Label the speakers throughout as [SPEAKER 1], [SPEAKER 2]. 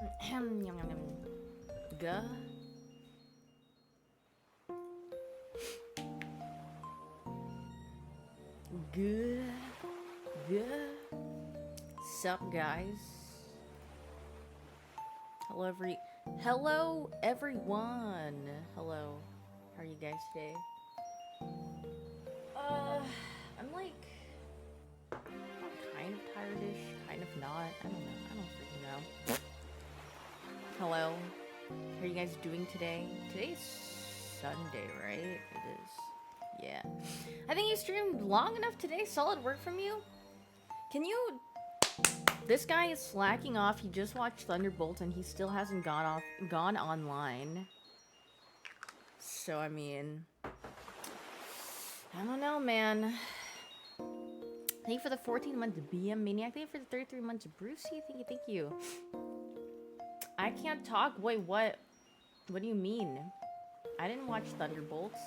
[SPEAKER 1] Yum, yum, yum. Guh. Good. Good. Sup, guys? Hello, everyone. Hello. How are you guys today? I'm like, I'm kind of tiredish, kind of not. I don't know. I don't freaking know. Hello. How are you guys doing today? Today's Sunday, right? It is. Yeah. I think you streamed long enough today. Solid work from you. Can you... This guy is slacking off. He just watched Thunderbolts and he still hasn't gone online. So, I mean... I don't know, man. Thank you for the 14 months, BM Maniac. Thank you for the 33 months, Brucey. Thank you. I can't talk. Wait, what? What do you mean? I didn't watch Thunderbolts.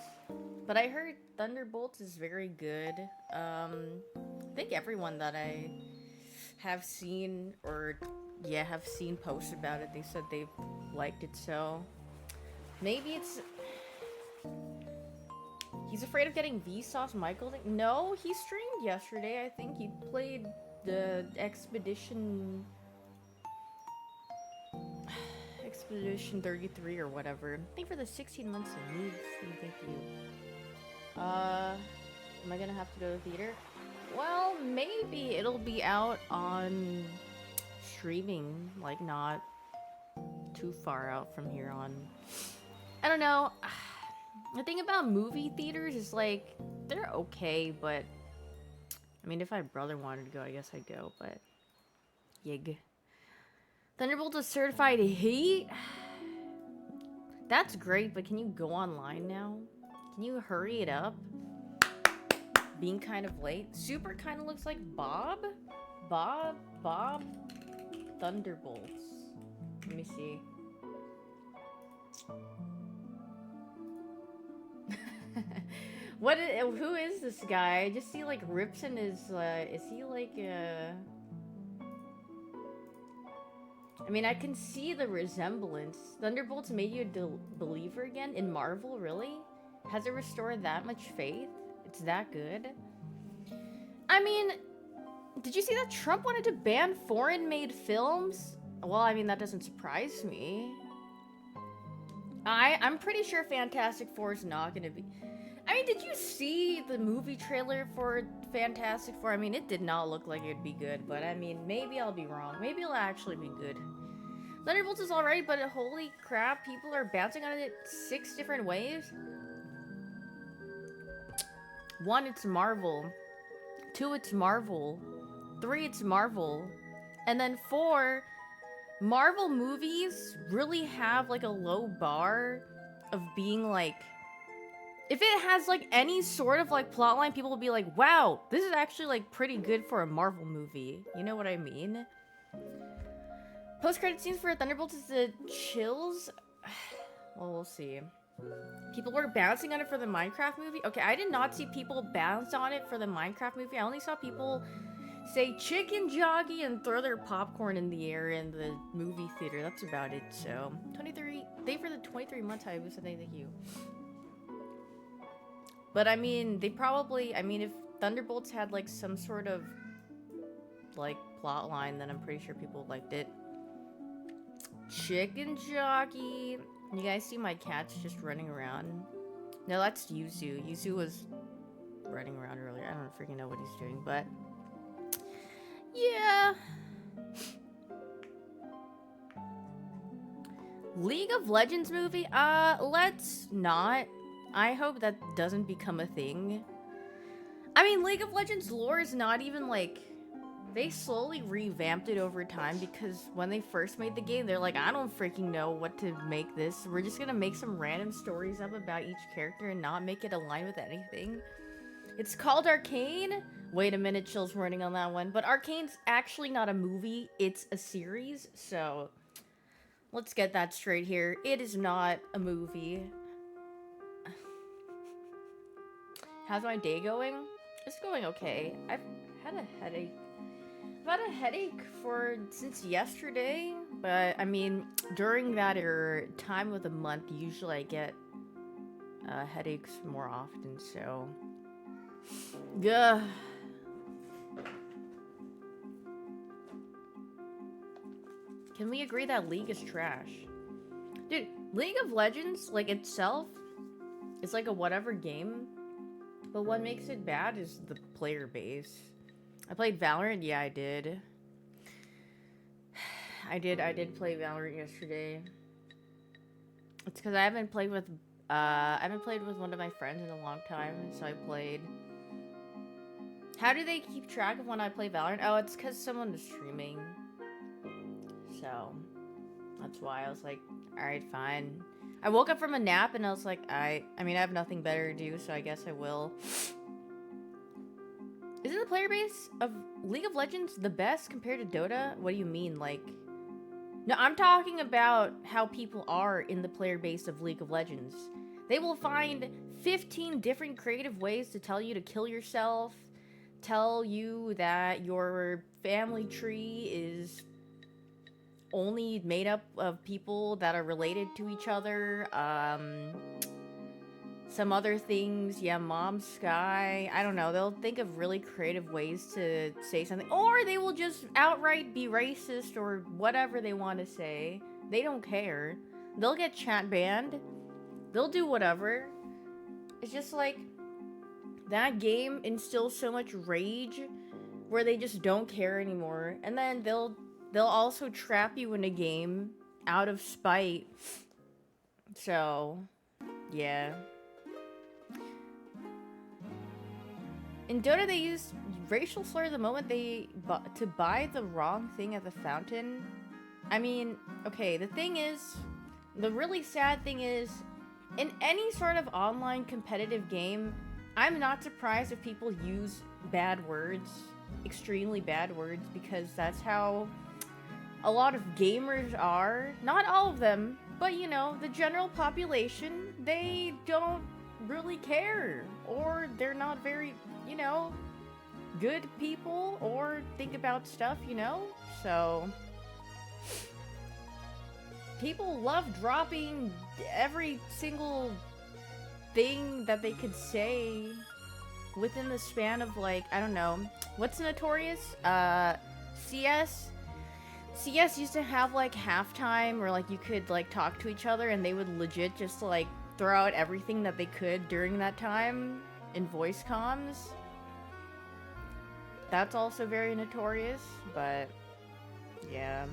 [SPEAKER 1] But I heard Thunderbolts is very good. I think everyone that I have seen have seen posts about it, they said they liked it, so maybe it's... He's afraid of getting Vsauce Michael. No, he streamed yesterday. I think he played the Expedition 33 or whatever. Thank you for the 16 months of needs. Thank you. Am I gonna have to go to the theater? Well, maybe it'll be out on streaming, like not too far out from here on. I don't know. The thing about movie theaters is like, they're okay, but I mean, if my brother wanted to go, I guess I'd go, but yig. Thunderbolt is certified heat? That's great, but can you go online now? Can you hurry it up? Being kind of late. Super kind of looks like Bob? Bob? Thunderbolts. Let me see. Who is this guy? I just see like rips in his, is he like, I mean, I can see the resemblance. Thunderbolts made you a believer again in Marvel, really? Has it restored that much faith? It's that good? I mean, did you see that Trump wanted to ban foreign-made films? Well, I mean, that doesn't surprise me. I'm pretty sure Fantastic Four is not gonna be... I mean, did you see the movie trailer for Fantastic Four? I mean, it did not look like it'd be good, but I mean, maybe I'll be wrong. Maybe it'll actually be good. Thunderbolts is alright, but holy crap, people are bouncing on it 6 different ways. 1, it's Marvel. 2, it's Marvel. 3, it's Marvel. And then 4, Marvel movies really have like a low bar of being like... If it has like any sort of like plotline, people will be like, wow, this is actually like pretty good for a Marvel movie. You know what I mean? Post-credit scenes for Thunderbolts is the chills. Well, we'll see. People were bouncing on it for the Minecraft movie. Okay, I did not see people bounce on it for the Minecraft movie. I only saw people say chicken joggy and throw their popcorn in the air in the movie theater. That's about it. So 23, thank you for the 23 months, Hayabusa. Thank you. But I mean, they probably, I mean, if Thunderbolts had like some sort of like plot line, then I'm pretty sure people liked it. Chicken jockey. You guys see my cats just running around? No, that's Yuzu. Yuzu was running around earlier. I don't freaking know what he's doing, but yeah. League of Legends movie? Let's not. I hope that doesn't become a thing. I mean, League of Legends lore is not even like... They slowly revamped it over time because when they first made the game, they're like, I don't freaking know what to make this. We're just gonna make some random stories up about each character and not make it align with anything. It's called Arcane? Wait a minute, Chill's running on that one. But Arcane's actually not a movie, it's a series, so... Let's get that straight here. It is not a movie. How's my day going? It's going okay. I've had a headache I've had a headache since yesterday, but I mean, during that time of the month, usually I get headaches more often. So, yeah. Can we agree that League is trash? Dude, League of Legends, like itself, is like a whatever game, but what makes it bad is the player base. I played Valorant, yeah, I did. I did play Valorant yesterday. It's because I haven't played with one of my friends in a long time, so I played. How do they keep track of when I play Valorant? Oh, it's because someone is streaming. So, that's why I was like, alright, fine. I woke up from a nap and I was like, I mean, I have nothing better to do, so I guess I will. Isn't the player base of League of Legends the best compared to Dota? What do you mean, like... No, I'm talking about how people are in the player base of League of Legends. They will find 15 different creative ways to tell you to kill yourself, tell you that your family tree is only made up of people that are related to each other, some other things, yeah, Mom Sky, I don't know, they'll think of really creative ways to say something, or they will just outright be racist or whatever they want to say. They don't care. They'll get chat banned. They'll do whatever. It's just like, that game instills so much rage where they just don't care anymore, and then they'll also trap you in a game out of spite. So, yeah. In Dota, they use racial slur the moment to buy the wrong thing at the fountain. I mean, okay, the really sad thing is, in any sort of online competitive game, I'm not surprised if people use bad words, extremely bad words, because that's how a lot of gamers are. Not all of them, but you know, the general population, they don't really care, or they're not very, you know, good people, or think about stuff, you know? So, people love dropping every single thing that they could say within the span of, like, I don't know, what's notorious? CS used to have, like, halftime, or, like, you could, like, talk to each other, and they would legit just, like, throw out everything that they could during that time in voice comms. That's also very notorious, but, yeah.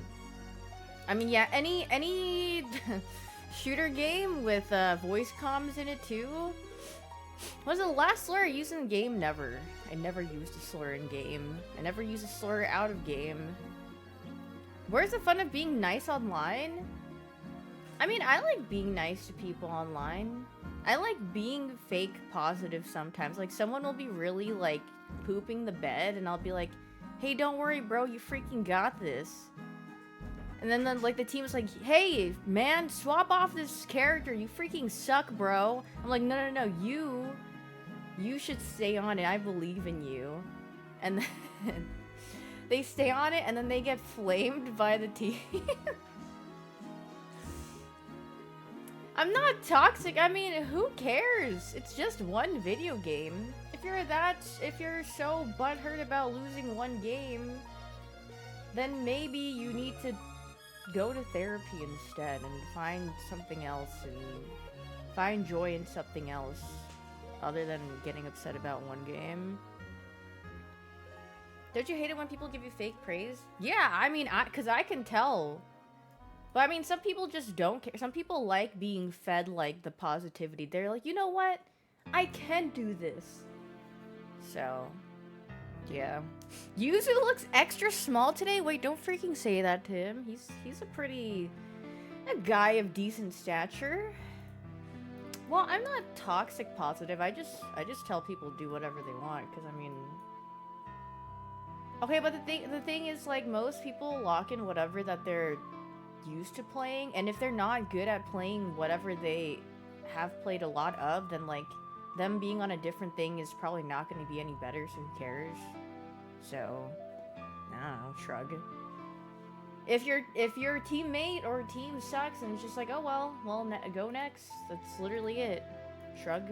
[SPEAKER 1] I mean, yeah, any shooter game with, voice comms in it, too. What was the last slur I used in game? Never. I never used a slur in game. I never used a slur out of game. Where's the fun of being nice online? I mean, I like being nice to people online. I like being fake positive sometimes. Like, someone will be really, like, pooping the bed, and I'll be like, hey, don't worry, bro, you freaking got this. And then, like, the team is like, hey, man, swap off this character, you freaking suck, bro. I'm like, no, you should stay on it, I believe in you. And then they stay on it, and then they get flamed by the team. I'm not toxic, I mean, who cares? It's just one video game. If you're so butthurt about losing one game, then maybe you need to go to therapy instead and find something else and find joy in something else other than getting upset about one game. Don't you hate it when people give you fake praise? Yeah, I mean, because I can tell. But I mean, some people just don't care. Some people like being fed, like, the positivity. They're like, you know what? I can do this. So, yeah. Yuzu looks extra small today? Wait, don't freaking say that to him. He's a guy of decent stature. Well, I'm not toxic positive. I just tell people do whatever they want, because I mean... Okay, but the thing is, like, most people lock in whatever that they're used to playing, and if they're not good at playing whatever they have played a lot of, then, like, them being on a different thing is probably not going to be any better, so who cares? So, I don't know, shrug. If your teammate or team sucks and it's just like, oh well, go next. That's literally it. Shrug.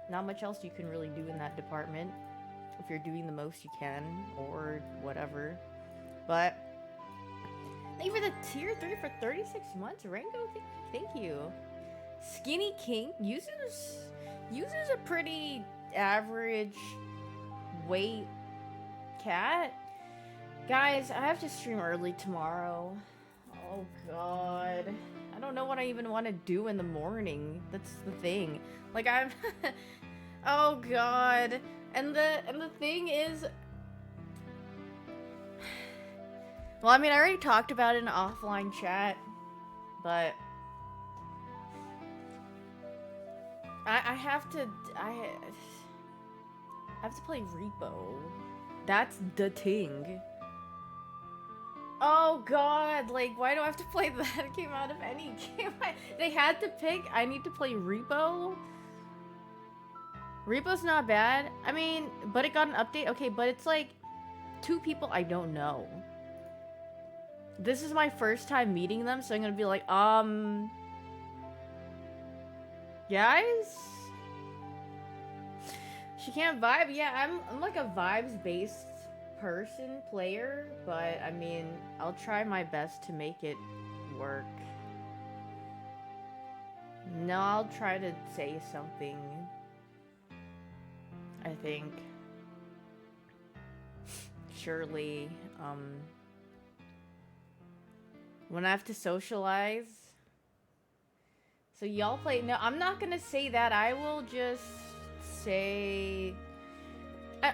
[SPEAKER 1] Not much else you can really do in that department. If you're doing the most you can, or whatever. But thank you for the tier 3 for 36 months, Rango. Thank you. Skinny King uses a pretty average weight cat. Guys, I have to stream early tomorrow. Oh god. I don't know what I even want to do in the morning. That's the thing. Like I'm oh god. And the thing is, well, I mean, I already talked about it in offline chat, but I have to play Repo. That's the thing. Oh god, like, why do I have to play that game out of any game? They had to pick, I need to play Repo? Repo's not bad. I mean, but it got an update. Okay, but it's like 2 people I don't know. This is my first time meeting them, so I'm gonna be like, guys? She can't vibe? Yeah, I'm like a vibes-based player, but I mean, I'll try my best to make it work. No, I'll try to say something. I think. Surely, when I have to socialize. So y'all play. No, I'm not gonna say that. I will just say.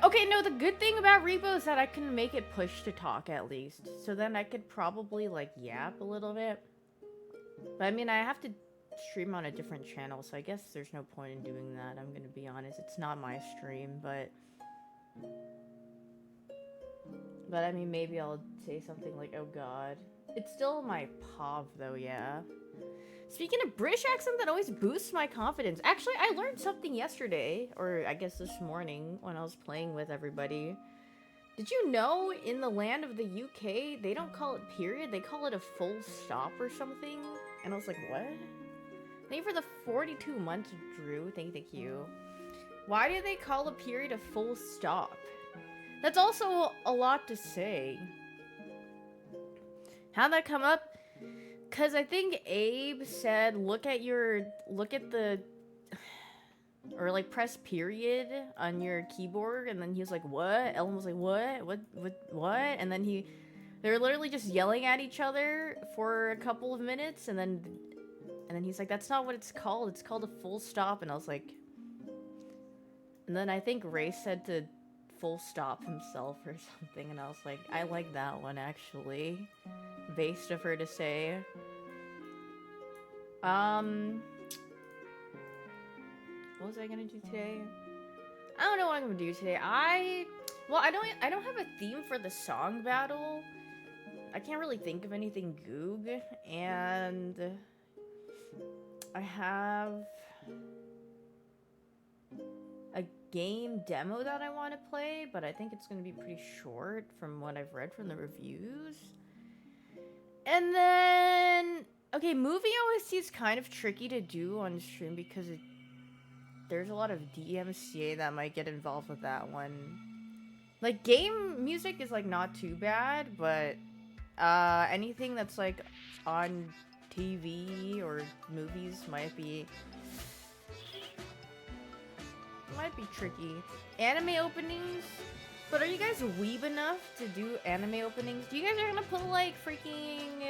[SPEAKER 1] Okay, no, the good thing about Repo is that I can make it push to talk at least. So then I could probably, like, yap a little bit. But I mean, I have to stream on a different channel, so I guess there's no point in doing that. I'm gonna be honest. It's not my stream, but I mean, maybe I'll say something like, oh god. It's still my POV, though, yeah. Speaking of British accent, that always boosts my confidence. Actually, I learned something yesterday, or I guess this morning, when I was playing with everybody. Did you know in the land of the UK, they don't call it period, they call it a full stop or something? And I was like, what? Thank you for the 42 months, Drew. Thank you. Why do they call a period a full stop? That's also a lot to say. How'd that come up? Cause I think Abe said, look at the, or like press period on your keyboard, and then he was like, what? Ellen was like, what? And then they were literally just yelling at each other for a couple of minutes, and then he's like, that's not what it's called. It's called a full stop. And I was like, and then I think Ray said to full stop himself or something, and I was like, I like that one actually. Based of her to say. What was I gonna do today? I don't know what I'm gonna do today. I don't have a theme for the song battle. I can't really think of anything goog, and I have a game demo that I want to play, but I think it's gonna be pretty short from what I've read from the reviews. And then, okay, movie OST is kind of tricky to do on stream because there's a lot of DMCA that might get involved with that one. Like, game music is, like, not too bad, but anything that's, like, on TV or movies might be tricky. Anime openings? But are you guys weeb enough to do anime openings? Do you guys are gonna put like freaking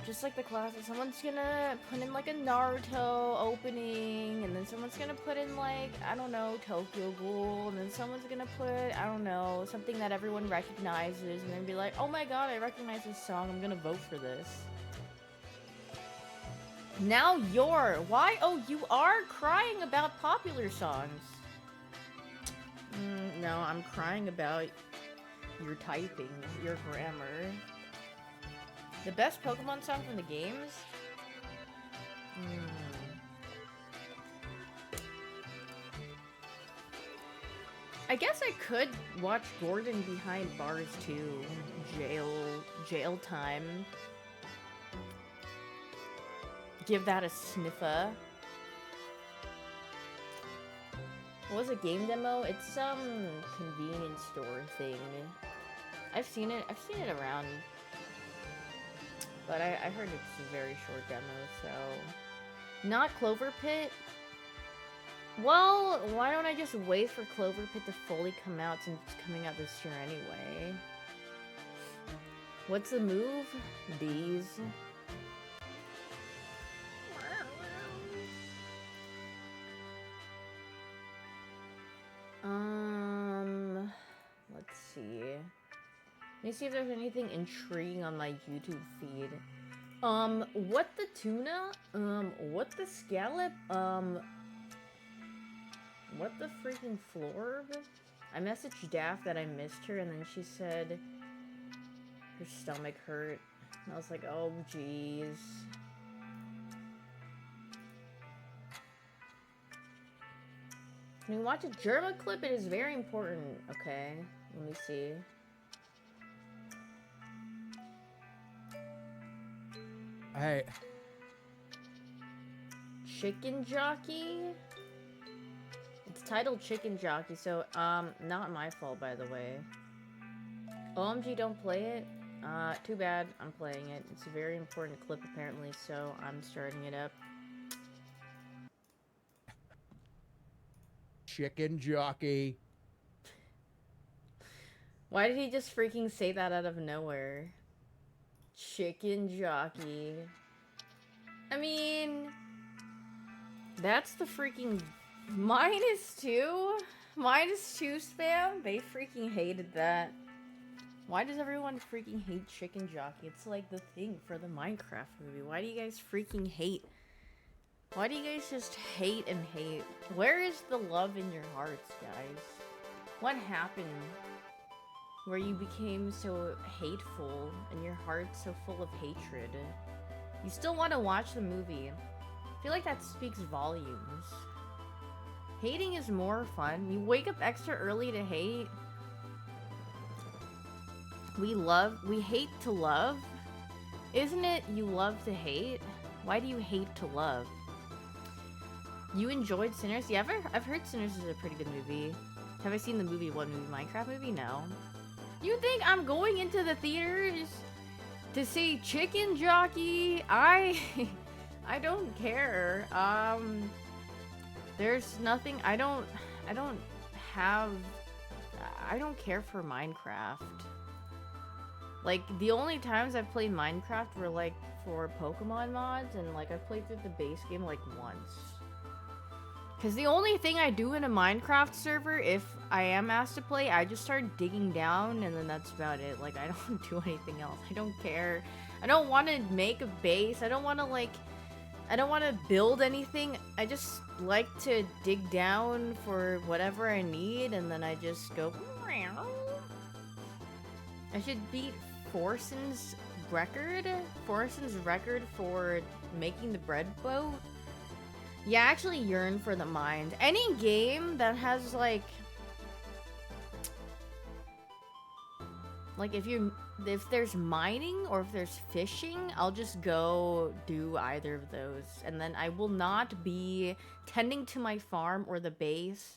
[SPEAKER 1] just like the classic? Someone's gonna put in like a Naruto opening, and then someone's gonna put in like, I don't know, Tokyo Ghoul, and then someone's gonna put, I don't know, something that everyone recognizes, and then be like, oh my god, I recognize this song, I'm gonna vote for this. Now why? Oh, you are crying about popular songs. No, I'm crying about your typing, your grammar. The best Pokemon song from the games? I guess I could watch Gordon Behind Bars too. Jail time. Give that a sniffa. What was a game demo? It's some convenience store thing. I've seen it around. But I heard it's a very short demo, so... Not Clover Pit? Well, why don't I just wait for Clover Pit to fully come out since it's coming out this year anyway? What's the move? Bees. Let's see. Let me see if there's anything intriguing on my YouTube feed. What the tuna? What the scallop? What the freaking florb? I messaged Daff that I missed her, and then she said her stomach hurt. And I was like, oh, jeez. Can you watch a Germa clip? It is very important. Okay, let me see.
[SPEAKER 2] Hey.
[SPEAKER 1] Chicken Jockey? It's titled Chicken Jockey, so, not my fault, by the way. OMG, don't play it? Too bad. I'm playing it. It's a very important clip, apparently, so I'm starting it up.
[SPEAKER 2] Chicken Jockey.
[SPEAKER 1] Why did he just freaking say that out of nowhere? Chicken Jockey. I mean... That's the freaking... -2? -2 spam? They freaking hated that. Why does everyone freaking hate Chicken Jockey? It's like the thing for the Minecraft movie. Why do you guys freaking hate? Why do you guys just hate and hate? Where is the love in your hearts, guys? What happened where you became so hateful and your heart so full of hatred? You still want to watch the movie. I feel like that speaks volumes. Hating is more fun. You wake up extra early to hate. We hate to love. Isn't it you love to hate? Why do you hate to love? You enjoyed Sinners? Yeah, I've heard Sinners is a pretty good movie. Have I seen the movie? What movie? Minecraft movie? No. You think I'm going into the theaters to see Chicken Jockey? I don't care. There's nothing. I don't care for Minecraft. Like, the only times I've played Minecraft were like for Pokemon mods, and like I've played through the base game like once. Because the only thing I do in a Minecraft server, if I am asked to play, I just start digging down, and then that's about it. Like, I don't do anything else. I don't care. I don't want to make a base. I don't want to build anything. I just like to dig down for whatever I need, and then I just go... I should beat Forson's record? Forson's record for making the bread boat? Yeah, I actually yearn for the mines. Any game that has, like, if there's mining or if there's fishing, I'll just go do either of those. And then I will not be tending to my farm or the base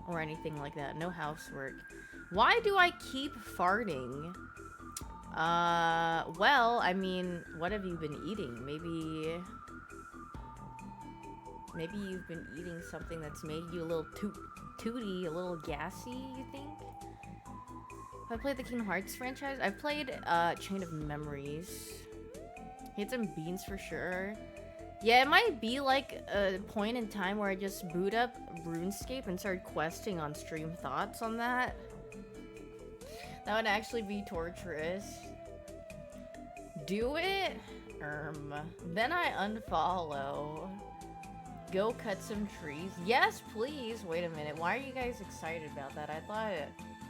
[SPEAKER 1] or anything like that. No housework. Why do I keep farting? Well, I mean, what have you been eating? Maybe you've been eating something that's made you a little tooty, a little gassy, you think? Have I played the Kingdom Hearts franchise? I've played, Chain of Memories. Hit some beans for sure. Yeah, it might be like a point in time where I just boot up RuneScape and start questing on stream thoughts on that. That would actually be torturous. Do it? Then I unfollow. Go cut some trees. Yes, please. Wait a minute. Why are you guys excited about that? I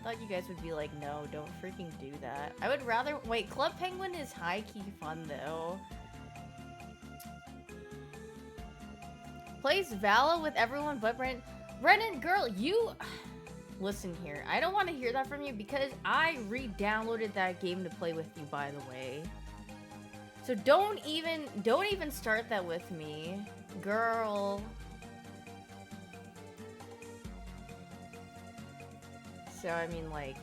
[SPEAKER 1] thought you guys would be like, no, don't freaking do that. I would rather... Wait, Club Penguin is high-key fun, though. Plays Vala with everyone but Brennan. Brennan, girl, you... listen here. I don't want to hear that from you because I re-downloaded that game to play with you, by the way. So don't even start that with me, girl. So I mean, like,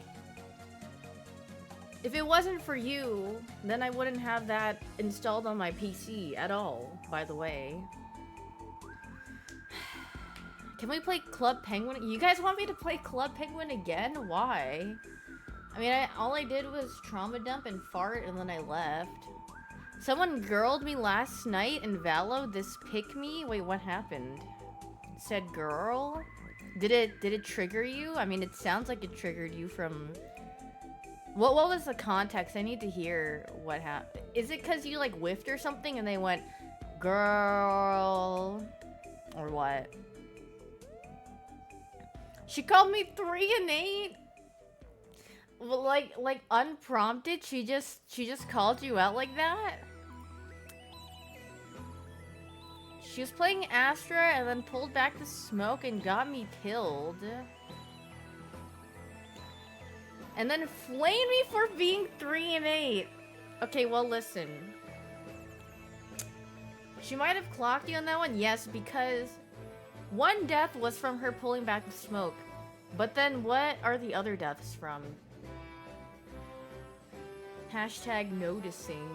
[SPEAKER 1] if it wasn't for you, then I wouldn't have that installed on my PC at all, by the way. Can we play Club Penguin? You guys want me to play Club Penguin again? Why? I mean, all I did was trauma dump and fart and then I left. Someone girled me last night in Valo. This pick me? Wait, what happened? It said girl? Did it trigger you? I mean, it sounds like it triggered you from... What was the context? I need to hear what happened. Is it because you, like, whiffed or something and they went, girl? Or what? She called me 3 and 8? Well, like unprompted, she just called you out like that? She was playing Astra and then pulled back the smoke and got me killed. And then flamed me for being 3 and 8. Okay, well, listen. She might have clocked you on that one, yes, because one death was from her pulling back the smoke. But then what are the other deaths from? Hashtag noticing.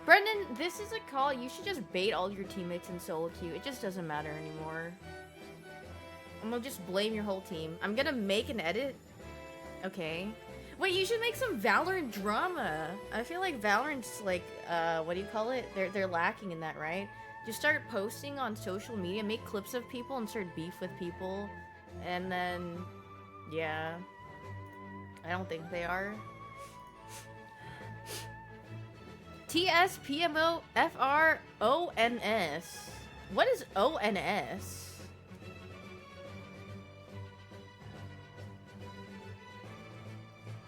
[SPEAKER 1] Brendan, this is a call. You should just bait all your teammates in solo queue. It just doesn't matter anymore. I'm gonna just blame your whole team. I'm gonna make an edit. Okay. Wait, you should make some Valorant drama. I feel like Valorant's like, what do you call it? They're lacking in that, right? Just start posting on social media, make clips of people and start beef with people. And then, yeah. I don't think they are. TSPMO FRONS. What is ONS?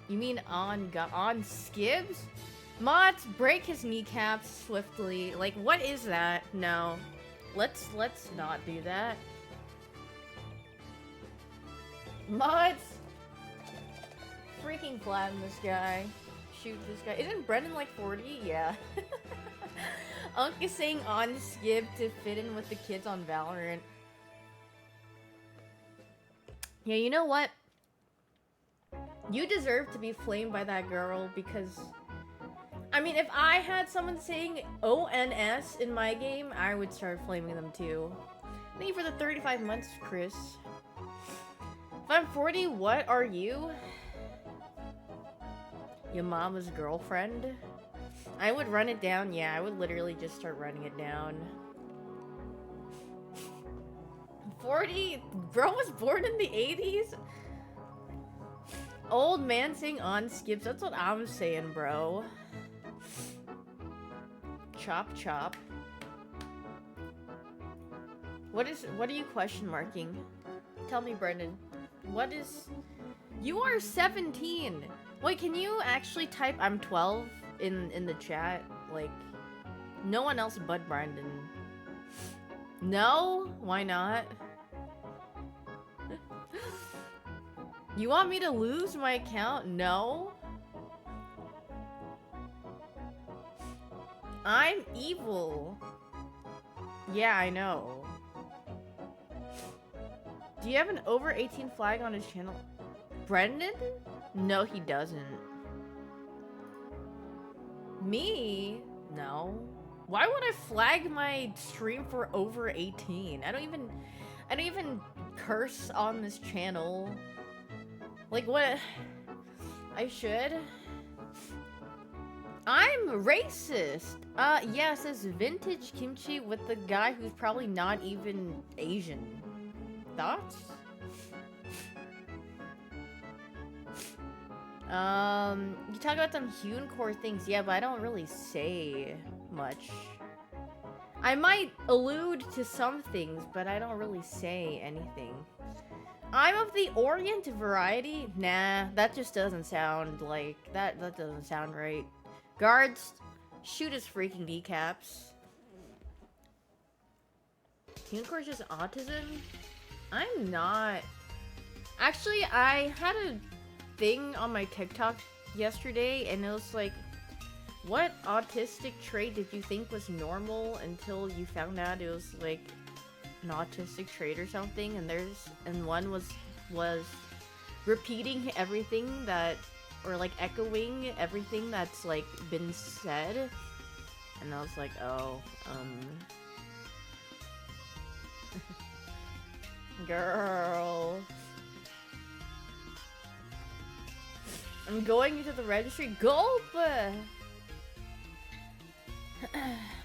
[SPEAKER 1] You mean on Skibs? Mods, break his kneecaps swiftly. Like, what is that? No. Let's not do that. Mods, freaking flatten this guy. Shoot this guy. Isn't Brendan like 40? Yeah. Unk is saying on Skib to fit in with the kids on Valorant. Yeah, you know what? You deserve to be flamed by that girl because... I mean, if I had someone saying ONS in my game, I would start flaming them too. Thank you for the 35 months, Chris. If I'm 40, what are you? Your mama's girlfriend? I would run it down. Yeah, I would literally just start running it down. 40? Bro was born in the 80s? Old man saying on Skips. That's what I'm saying, bro. Chop chop. What are you question marking? Tell me, Brendan. What is... You are 17! Wait, can you actually type I'm 12 in the chat? Like, no one else but Brendan. No? Why not? You want me to lose my account? No? I'm evil. Yeah, I know. Do you have an over 18 flag on his channel? Brendan? No, he doesn't. Me? No. Why would I flag my stream for over 18? I don't even curse on this channel. Like, what? I should? I'm racist. Yeah, it says vintage kimchi with the guy who's probably not even Asian. Thoughts? You talk about some Hyoon core things, yeah, but I don't really say much. I might allude to some things, but I don't really say anything. I'm of the Orient variety? Nah, that just doesn't sound like... That doesn't sound right. Guards, shoot his freaking kneecaps. Hyoon core is just autism? I'm not... Actually, I had a thing on my TikTok yesterday, and it was like, what autistic trait did you think was normal until you found out it was like an autistic trait or something? And one was repeating everything that, or like echoing everything that's like been said. And I was like, oh, girl. I'm going into the registry. Gulp!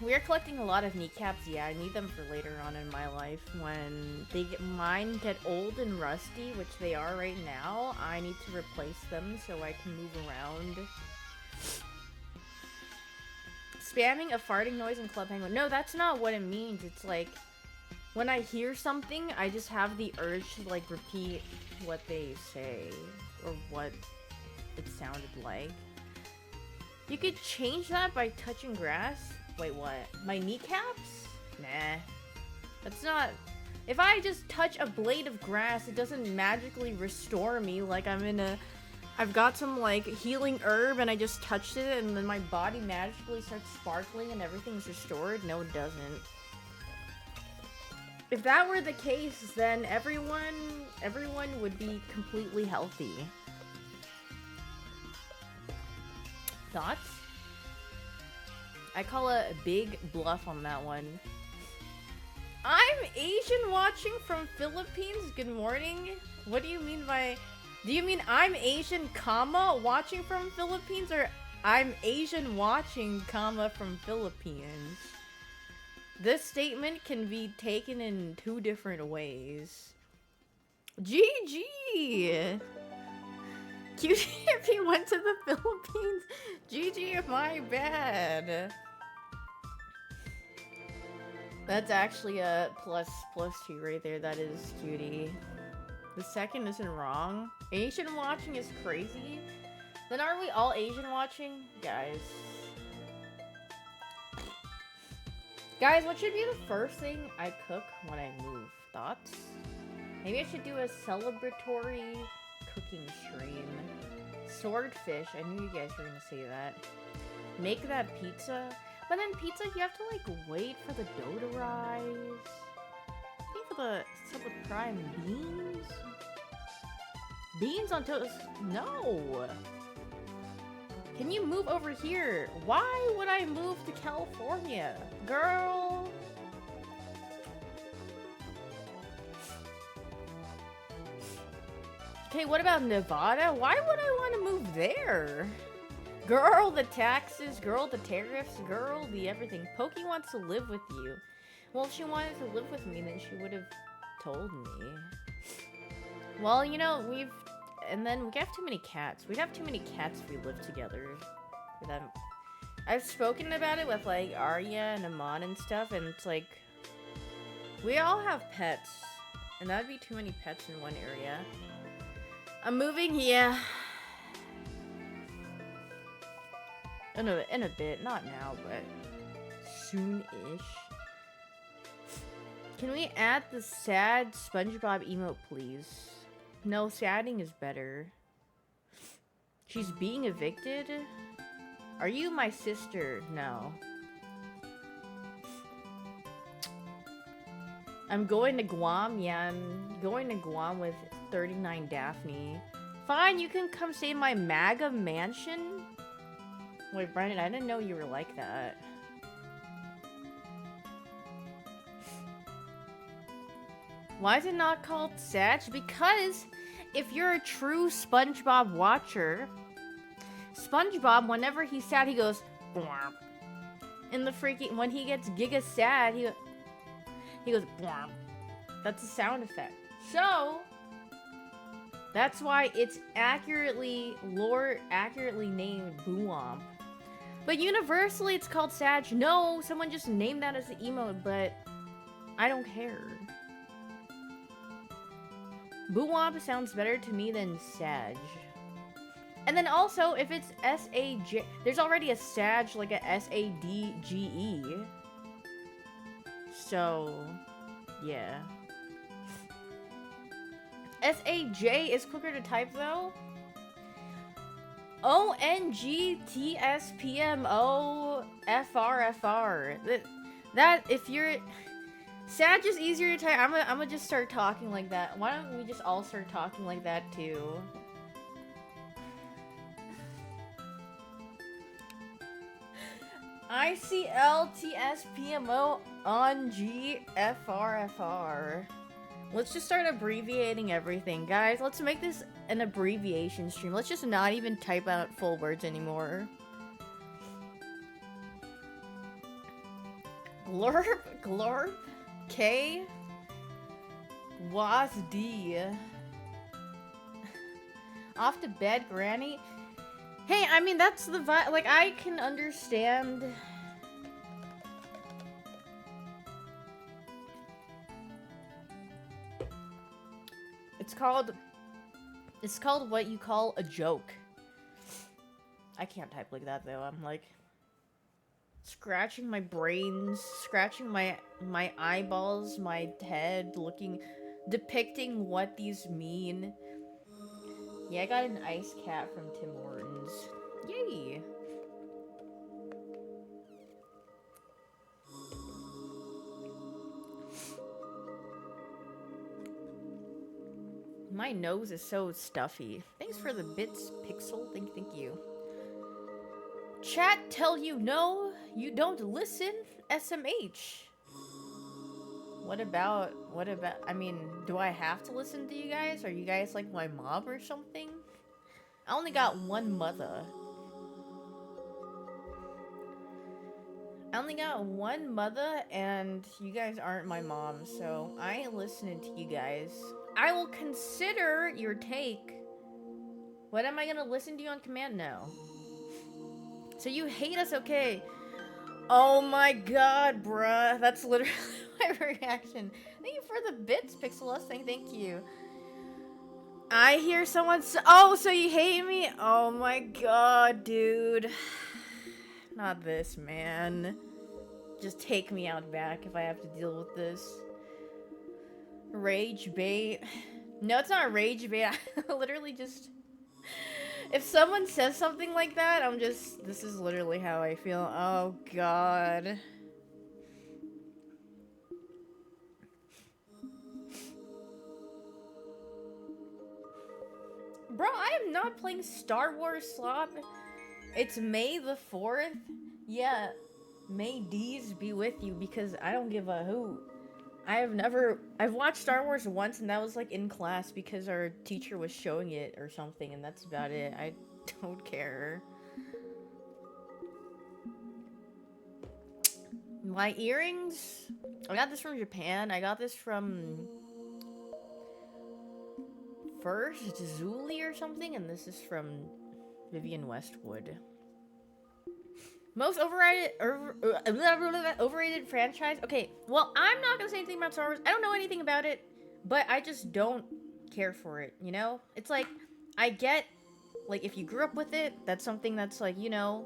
[SPEAKER 1] We are collecting a lot of kneecaps. Yeah, I need them for later on in my life. When mine get old and rusty, which they are right now, I need to replace them so I can move around. Spamming a farting noise in Club Penguin. No, that's not what it means. It's like, when I hear something, I just have the urge to like repeat what they say or what it sounded like. You could change that by touching grass? Wait, what? My kneecaps? Nah. That's not... If I just touch a blade of grass, it doesn't magically restore me like I'm in a... I've got some, like, healing herb and I just touched it and then my body magically starts sparkling and everything's restored? No, it doesn't. If that were the case, then everyone would be completely healthy. Thoughts? I call a big bluff on that one. I'm Asian watching from Philippines. Good morning. What do you mean by... Do you mean I'm Asian, comma, watching from Philippines? Or I'm Asian watching, comma, from Philippines? This statement can be taken in two different ways. GG! Cutie if he went to the Philippines. GG, my bad. That's actually a plus 2 right there. That is cutie. The second isn't wrong. Asian watching is crazy. Then are we all Asian watching? Guys, what should be the first thing I cook when I move? Thoughts? Maybe I should do a celebratory cooking stream. Swordfish. I knew you guys were gonna say that. Make that pizza. But then pizza, you have to like wait for the dough to rise. Wait for the sub with prime beans. Beans on toast? No. Can you move over here? Why would I move to California, girl? Okay, what about Nevada? Why would I want to move there? Girl, the taxes, girl, the tariffs, girl, the everything. Pokey wants to live with you. Well, if she wanted to live with me, then she would have told me. Well, you know, and then we have too many cats. We'd have too many cats if we lived together. With them. I've spoken about it with, like, Arya and Amon and stuff, and it's like, we all have pets. And that'd be too many pets in one area. I'm moving, yeah. In a bit, not now, but soon-ish. Can we add the sad SpongeBob emote, please? No, sadding is better. She's being evicted? Are you my sister? No. I'm going to Guam? Yeah, I'm going to Guam with 39 Daphne. Fine, you can come stay in my MAGA mansion? Wait, Brandon, I didn't know you were like that. Why is it not called Sag? Because if you're a true SpongeBob watcher, SpongeBob, whenever he's sad, he goes, Bwomp. In the freaking, when he gets giga sad, he goes, Bwomp. That's a sound effect. So, that's why it's accurately named Bwomp. But universally, it's called Sag. No, someone just named that as the emote, but I don't care. Bwomp sounds better to me than Sag. And then also, if it's S-A-J... There's already a Sag, like a S-A-D-G-E. So, yeah. SAJ is quicker to type though. ONGTSPMOFRFR. That if you're Sag is easier to type. I'm gonna just start talking like that. Why don't we just all start talking like that too? ICLTSPMO on GFRFR. Let's just start abbreviating everything, guys. Let's make this an abbreviation stream. Let's just not even type out full words anymore. Glorp, K, Was D. Off to bed, Granny. Hey, I mean, that's the vibe. Like, I can understand. It's called what you call a joke. I can't type like that, though. I'm, like, scratching my brains, scratching my eyeballs, my head, depicting what these mean. Yeah, I got an ice cat from Tim Hortons. Yay! My nose is so stuffy. Thanks for the bits, Pixel. Thank you. Chat tell you no, you don't listen, SMH. What about, I mean, do I have to listen to you guys? Are you guys like my mom or something? I only got one mother. And you guys aren't my mom, so I ain't listening to you guys. I will consider your take. What am I gonna listen to you on command now? So you hate us, okay? Oh my god, bruh. That's literally my reaction. Thank you for the bits, Pixelus. Thank you. I hear someone oh, so you hate me? Oh my god, dude. Not this, man. Just take me out back if I have to deal with this. Rage bait. No, it's not rage bait. I literally just... If someone says something like that, I'm just... This is literally how I feel. Oh, God. Bro, I am not playing Star Wars Slop. It's May the 4th. Yeah, may D's be with you because I don't give a hoot. I've watched Star Wars once and that was like in class because our teacher was showing it or something and that's about it. I don't care. My earrings, I got this from Japan. I got this from First Zuli or something, and this is from Vivian Westwood. Most overrated franchise? Okay, well, I'm not gonna say anything about Star Wars. I don't know anything about it, but I just don't care for it, you know? It's like, I get, like, if you grew up with it, that's something that's like, you know,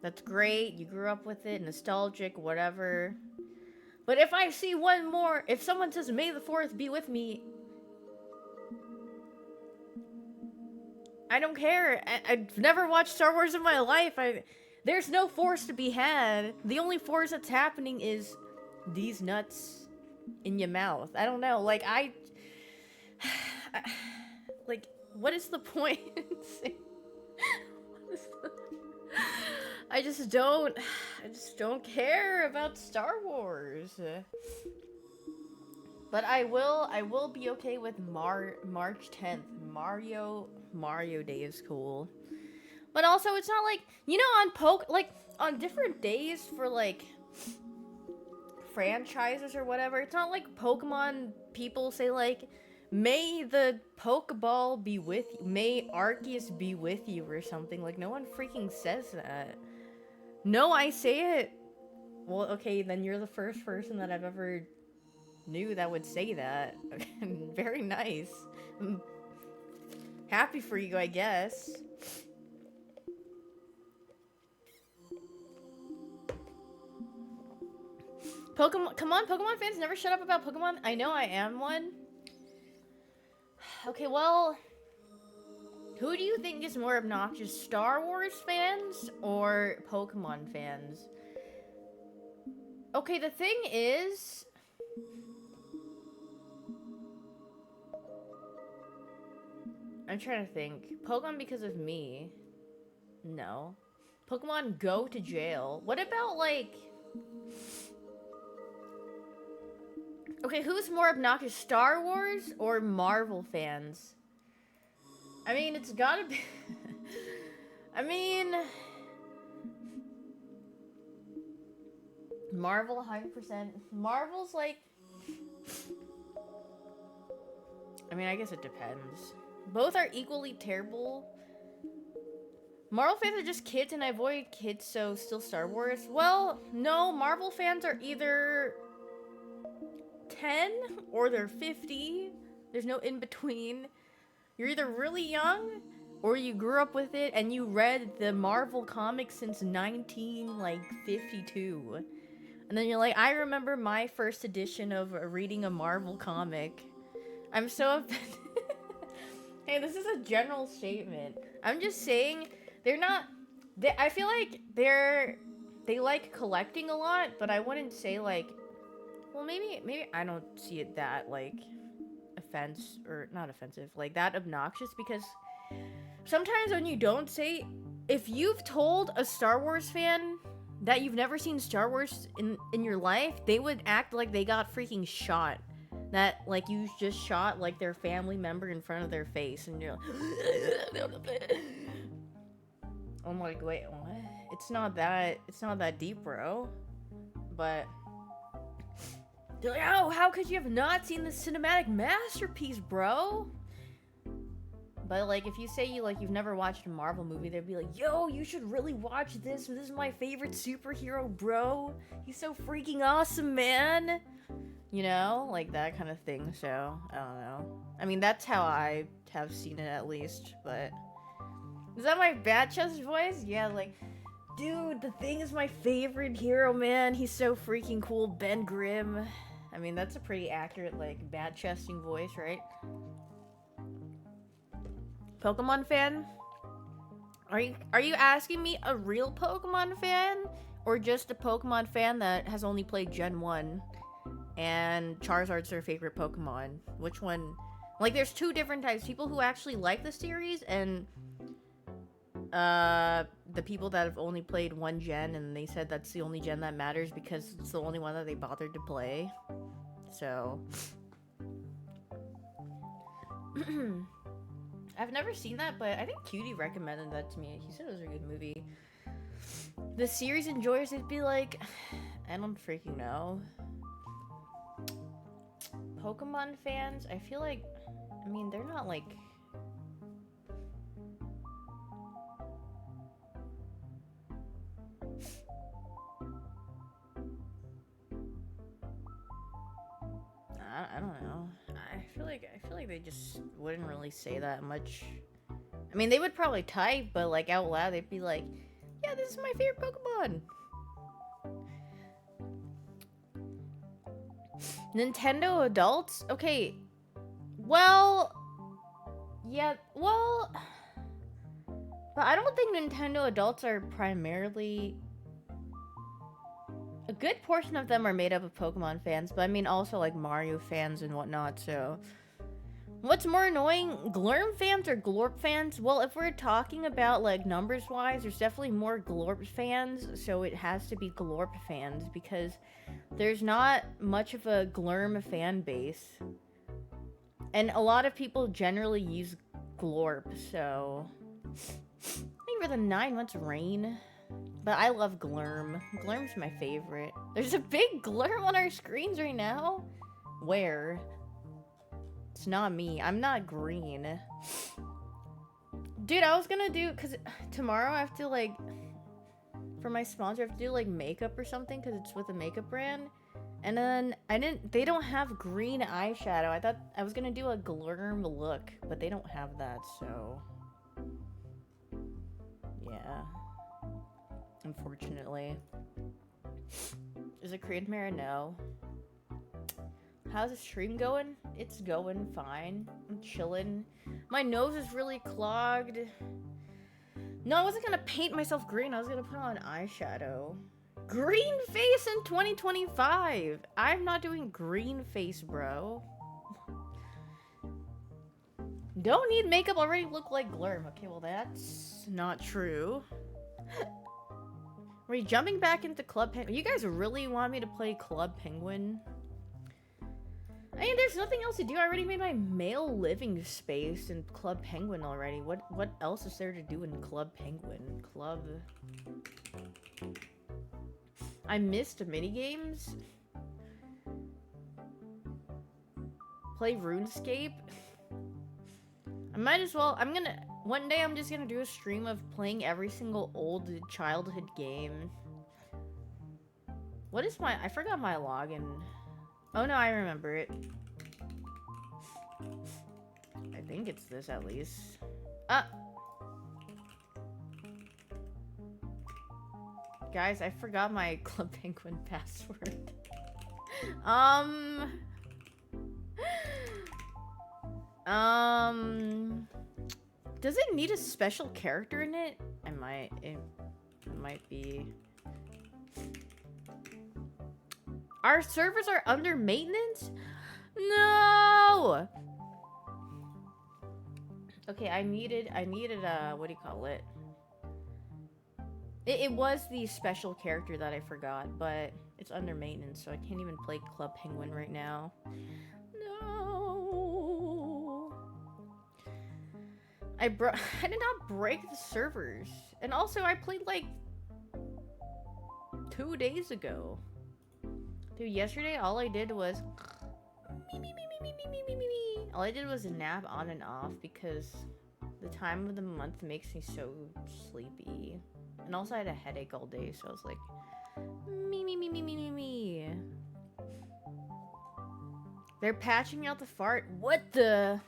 [SPEAKER 1] that's great, you grew up with it, nostalgic, whatever. But if I see one more, if someone says, May the 4th be with me, I don't care. I've never watched Star Wars in my life. There's no force to be had. The only force that's happening is these nuts in your mouth. I don't know. Like, like, what is the point? I just don't care about Star Wars. But I will be okay with March 10th. Mario Day is cool. But also, it's not like, you know, on different days for, like, franchises or whatever, it's not like Pokemon people say, like, may the Pokeball be with you, may Arceus be with you or something. Like, no one freaking says that. No, I say it. Well, okay, then you're the first person that I've ever knew that would say that. Very nice. Happy for you, I guess. Pokemon, come on, Pokemon fans never shut up about Pokemon. I know I am one. Okay, well, who do you think is more obnoxious, Star Wars fans or Pokemon fans? Okay, the thing is, I'm trying to think. Pokemon because of me? No. Pokemon go to jail. What about, like... Okay, who's more obnoxious, Star Wars or Marvel fans? I mean, it's gotta be... I mean... Marvel, 100%. Marvel's like... I mean, I guess it depends. Both are equally terrible. Marvel fans are just kids and I avoid kids, so still Star Wars. Well, no, Marvel fans are either 10 or they're 50. There's no in between. You're either really young or you grew up with it and you read the Marvel comics since 1952. And then you're like, I remember my first edition of reading a Marvel comic. I'm so offended. Hey, this is a general statement. I'm just saying, they're not... I feel like they like collecting a lot, but I wouldn't say, like... Well, maybe I don't see it that, like, not offensive, like, that obnoxious, because sometimes when you don't say... If you've told a Star Wars fan that you've never seen Star Wars in your life, they would act like they got freaking shot. That, like, you just shot, like, their family member in front of their face, and you're like... I'm like, wait, what? It's not that deep, bro. But... They're like, oh, how could you have not seen this cinematic masterpiece, bro? But, like, if you say you've never watched a Marvel movie, they'd be like, yo, you should really watch this. This is my favorite superhero, bro. He's so freaking awesome, man. You know? Like, that kind of thing, so, I don't know. I mean, that's how I have seen it, at least, but... Is that my bad chest voice? Yeah, like, dude, the Thing is my favorite hero, man. He's so freaking cool, Ben Grimm. I mean, that's a pretty accurate, like, bad chesting voice, right? Pokemon fan? Are you asking me a real Pokemon fan? Or just a Pokemon fan that has only played Gen 1? And Charizard's their favorite Pokemon. Which one? Like, there's two different types. People who actually like the series, and the people that have only played one gen, and they said that's the only gen that matters because it's the only one that they bothered to play. So... I've never seen that, but I think Cutie recommended that to me. He said it was a good movie. The series enjoyers would be like... I don't freaking know. Pokemon fans, I feel like, I mean, they're not like... I don't know. I feel like they just wouldn't really say that much. I mean, they would probably type, but like out loud, they'd be like, yeah, this is my favorite Pokemon. Nintendo adults? Okay. Well, yeah, well, but I don't think Nintendo adults are primarily... A good portion of them are made up of Pokemon fans, but I mean also like Mario fans and whatnot, so... What's more annoying, Glurm fans or Glorp fans? Well, if we're talking about, like, numbers-wise, there's definitely more Glorp fans, so it has to be Glorp fans, because there's not much of a Glurm fan base. And a lot of people generally use Glorp, so... Maybe for the 9 months rain. But I love Glurm. Glurm's my favorite. There's a big Glurm on our screens right now? Where? It's not me. I'm not green. Dude, I was gonna do... Because tomorrow I have to, like... For my sponsor, I have to do, like, makeup or something. Because it's with a makeup brand. And then, they don't have green eyeshadow. I thought I was gonna do a Glurm look. But they don't have that, so... Yeah. Unfortunately. Is it Creative Mirror? No. How's the stream going? It's going fine. I'm chillin'. My nose is really clogged. No, I wasn't gonna paint myself green. I was gonna put on eyeshadow. Green face in 2025. I'm not doing green face, bro. Don't need makeup, already look like Glurm. Okay, well that's not true. Are we jumping back into Club Penguin? You guys really want me to play Club Penguin? I mean, there's nothing else to do. I already made my male living space in Club Penguin already. What else is there to do in Club Penguin? I missed minigames. Play RuneScape. I might as well. One day I'm just gonna do a stream of playing every single old childhood game. What is I forgot my login. Oh no, I remember it. I think it's this at least. Guys, I forgot my Club Penguin password. Does it need a special character in it? It might be. Our servers are under maintenance? No! Okay, I needed what do you call it? It was the special character that I forgot, but it's under maintenance, so I can't even play Club Penguin right now. No. I did not break the servers. And also, I played like 2 days ago. Dude, yesterday all I did was all I did was nap on and off because the time of the month makes me so sleepy. And also I had a headache all day, so I was like me. They're patching out the fart. What the?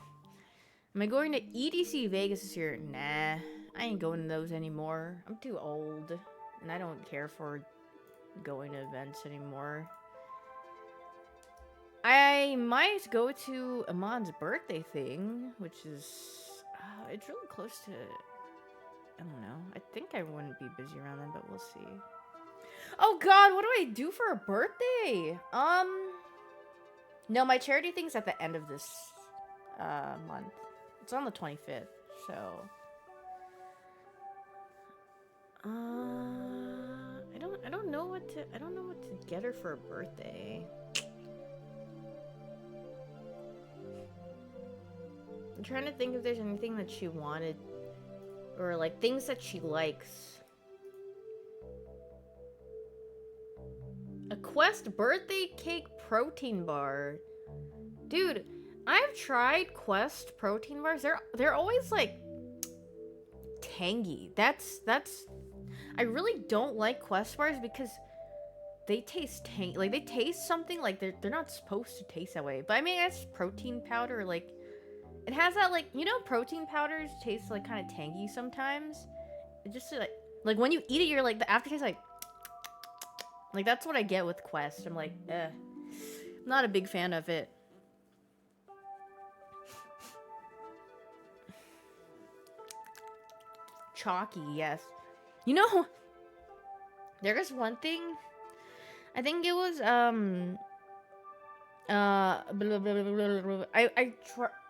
[SPEAKER 1] Am I going to EDC Vegas this year? Nah, I ain't going to those anymore. I'm too old, and I don't care for going to events anymore. I might go to Amon's birthday thing, which is, it's really close to, I don't know. I think I wouldn't be busy around then, but we'll see. Oh god, what do I do for a birthday? No, my charity thing's at the end of this, month. It's on the 25th, so. I don't know what to get her for a birthday. I'm trying to think if there's anything that she wanted, or like things that she likes. A Quest birthday cake protein bar. Dude, I've tried Quest protein bars. They're always like tangy. That's I really don't like Quest bars because they taste tangy. Like they taste something like they're not supposed to taste that way. But I mean, it's protein powder. Like it has that, like, you know, protein powders taste like kind of tangy sometimes. It just like when you eat it, you're like the aftertaste like that's what I get with Quest. I'm like, I'm not a big fan of it. Chalky, yes. You know, there is one thing. I think it was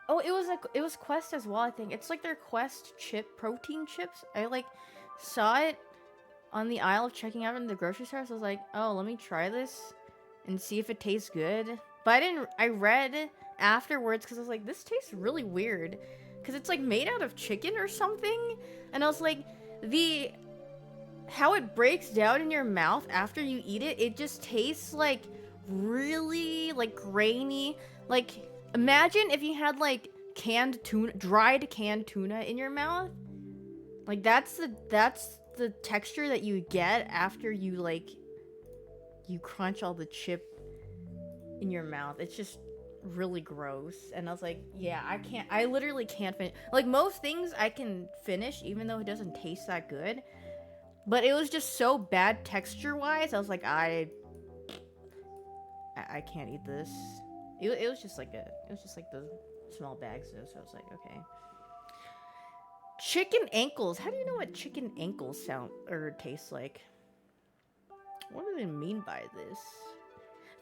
[SPEAKER 1] oh, it was Quest as well, I think. It's like their Quest protein chips. I like saw it on the aisle of checking out in the grocery store, so I was like, oh, let me try this and see if it tastes good. But I read afterwards because I was like, this tastes really weird. Because it's like made out of chicken or something. And I was like, how it breaks down in your mouth after you eat it, it just tastes like really like grainy. Like imagine if you had like dried canned tuna in your mouth. Like that's the texture that you get after you crunch all the chip in your mouth. It's just really gross. And I was like, yeah, I literally can't finish. Like most things I can finish even though it doesn't taste that good. But it was just so bad texture wise. I was like, I can't eat this. It was just like the small bags though, so I was like, okay. Chicken ankles. How do you know what chicken ankles sound or taste like? What do they mean by this?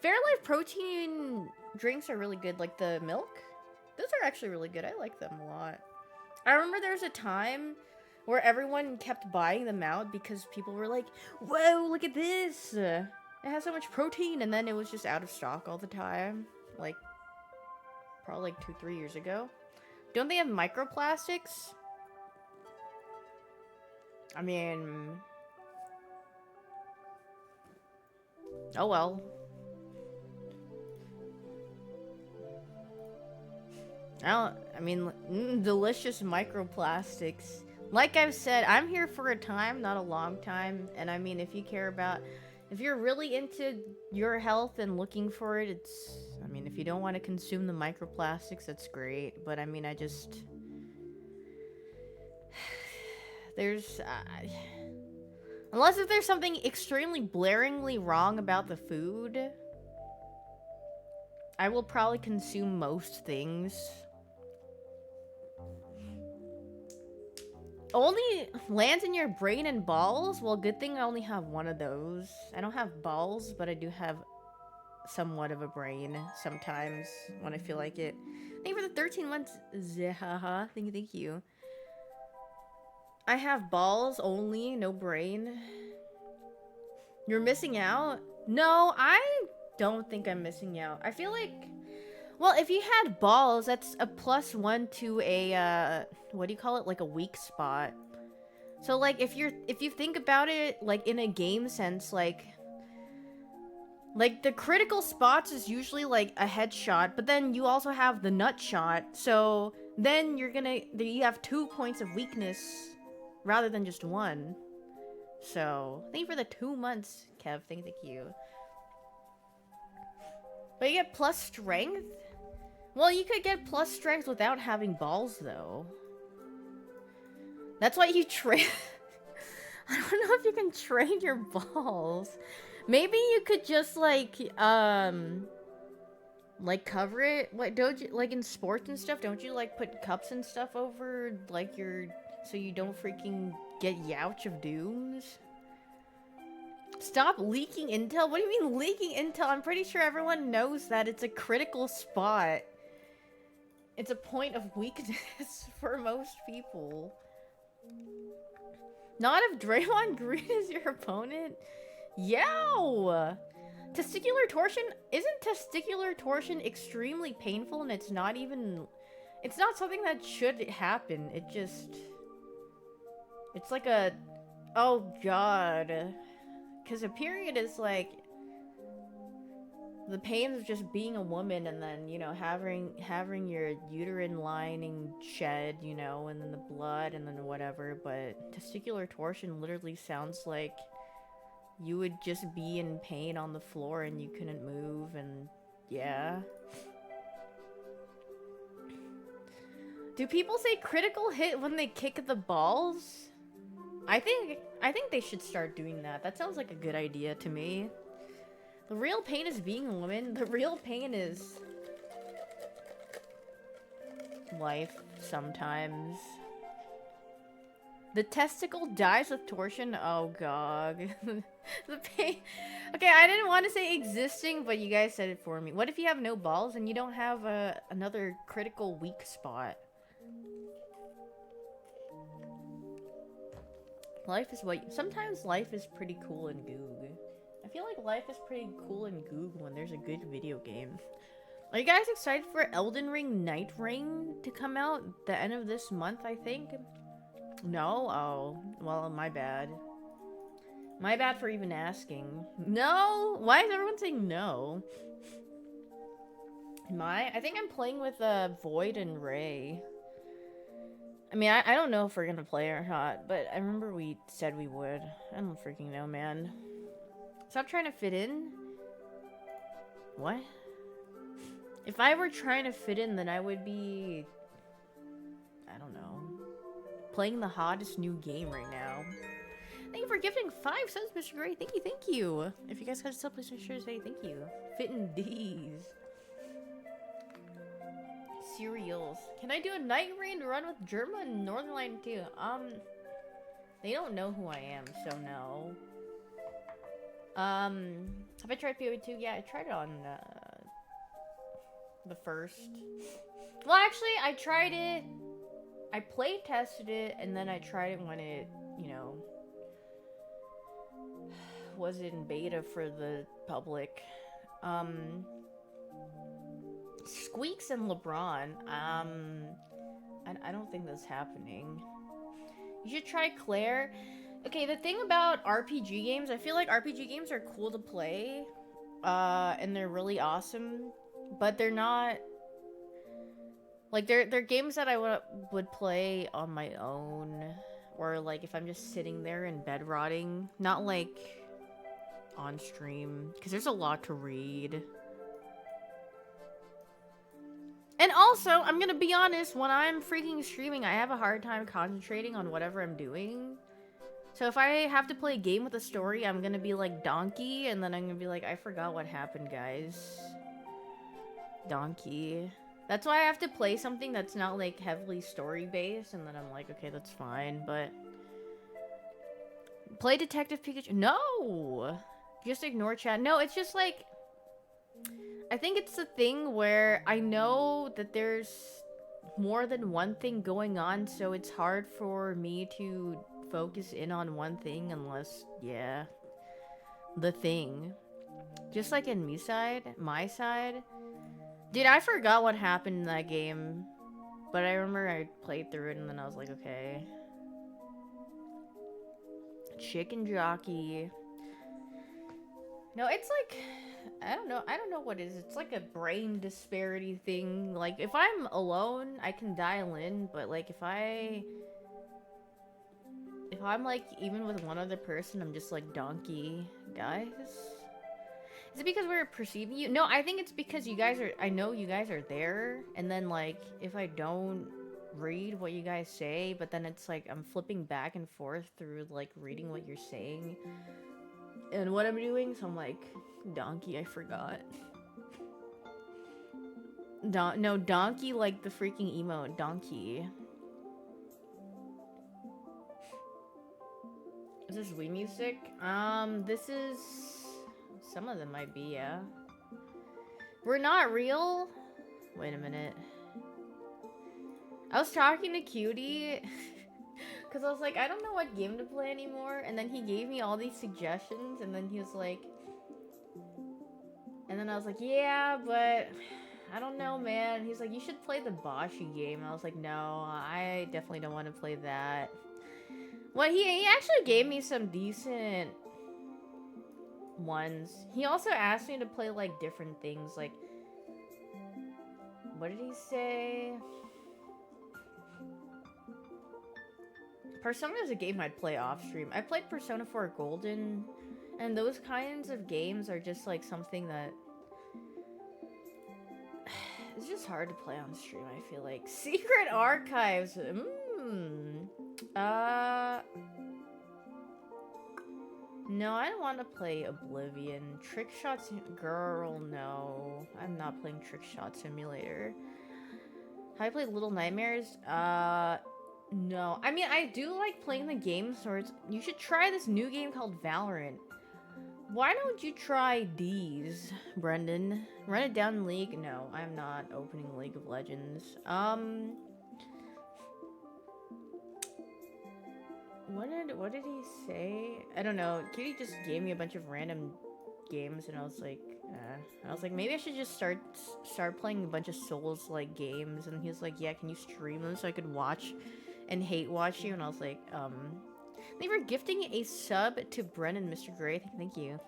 [SPEAKER 1] Fairlife protein drinks are really good, like the milk. Those are actually really good. I like them a lot. I remember there was a time where everyone kept buying them out because people were like, whoa, look at this. It has so much protein. And then it was just out of stock all the time. Like, probably like 2-3 years ago. Don't they have microplastics? I mean... Oh well. I mean, delicious microplastics. Like I've said, I'm here for a time, not a long time. And I mean, if you care about, if you're really into your health and looking for it, it's, I mean, if you don't want to consume the microplastics, that's great. But I mean, I just, there's, unless if there's something extremely blaringly wrong about the food, I will probably consume most things. Only lands in your brain and balls? Well, good thing I only have one of those. I don't have balls, but I do have somewhat of a brain sometimes when I feel like it. Thank you for the 13 months, Zehaha. Thank you. I have balls only, no brain. You're missing out? No, I don't think I'm missing out. I feel like... Well, if you had balls, that's a +1 to a, what do you call it? Like a weak spot. So, like, if you think about it, like, in a game sense, like, the critical spots is usually, like, a headshot, but then you also have the nut shot, so then you have 2 points of weakness rather than just 1. So, thank you for the 2 months, Kev. Thank you. But you get plus strength? Well, you could get plus strength without having balls, though. That's why you train... I don't know if you can train your balls. Maybe you could just, like, cover it? What, don't you, like, in sports and stuff, don't you, like, put cups and stuff over, like, so you don't freaking get Youch of Dooms? Stop leaking intel? What do you mean leaking intel? I'm pretty sure everyone knows that it's a critical spot. It's a point of weakness for most people. Not if Draymond Green is your opponent? Yow! Testicular torsion? Isn't testicular torsion extremely painful and it's not even... It's not something that should happen. It just... It's like a... Oh god. Because a period is like... The pains of just being a woman and then, you know, having your uterine lining shed, you know, and then the blood and then whatever, but testicular torsion literally sounds like you would just be in pain on the floor and you couldn't move, and yeah. Do people say critical hit when they kick the balls? I think they should start doing that. That sounds like a good idea to me. The real pain is being a woman. The real pain is life sometimes. The testicle dies with torsion. Oh god. The pain. Okay, I didn't want to say existing, but you guys said it for me. What if you have no balls and you don't have another critical weak spot? Life is what... Sometimes life is pretty cool and goog. I feel like life is pretty cool and goog when there's a good video game. Are you guys excited for Elden Ring Night Ring to come out the end of this month, I think? No? Oh. Well, my bad. My bad for even asking. No? Why is everyone saying no? I think I'm playing with Void and Ray. I mean, I don't know if we're gonna play or not, but I remember we said we would. I don't freaking know, man. Stop trying to fit in? What? If I were trying to fit in, then I would be... I don't know. Playing the hottest new game right now. Thank you for gifting 5 subs, Mr. Gray. Thank you. If you guys got a sub, please make sure to say thank you. Fitting D's. cereals. Can I do a night rain run with Germa and Northern Light too? They don't know who I am, so no. Have I tried PoE 2? Yeah, I tried it on the first. Well, actually, I tried it. I play tested it, and then I tried it when it, you know, was in beta for the public. Squeaks and LeBron. I don't think that's happening. You should try Claire. Okay, the thing about RPG games, I feel like RPG games are cool to play, and they're really awesome, but they're not, like, they're games that I would play on my own, or, like, if I'm just sitting there in bed rotting, not, like, on stream, because there's a lot to read. And also, I'm gonna be honest, when I'm freaking streaming, I have a hard time concentrating on whatever I'm doing. So if I have to play a game with a story, I'm gonna be like Donkey, and then I'm gonna be like, I forgot what happened, guys. Donkey. That's why I have to play something that's not like heavily story-based, and then I'm like, okay, that's fine, but... Play Detective Pikachu. No! Just ignore chat. No, it's just like... I think it's a thing where I know that there's more than one thing going on, so it's hard for me to focus in on one thing unless, yeah, the thing. Just like in my side. Dude, I forgot what happened in that game, but I remember I played through it and then I was like, okay. Chicken jockey. No, it's like... I don't know what it is. It's like a brain disparity thing. Like, if I'm alone, I can dial in, but like, if I'm like, even with one other person, I'm just like, Donkey, guys? Is it because we're perceiving you? No, I think it's because you guys are, I know you guys are there, and then like, if I don't read what you guys say, but then it's like, I'm flipping back and forth through like, reading what you're saying and what I'm doing, so I'm like, Donkey, I forgot. No, Donkey, like the freaking emote. Donkey. Is this Wii music? This is... Some of them might be, yeah. We're not real? Wait a minute. I was talking to Cutie... Because I was like, I don't know what game to play anymore. And then he gave me all these suggestions. And then he was like... And then I was like, yeah, but... I don't know, man. He's like, you should play the Boshi game. And I was like, no, I definitely don't want to play that. Well, he actually gave me some decent ones. He also asked me to play, like, different things. Like, what did he say? Persona is a game I'd play off stream. I played Persona 4 Golden, and those kinds of games are just like something that it's just hard to play on stream, I feel like. Secret Archives. No, I don't want to play Oblivion. Trick Shots, girl, no. I'm not playing Trick Shot Simulator. Have I played Little Nightmares? No. I mean, I do like playing the game, so you should try this new game called Valorant. Why don't you try these, Brendan? Run it down in League? No, I'm not opening League of Legends. What did he say? I don't know. Cutie just gave me a bunch of random games, and I was like, maybe I should just start playing a bunch of Souls-like games. And he was like, yeah, can you stream them so I could watch and hate watch you? And I was like, Thank you for gifting a sub to Brennan, Mr. Gray. Thank you.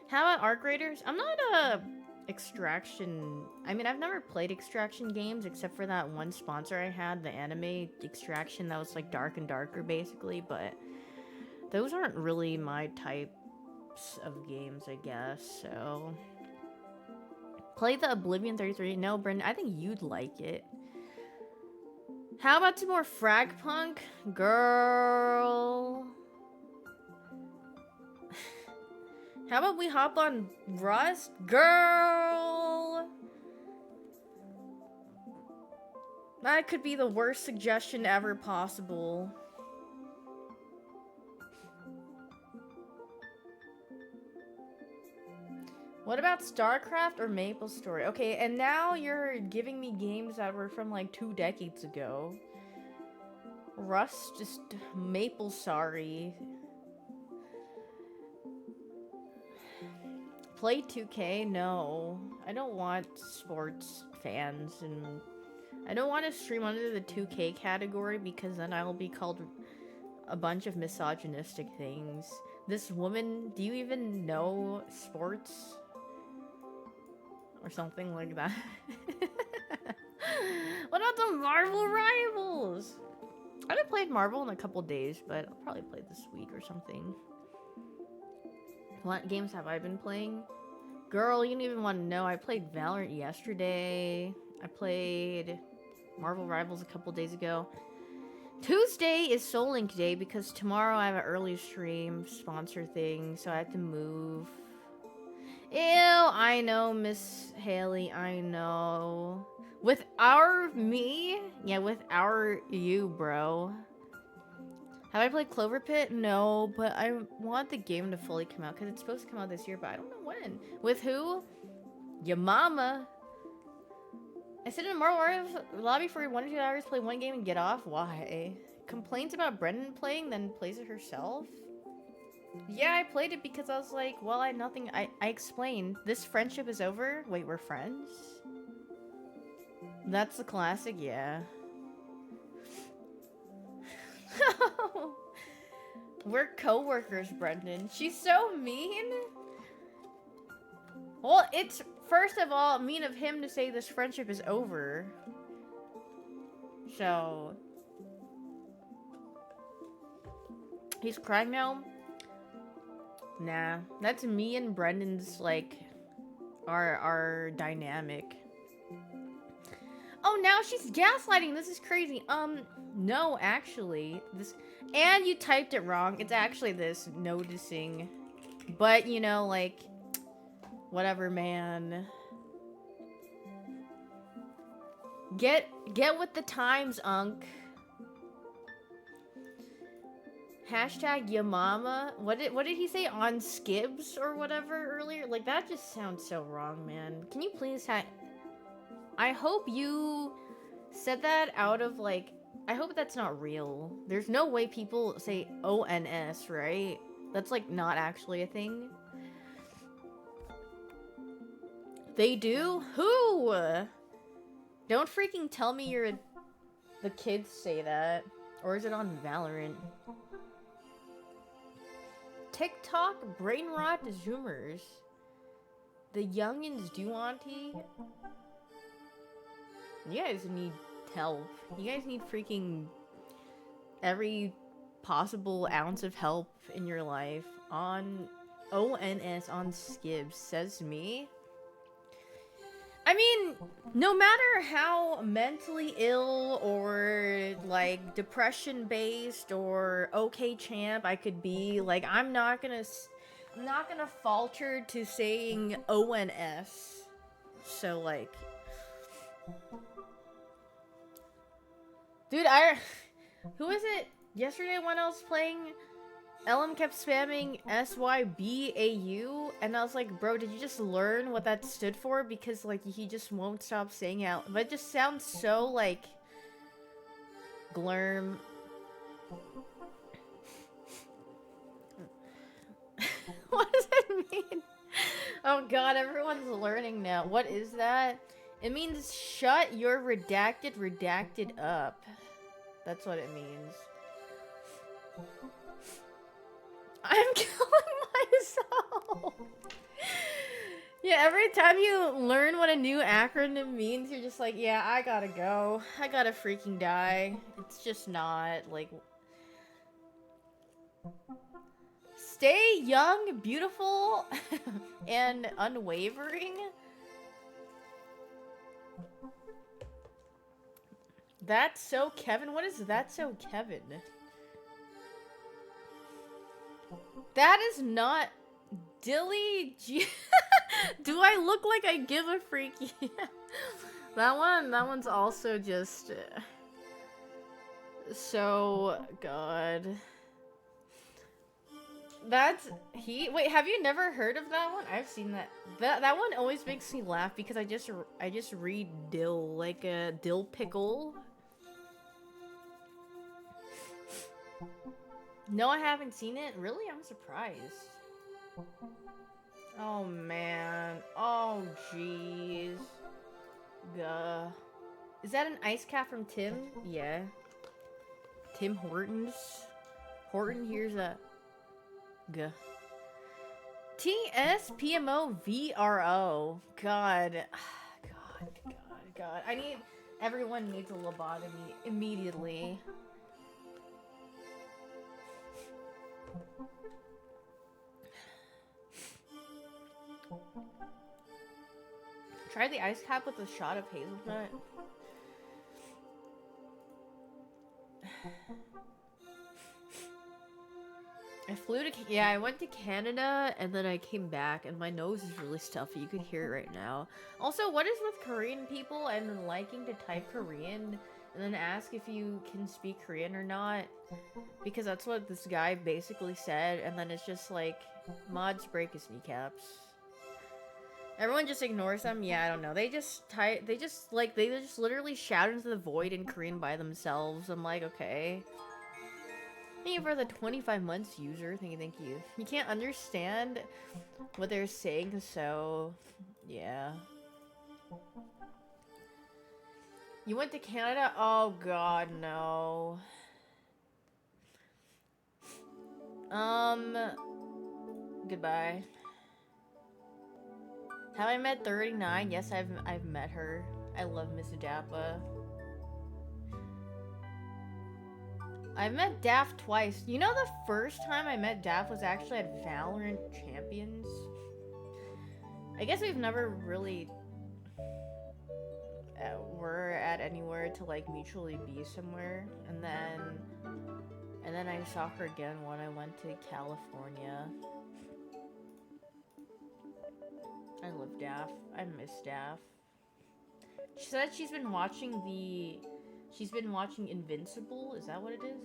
[SPEAKER 1] How about Arc Raiders? I'm not a Extraction... I mean, I've never played Extraction games except for that one sponsor I had, the anime Extraction that was like dark and darker basically, but those aren't really my types of games, I guess, so... Play the Oblivion 33. No, Brendan, I think you'd like it. How about some more frag punk? Girl. How about we hop on Rust? Girl. That could be the worst suggestion ever possible. What about StarCraft or MapleStory? Okay, and now you're giving me games that were from like 2 decades ago. Rust, just Maple sorry. Play 2K? No. I don't want sports fans, and I don't want to stream under the 2K category because then I'll be called a bunch of misogynistic things. This woman, do you even know sports? Or something like that. What about the Marvel Rivals? I haven't played Marvel in a couple days, but I'll probably play this week or something. What games have I been playing? Girl, you don't even want to know. I played Valorant yesterday. I played Marvel Rivals a couple days ago. Tuesday is Soul Link Day because tomorrow I have an early stream sponsor thing, so I have to move. Ew, I know, Miss Haley, I know. With our me? Yeah, with our you, bro. Have I played Clover Pit? No, but I want the game to fully come out because it's supposed to come out this year, but I don't know when. With who? Your mama. I sit in a Marvel lobby for 1 or 2 hours, play one game, and get off? Why? Complains about Brendan playing, then plays it herself? Yeah, I played it because I was like, well, I had nothing. I explained. This friendship is over. Wait, we're friends? That's the classic, yeah. We're co-workers, Brendan. She's so mean. Well, it's, first of all, mean of him to say this friendship is over. So. He's crying now? Nah, that's me and Brendan's, like, our dynamic. Oh, now she's gaslighting. This is crazy. No, actually, this, and you typed it wrong. It's actually this, noticing. But, you know, like, whatever, man. Get with the times, Unk. Hashtag ya mama. What did he say? On skibs or whatever earlier? Like, that just sounds so wrong, man. Can you please I hope you said that out of, like, I hope that's not real. There's no way people say ONS, right? That's, like, not actually a thing. They do? Who? Don't freaking tell me the kids say that. Or is it on Valorant? TikTok brain rot Zoomers. The youngins do, auntie. You guys need help. You guys need freaking every possible ounce of help in your life. On ONS on Skibs, says me. I mean, no matter how mentally ill or, like, depression-based or okay champ I could be, like, I'm not gonna falter to saying ONS. So, like, dude, who is it? Yesterday when I was playing, LM kept spamming SYBAU, and I was like, bro, did you just learn what that stood for? Because, like, he just won't stop saying it. But it just sounds so, like, glurm. What does it mean? Oh god, everyone's learning now. What is that? It means shut your redacted up. That's what it means. I'm killing myself. Yeah, every time you learn what a new acronym means, you're just like, yeah, I gotta go. I gotta freaking die. It's just not, like... Stay young, beautiful, and unwavering. That's so Kevin? What is that so Kevin? That is not Dilly G. Do I look like I give a freaky? That one's also just so good. Wait, have you never heard of that one? I've seen that. That one always makes me laugh because I just read dill like a dill pickle. No, I haven't seen it. Really? I'm surprised. Oh man. Oh jeez. Gah. Is that an ice cap from Tim? Yeah. Tim Hortons. Horton, here's a Gah. TSPMOVRO. God. God. Everyone needs a lobotomy immediately. Try the ice cap with a shot of hazelnut. I went to Canada and then I came back and my nose is really stuffy. You could hear it right now. Also, what is with Korean people and liking to type Korean and then ask if you can speak Korean or not? Because that's what this guy basically said, and then it's just like, mods break his kneecaps. Everyone just ignores them? Yeah, I don't know. They just literally shout into the void in Korean by themselves. I'm like, okay. Thank you for the 25 months user. Thank you. You can't understand what they're saying, so yeah. You went to Canada? Oh god, no. Goodbye. Have I met 39? Yes, I've met her. I love Miss Dappa. I've met Daft twice. You know, the first time I met Daft was actually at Valorant Champions. I guess we've never really were at anywhere to like mutually be somewhere, and then I saw her again when I went to California. I love Daft. I miss Daft. She said she's been watching Invincible. Is that what it is?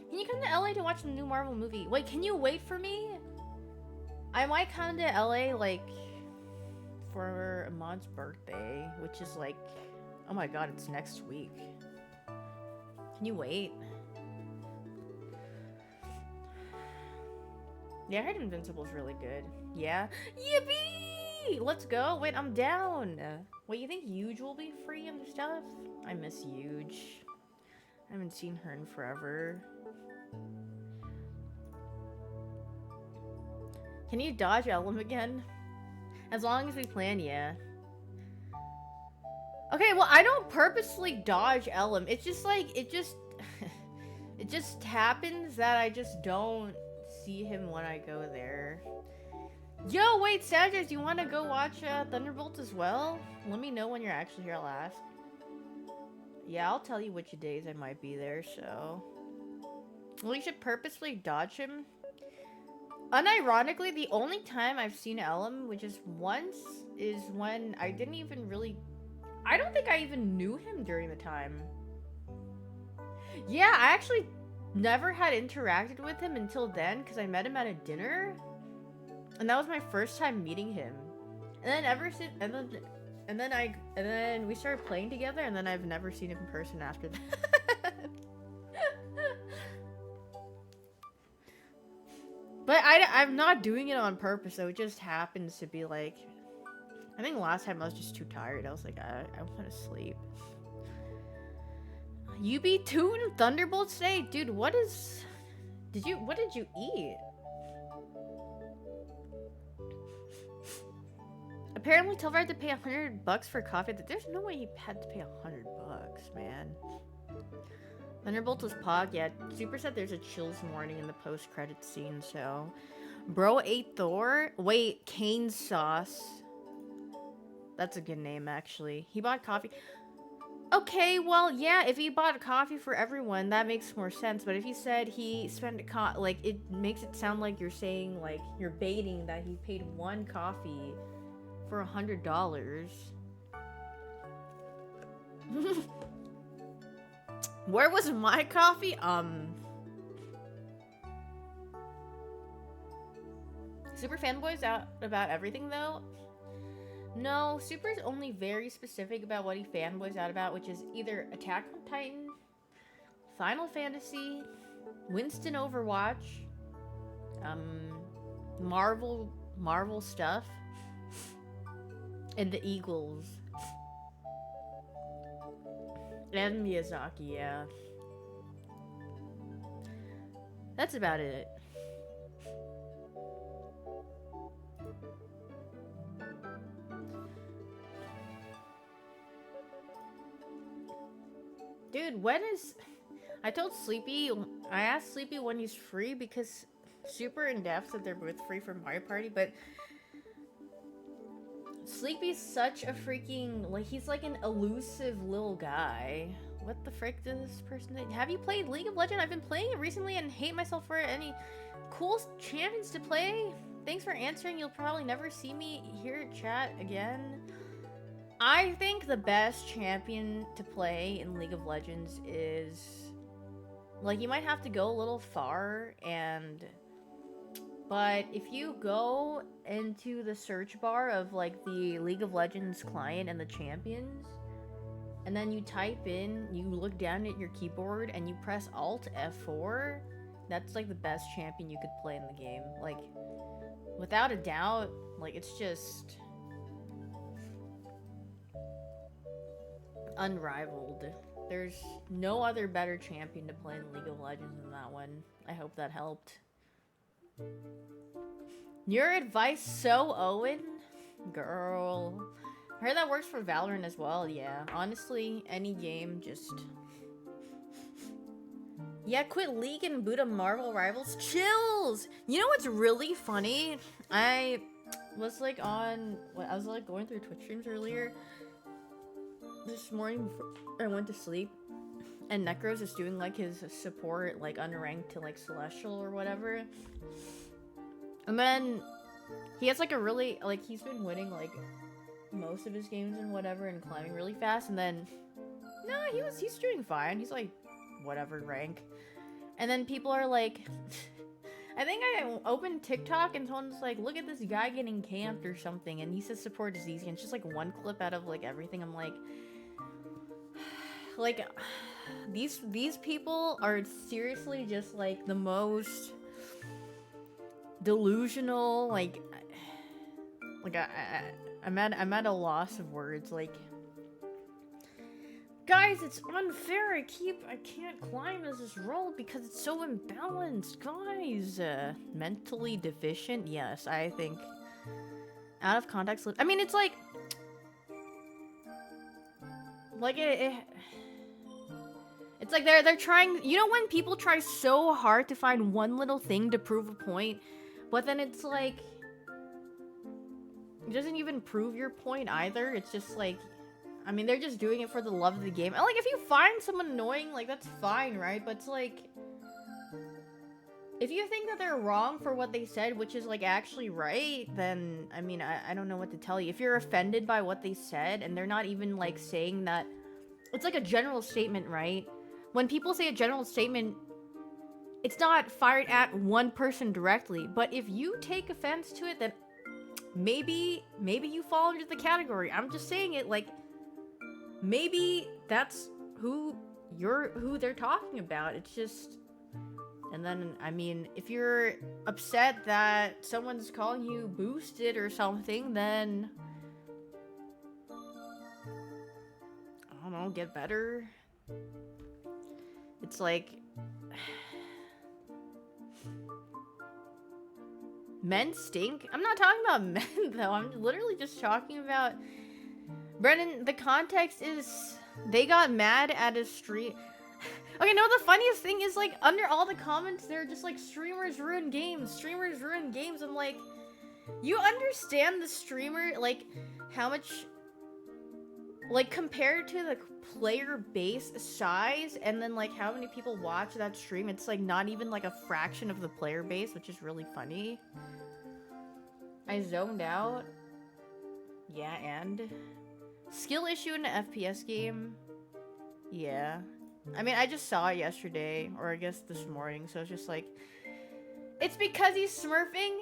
[SPEAKER 1] Can you come to LA to watch the new Marvel movie? Wait, can you wait for me? I might come to LA like for Ahmad's birthday, which is like, oh my god, it's next week. Can you wait? Yeah, I heard Invincible's really good. Yeah? Yippee! Let's go! Wait, I'm down! Wait, you think Huge will be free and stuff? I miss Huge. I haven't seen her in forever. Can you dodge Ellum again? As long as we plan, yeah. Okay, well, I don't purposely dodge Ellum. It's just like, it just happens that I just don't see him when I go there. Yo, wait, Sagittarius, you want to go watch Thunderbolts as well? Let me know when you're actually here, I'll ask. Yeah, I'll tell you which days I might be there, so... Well, you should purposely dodge him. Unironically, the only time I've seen Ellum, which is once, is when I didn't even really... I don't think I even knew him during the time. Yeah, I actually never had interacted with him until then, because I met him at a dinner. And that was my first time meeting him. And then ever since... And then we started playing together, and then I've never seen him in person after that. But I'm not doing it on purpose, though. It just happens to be like... I think last time I was just too tired. I was like, I want to sleep. You be tooting Thunderbolts today? Dude, what did you eat? Apparently, Tilvar had to pay $100 for coffee. There's no way he had to pay $100, man. Thunderbolts was Pog. Yeah, Super said there's a chills warning in the post-credit scene, so... Bro ate Thor? Wait, Cane Sauce. That's a good name, actually. He bought coffee. Okay, well, yeah, if he bought coffee for everyone, that makes more sense. But if he said he spent like, it makes it sound like you're saying, like, you're baiting that he paid one coffee for $100. Where was my coffee? Super fanboys out about everything though? No, Super's only very specific about what he fanboys out about, which is either Attack on Titan, Final Fantasy, Winston Overwatch, Marvel stuff, and the Eagles. And Miyazaki, yeah. That's about it. Dude, when is... I asked Sleepy when he's free because Super and Daph said they're both free from Mario Party, but Sleepy's such a freaking... Like, he's like an elusive little guy. What the frick does this person think? Have you played League of Legends? I've been playing it recently and hate myself for it. Any cool champions to play? Thanks for answering. You'll probably never see me here chat again. I think the best champion to play in League of Legends is... Like, you might have to go a little far, but if you go into the search bar of, like, the League of Legends client and the champions, and then you type in, you look down at your keyboard, and you press Alt F4, that's, like, the best champion you could play in the game. Like, without a doubt, like, it's just... unrivaled. There's no other better champion to play in League of Legends than that one. I hope that helped. Your advice, so Owen? Girl. I heard that works for Valorant as well, yeah. Honestly, any game, just... Yeah, quit League and boot up Marvel Rivals. Chills! You know what's really funny? I was like going through Twitch streams earlier this morning before I went to sleep, and Necros is doing like his support, like unranked to like Celestial or whatever, and then he has like a really, like, he's been winning like most of his games and whatever and climbing really fast, and then no, he's doing fine, he's like whatever rank, and then people are like I think I opened TikTok and someone's like, look at this guy getting camped or something, and he says support is easy, and it's just like one clip out of like everything. I'm like these people are seriously just like the most delusional, like I'm at a loss of words. Like, guys, it's unfair. I can't climb as this role because it's so imbalanced. Guys, mentally deficient. Yes, I think out of context. I mean, it's like it's like they're trying. You know when people try so hard to find one little thing to prove a point, but then it's like it doesn't even prove your point either. It's just like, I mean, they're just doing it for the love of the game. And like, if you find someone annoying, like, that's fine, right? But it's like, if you think that they're wrong for what they said, which is like actually right, then I mean, I don't know what to tell you. If you're offended by what they said and they're not even like saying that, it's like a general statement, right? When people say a general statement, it's not fired at one person directly. But if you take offense to it, then maybe you fall into the category. I'm just saying it, like, maybe that's who they're talking about. It's just, and then, I mean, if you're upset that someone's calling you boosted or something, then I don't know, get better. It's like, men stink. I'm not talking about men though. I'm literally just talking about, Brennan, the context is they got mad at a stream. Okay, no, the funniest thing is, like, under all the comments, they're just like, streamers ruin games. Streamers ruin games. I'm like, you understand the streamer, like, how much, like, compared to the player base size, and then, like, how many people watch that stream, it's, like, not even, like, a fraction of the player base, which is really funny. I zoned out. Yeah, and skill issue in an FPS game. Yeah. I mean, I just saw it yesterday, or I guess this morning, so it's just like, it's because he's smurfing?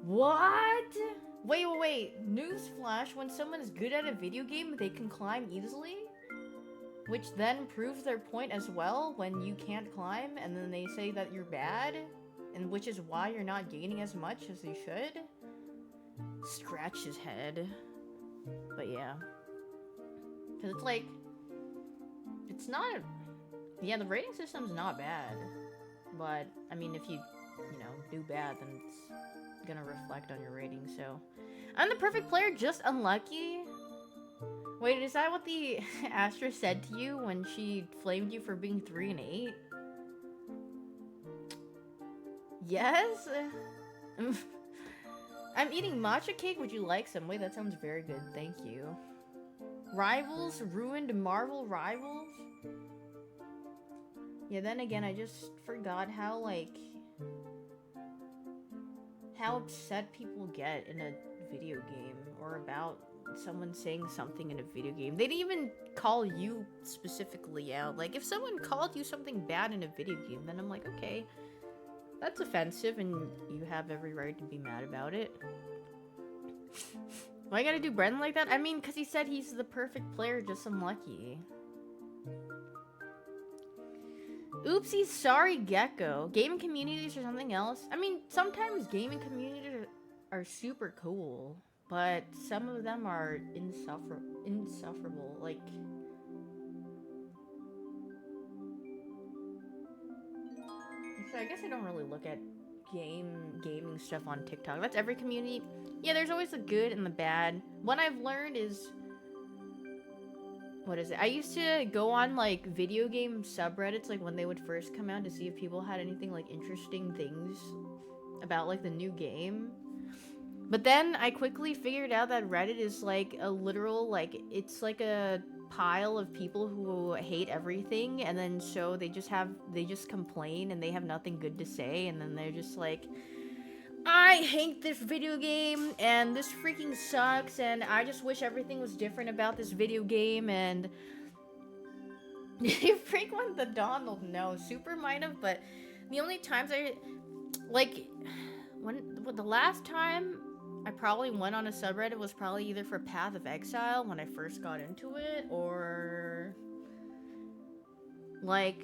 [SPEAKER 1] What? Wait. Newsflash, when someone is good at a video game, they can climb easily? Which then proves their point as well when you can't climb, and then they say that you're bad, and which is why you're not gaining as much as you should? Scratch his head. But yeah. Because it's like, it's not... Yeah, the rating system's not bad. But, I mean, if you do bad, then it's gonna reflect on your rating, so... I'm the perfect player, just unlucky? Wait, is that what the Astra said to you when she flamed you for being 3 and 8? Yes? I'm eating matcha cake, would you like some? Wait, that sounds very good, thank you. Rivals? Ruined Marvel Rivals? Yeah, then again, I just forgot how, like... how upset people get in a video game, or about someone saying something in a video game. They didn't even call you specifically out. Like, if someone called you something bad in a video game, then I'm like, okay, that's offensive, and you have every right to be mad about it. Why you gotta do Brendan like that? I mean, because he said he's the perfect player, just unlucky. Oopsie, sorry, Gecko. Gaming communities or something else? I mean, sometimes gaming communities are super cool, but some of them are insufferable. Like, so I guess I don't really look at gaming stuff on TikTok. That's every community. Yeah, there's always the good and the bad. What I've learned is, what is it? I used to go on, like, video game subreddits, like, when they would first come out to see if people had anything, like, interesting things about, like, the new game. But then I quickly figured out that Reddit is, like, a literal, like, it's like a pile of people who hate everything, and then so they just complain, and they have nothing good to say, and then they're just like, I hate this video game, and this freaking sucks, and I just wish everything was different about this video game, and... You frequent the Donald? No, Super might have, but the only times I... Like, the last time I probably went on a subreddit was probably either for Path of Exile, when I first got into it, or... Like...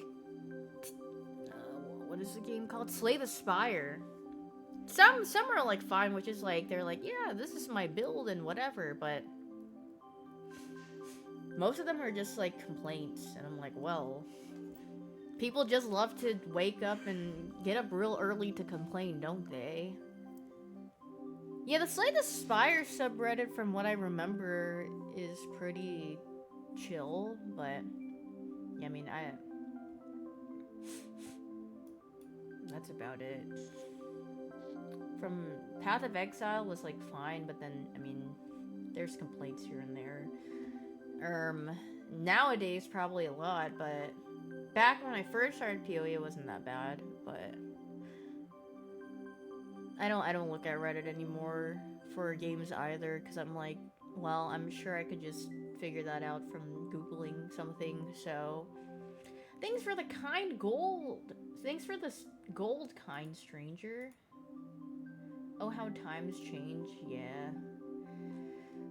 [SPEAKER 1] what is the game called? Slay the Spire. Some are, like, fine, which is, like, they're like, yeah, this is my build and whatever, but most of them are just, like, complaints, and I'm like, well, people just love to wake up and get up real early to complain, don't they? Yeah, the Slay the Spire subreddit, from what I remember, is pretty chill, but, yeah, I mean, that's about it. From Path of Exile was, like, fine, but then, I mean, there's complaints here and there. Nowadays, probably a lot, but back when I first started PoE, it wasn't that bad, but I don't look at Reddit anymore for games either, because I'm like, well, I'm sure I could just figure that out from Googling something, so... Thanks for the kind gold! Thanks for this gold, kind stranger. Oh, how times change, yeah.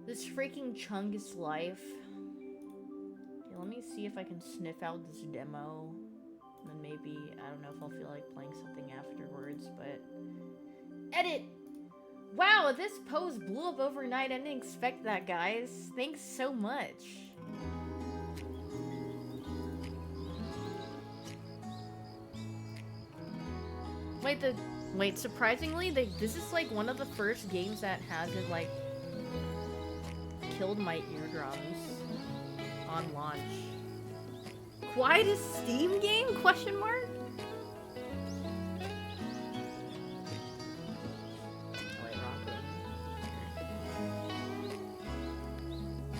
[SPEAKER 1] This freaking Chungus life. Okay, let me see if I can sniff out this demo. And then maybe, I don't know if I'll feel like playing something afterwards, but... Edit! Wow, this pose blew up overnight. I didn't expect that, guys. Thanks so much. Wait, surprisingly, this is, like, one of the first games that hasn't, like, killed my eardrums on launch. Quietest Steam game? Question mark?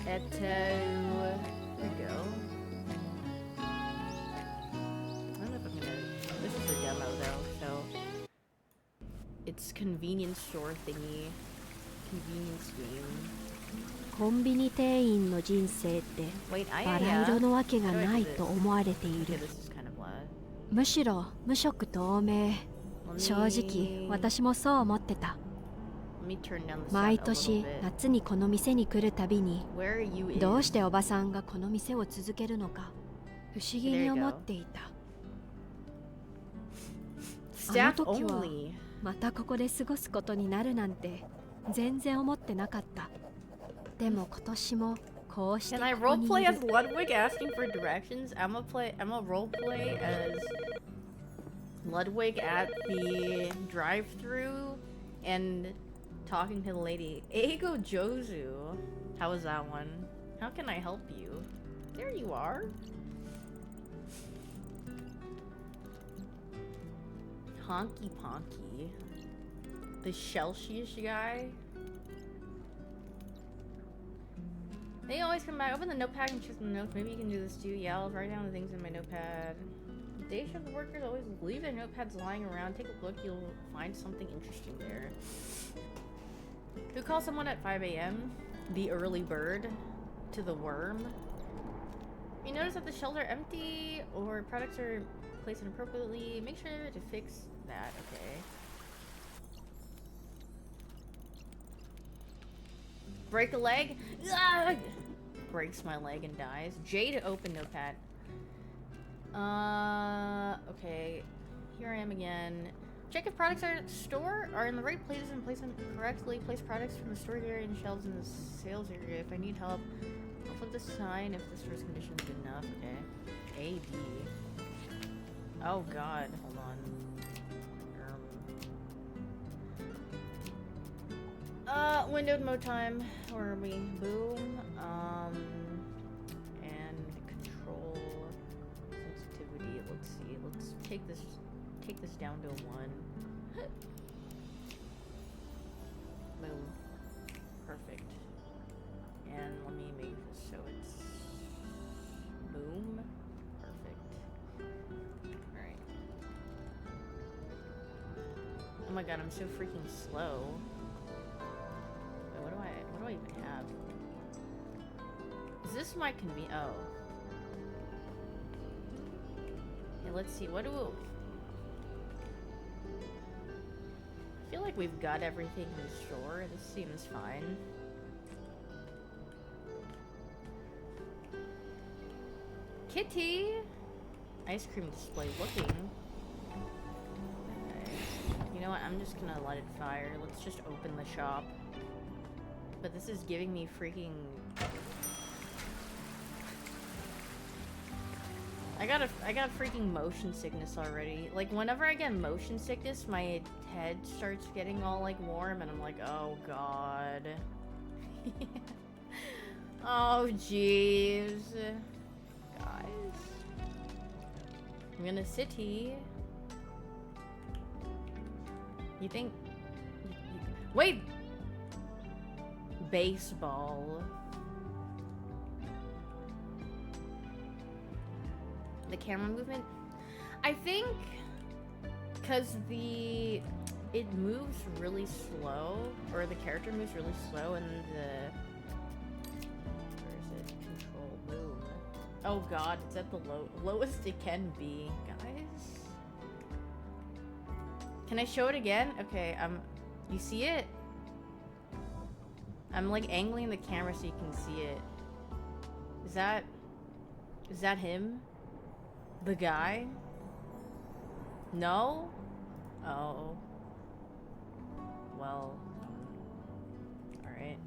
[SPEAKER 1] There we go. I don't know if I'm gonna... This is a demo, though, so... It's convenience store thingy. convenience game.
[SPEAKER 3] コンビニ店員の人生って
[SPEAKER 1] Wait,
[SPEAKER 3] バラ色のわけが
[SPEAKER 1] How do I
[SPEAKER 3] な
[SPEAKER 1] do
[SPEAKER 3] い
[SPEAKER 1] this?
[SPEAKER 3] と思われてい
[SPEAKER 1] Okay,
[SPEAKER 3] る。
[SPEAKER 1] this is kind of loud.
[SPEAKER 3] むしろ無色透明。
[SPEAKER 1] Let
[SPEAKER 3] 正直
[SPEAKER 1] me,
[SPEAKER 3] 私もそう思ってた。
[SPEAKER 1] let me turn down the sound
[SPEAKER 3] 毎
[SPEAKER 1] a little
[SPEAKER 3] 年
[SPEAKER 1] bit.
[SPEAKER 3] 夏にこの店に来るたびに
[SPEAKER 1] Where are you
[SPEAKER 3] どう
[SPEAKER 1] in?
[SPEAKER 3] しておばさんがこの店を続けるのか不思議に思っていた。
[SPEAKER 1] Staff
[SPEAKER 3] あの時は
[SPEAKER 1] only.
[SPEAKER 3] またここで過ごすことになるなんて全然思ってなかった。でも今年もこうして
[SPEAKER 1] Can I
[SPEAKER 3] ここにい
[SPEAKER 1] roleplay
[SPEAKER 3] る。
[SPEAKER 1] as Ludwig asking for directions? I'm gonna roleplay as Ludwig at the drive-thru and talking to the lady. Eigo Jozu. How was that one? How can I help you? There you are. Honky Ponky. The Shellshish guy. They always come back. Open the notepad and check the notes. Maybe you can do this too. Yeah, I'll write down the things in my notepad. Day shift workers always leave their notepads lying around. Take a look. You'll find something interesting there. Who calls someone at 5 a.m.? The early bird to the worm. You notice that the shelves are empty or products are placed inappropriately. Make sure to fix that. Okay. Break a leg? Ugh! Breaks my leg and dies. J to open notepad. Okay. Here I am again. Check if products are in store, are in the right places and place them correctly. Place products from the storage area and shelves in the sales area. If I need help, I'll flip the sign if the store's condition is good enough. Okay. A, B. Oh god, hold on. Windowed mode time. Where are we? Boom. And control sensitivity. Let's see. Let's take this down to a 1. Boom. Perfect. And let me make this so it's boom. Perfect. Alright. Oh my god, I'm so freaking slow. Wait, what do I even have? Is this my oh. Yeah, let's see, what do I feel like we've got everything in the store. This seems fine. Kitty! Ice cream display looking. Okay. You know what? I'm just gonna let it fire. Let's just open the shop. But this is giving me freaking... I got freaking motion sickness already. Like, whenever I get motion sickness, my head starts getting all, like, warm, and I'm like, oh, God. Oh, jeez. Guys. I'm gonna sit here. You think... Wait! Baseball. The camera movement, I think, because it moves really slow, or the character moves really slow, and where is it? Control, boom. Oh god, it's at the lowest it can be, guys. Can I show it again? Okay, you see it? I'm like angling the camera so you can see it. Is that him? The guy? No? Oh. Well. Alright.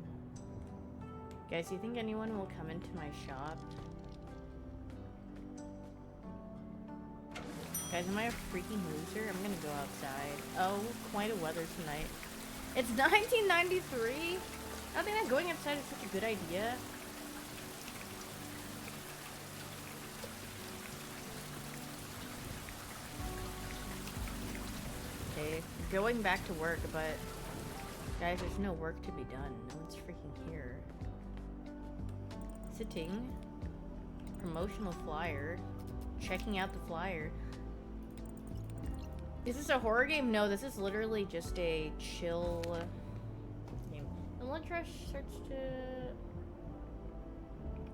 [SPEAKER 1] Guys, do you think anyone will come into my shop? Guys, am I a freaking loser? I'm gonna go outside. Oh, quite a weather tonight. It's 1993? I think that going outside is such a good idea. Okay, going back to work, but guys, there's no work to be done. No one's freaking here. Sitting. Promotional flyer. Checking out the flyer. Is this a horror game? No, this is literally just a chill game. Ultra search to...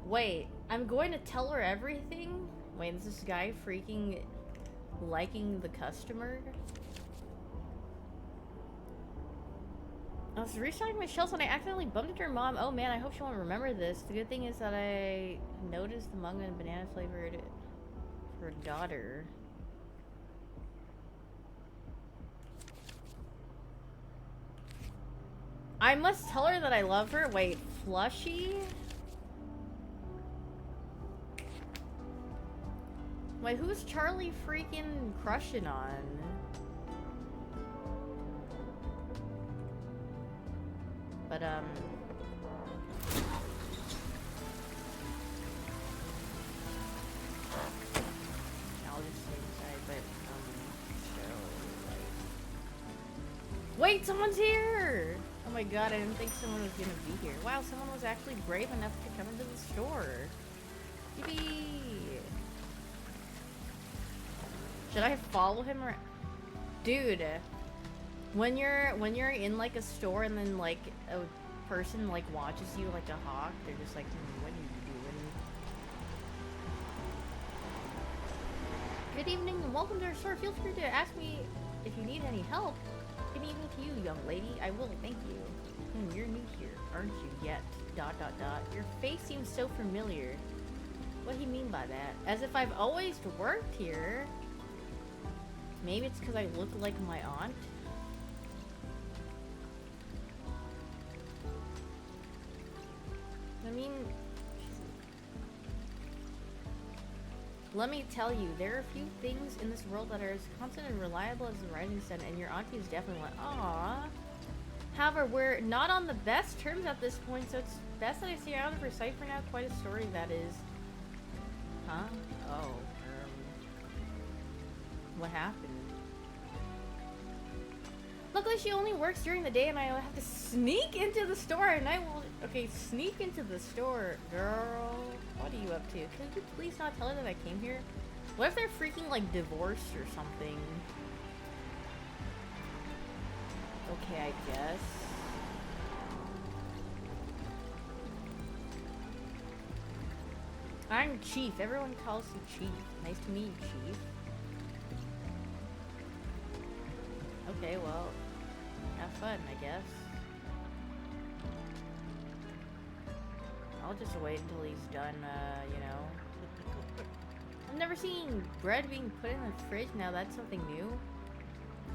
[SPEAKER 1] Wait, I'm going to tell her everything? Wait, is this guy freaking liking the customer? I was restocking my shelves and I accidentally bumped into her mom. Oh man, I hope she won't remember this. The good thing is that I noticed the manga and banana flavored for her daughter. I must tell her that I love her. Wait, Flushy? Wait, who's Charlie freaking crushing on? But, I'll just stay inside, but, Wait, someone's here! Oh my god, I didn't think someone was gonna be here. Wow, someone was actually brave enough to come into the store. Yippee! Should I follow him or... Dude, when you're in like a store and then like a person like watches you like a hawk, they're just like, what are you doing? Good evening and welcome to our store. Feel free to ask me if you need any help. Good evening to you, young lady. I will, thank you. You're new here, aren't you yet? ... Your face seems so familiar. What do you mean by that? As if I've always worked here. Maybe it's because I look like my aunt. I mean, let me tell you, there are a few things in this world that are as constant and reliable as the rising sun, and your auntie is definitely one. Aww. However, we're not on the best terms at this point, so it's best that I stay out of her sight for now. Quite a story that is. Huh? Oh. What happened? Luckily, she only works during the day, and I have to sneak into the store, and I will... Okay, sneak into the store. Girl, what are you up to? Could you please not tell her that I came here? What if they're freaking, like, divorced or something? Okay, I guess. I'm Chief. Everyone calls you Chief. Nice to meet you, Chief. Okay, well, have fun, I guess. I'll just wait until he's done, you know. I've never seen bread being put in the fridge. Now that's something new.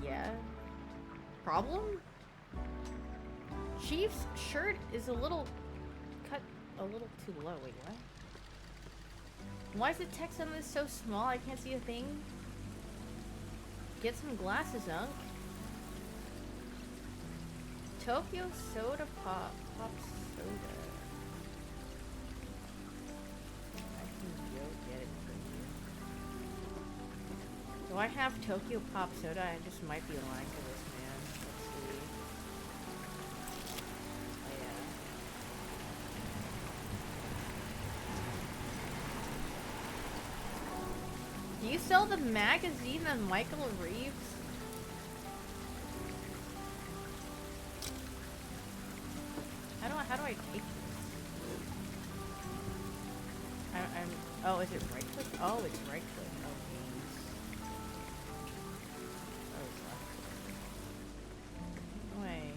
[SPEAKER 1] Yeah. Problem? Chief's shirt is a little cut a little too low. Wait, what? Why is the text on this so small? I can't see a thing. Get some glasses, Unc. Tokyo soda pop soda. I can go get it for you. Do I have Tokyo pop soda? I just might be lying to this man. Let's see. Oh yeah. Do you sell the magazine on Michael Reeves? How do I take this? Oh, is it right click? Oh, it's right click. Oh, jeez. Oh, it's left click. Wait.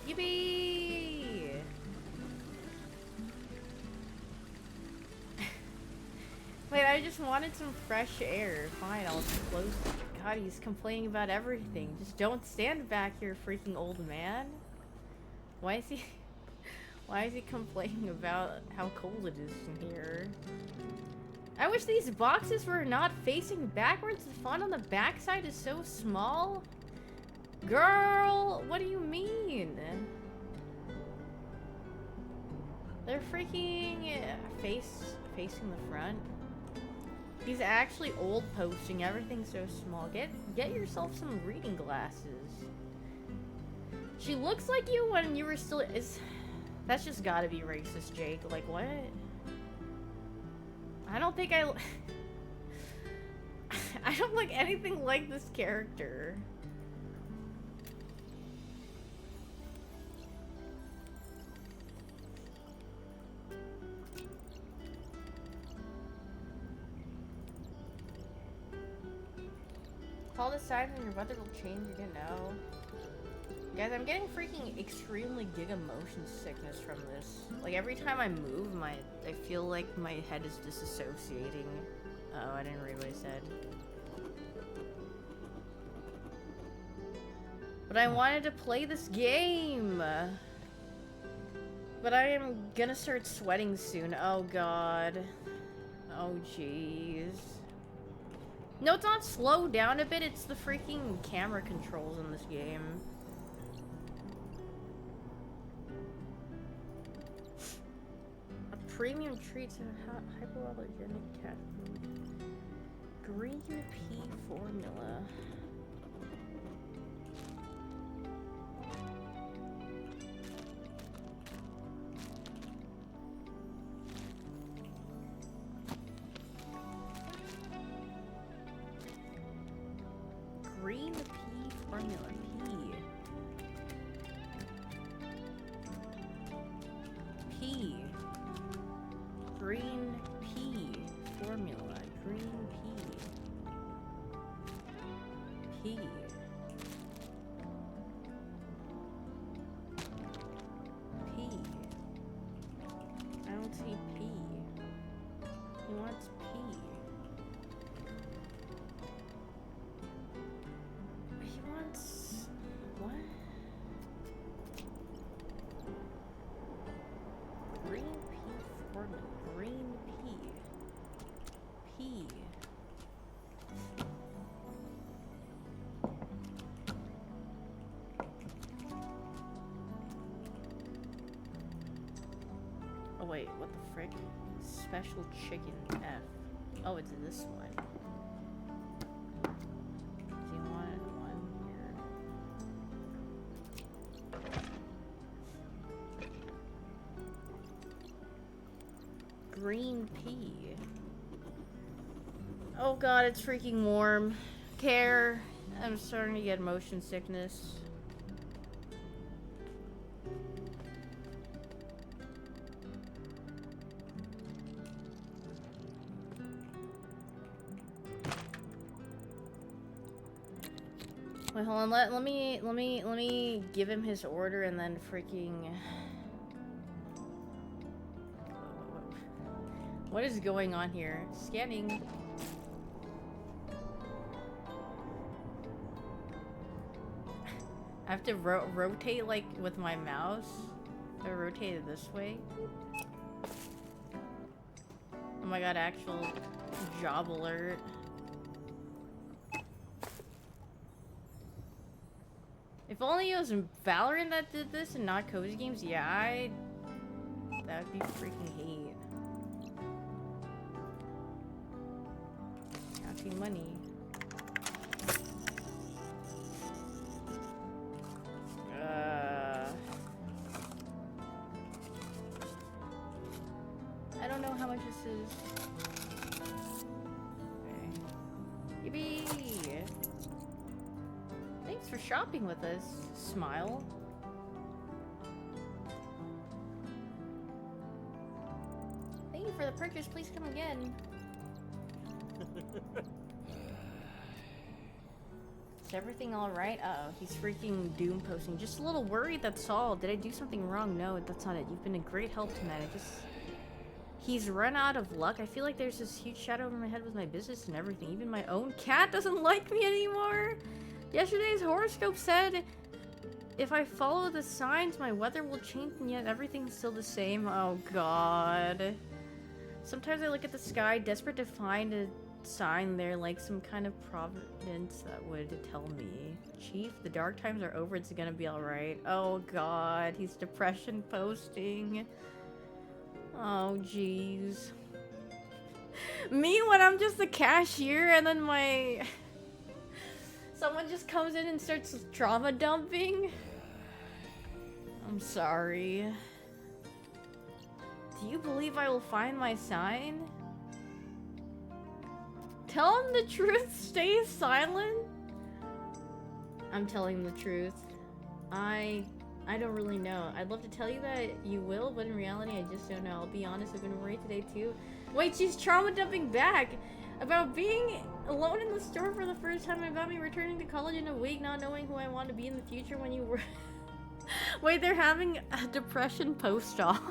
[SPEAKER 1] Yippee! Wait, I just wanted some fresh air. Fine, I'll close. God, he's complaining about everything. Just don't stand back here, freaking old man. Why is he... Why is he complaining about how cold it is in here? I wish these boxes were not facing backwards. The font on the backside is so small. Girl, what do you mean? They're freaking facing the front. He's actually old posting. Everything's so small. Get yourself some reading glasses. She looks like you when you were still... That's just gotta be racist, Jake. Like, what? don't think I don't like anything like this character. Call this side and your weather will change, you didn't know. Guys, I'm getting freaking extremely giga motion sickness from this. Like every time I move, I feel like my head is disassociating. Oh, I didn't read what he said. But I wanted to play this game. But I am gonna start sweating soon. Oh god. Oh jeez. No, it's not slowed down a bit, it's the freaking camera controls in this game. A premium treat to hypoallergenic cat food. Green pea formula. Green pea formula. Pea. Green pea formula. Green pea. Pea. Pea. I don't see pea. He wants pea. He wants... what? Green pea formula. Green pea. Pea. Oh wait, what the frick? Special chicken F. Oh, it's this one. Do you want one here? Green pea. Oh god, it's freaking warm. Care. I'm starting to get motion sickness. Wait, hold on. Let me give him his order and then freaking. What is going on here? Scanning. I have to rotate like with my mouse. I rotate it this way. Oh my god! Actual job alert. If only it was Valorant that did this and not Cozy Games, yeah, that would be freaking hate. Happy money. I don't know how much this is. Okay. Yippee! Thanks for shopping with us. Smile. Thank you for the purchase. Please come again. Is everything alright? Uh-oh, he's freaking doom posting. Just a little worried, that's all. Did I do something wrong? No, that's not it. You've been a great help tonight. He's run out of luck. I feel like there's this huge shadow over my head with my business and everything. Even my own cat doesn't like me anymore. Yesterday's horoscope said if I follow the signs, my weather will change, and yet everything's still the same. Oh god. Sometimes I look at the sky, desperate to find a sign there, like some kind of providence that would tell me. Chief, the dark times are over, it's gonna be alright. Oh god, he's depression posting. Oh jeez. Me when I'm just the cashier and then my... someone just comes in and starts trauma dumping. I'm sorry. Do you believe I will find my sign? Tell him the truth, stay silent. I'm telling the truth. I don't really know. I'd love to tell you that you will, but in reality, I just don't know. I'll be honest, I've been worried today too. Wait, she's trauma dumping back about being alone in the store for the first time, about me returning to college in a week, not knowing who I want to be in the future when you were. Wait, they're having a depression post-op.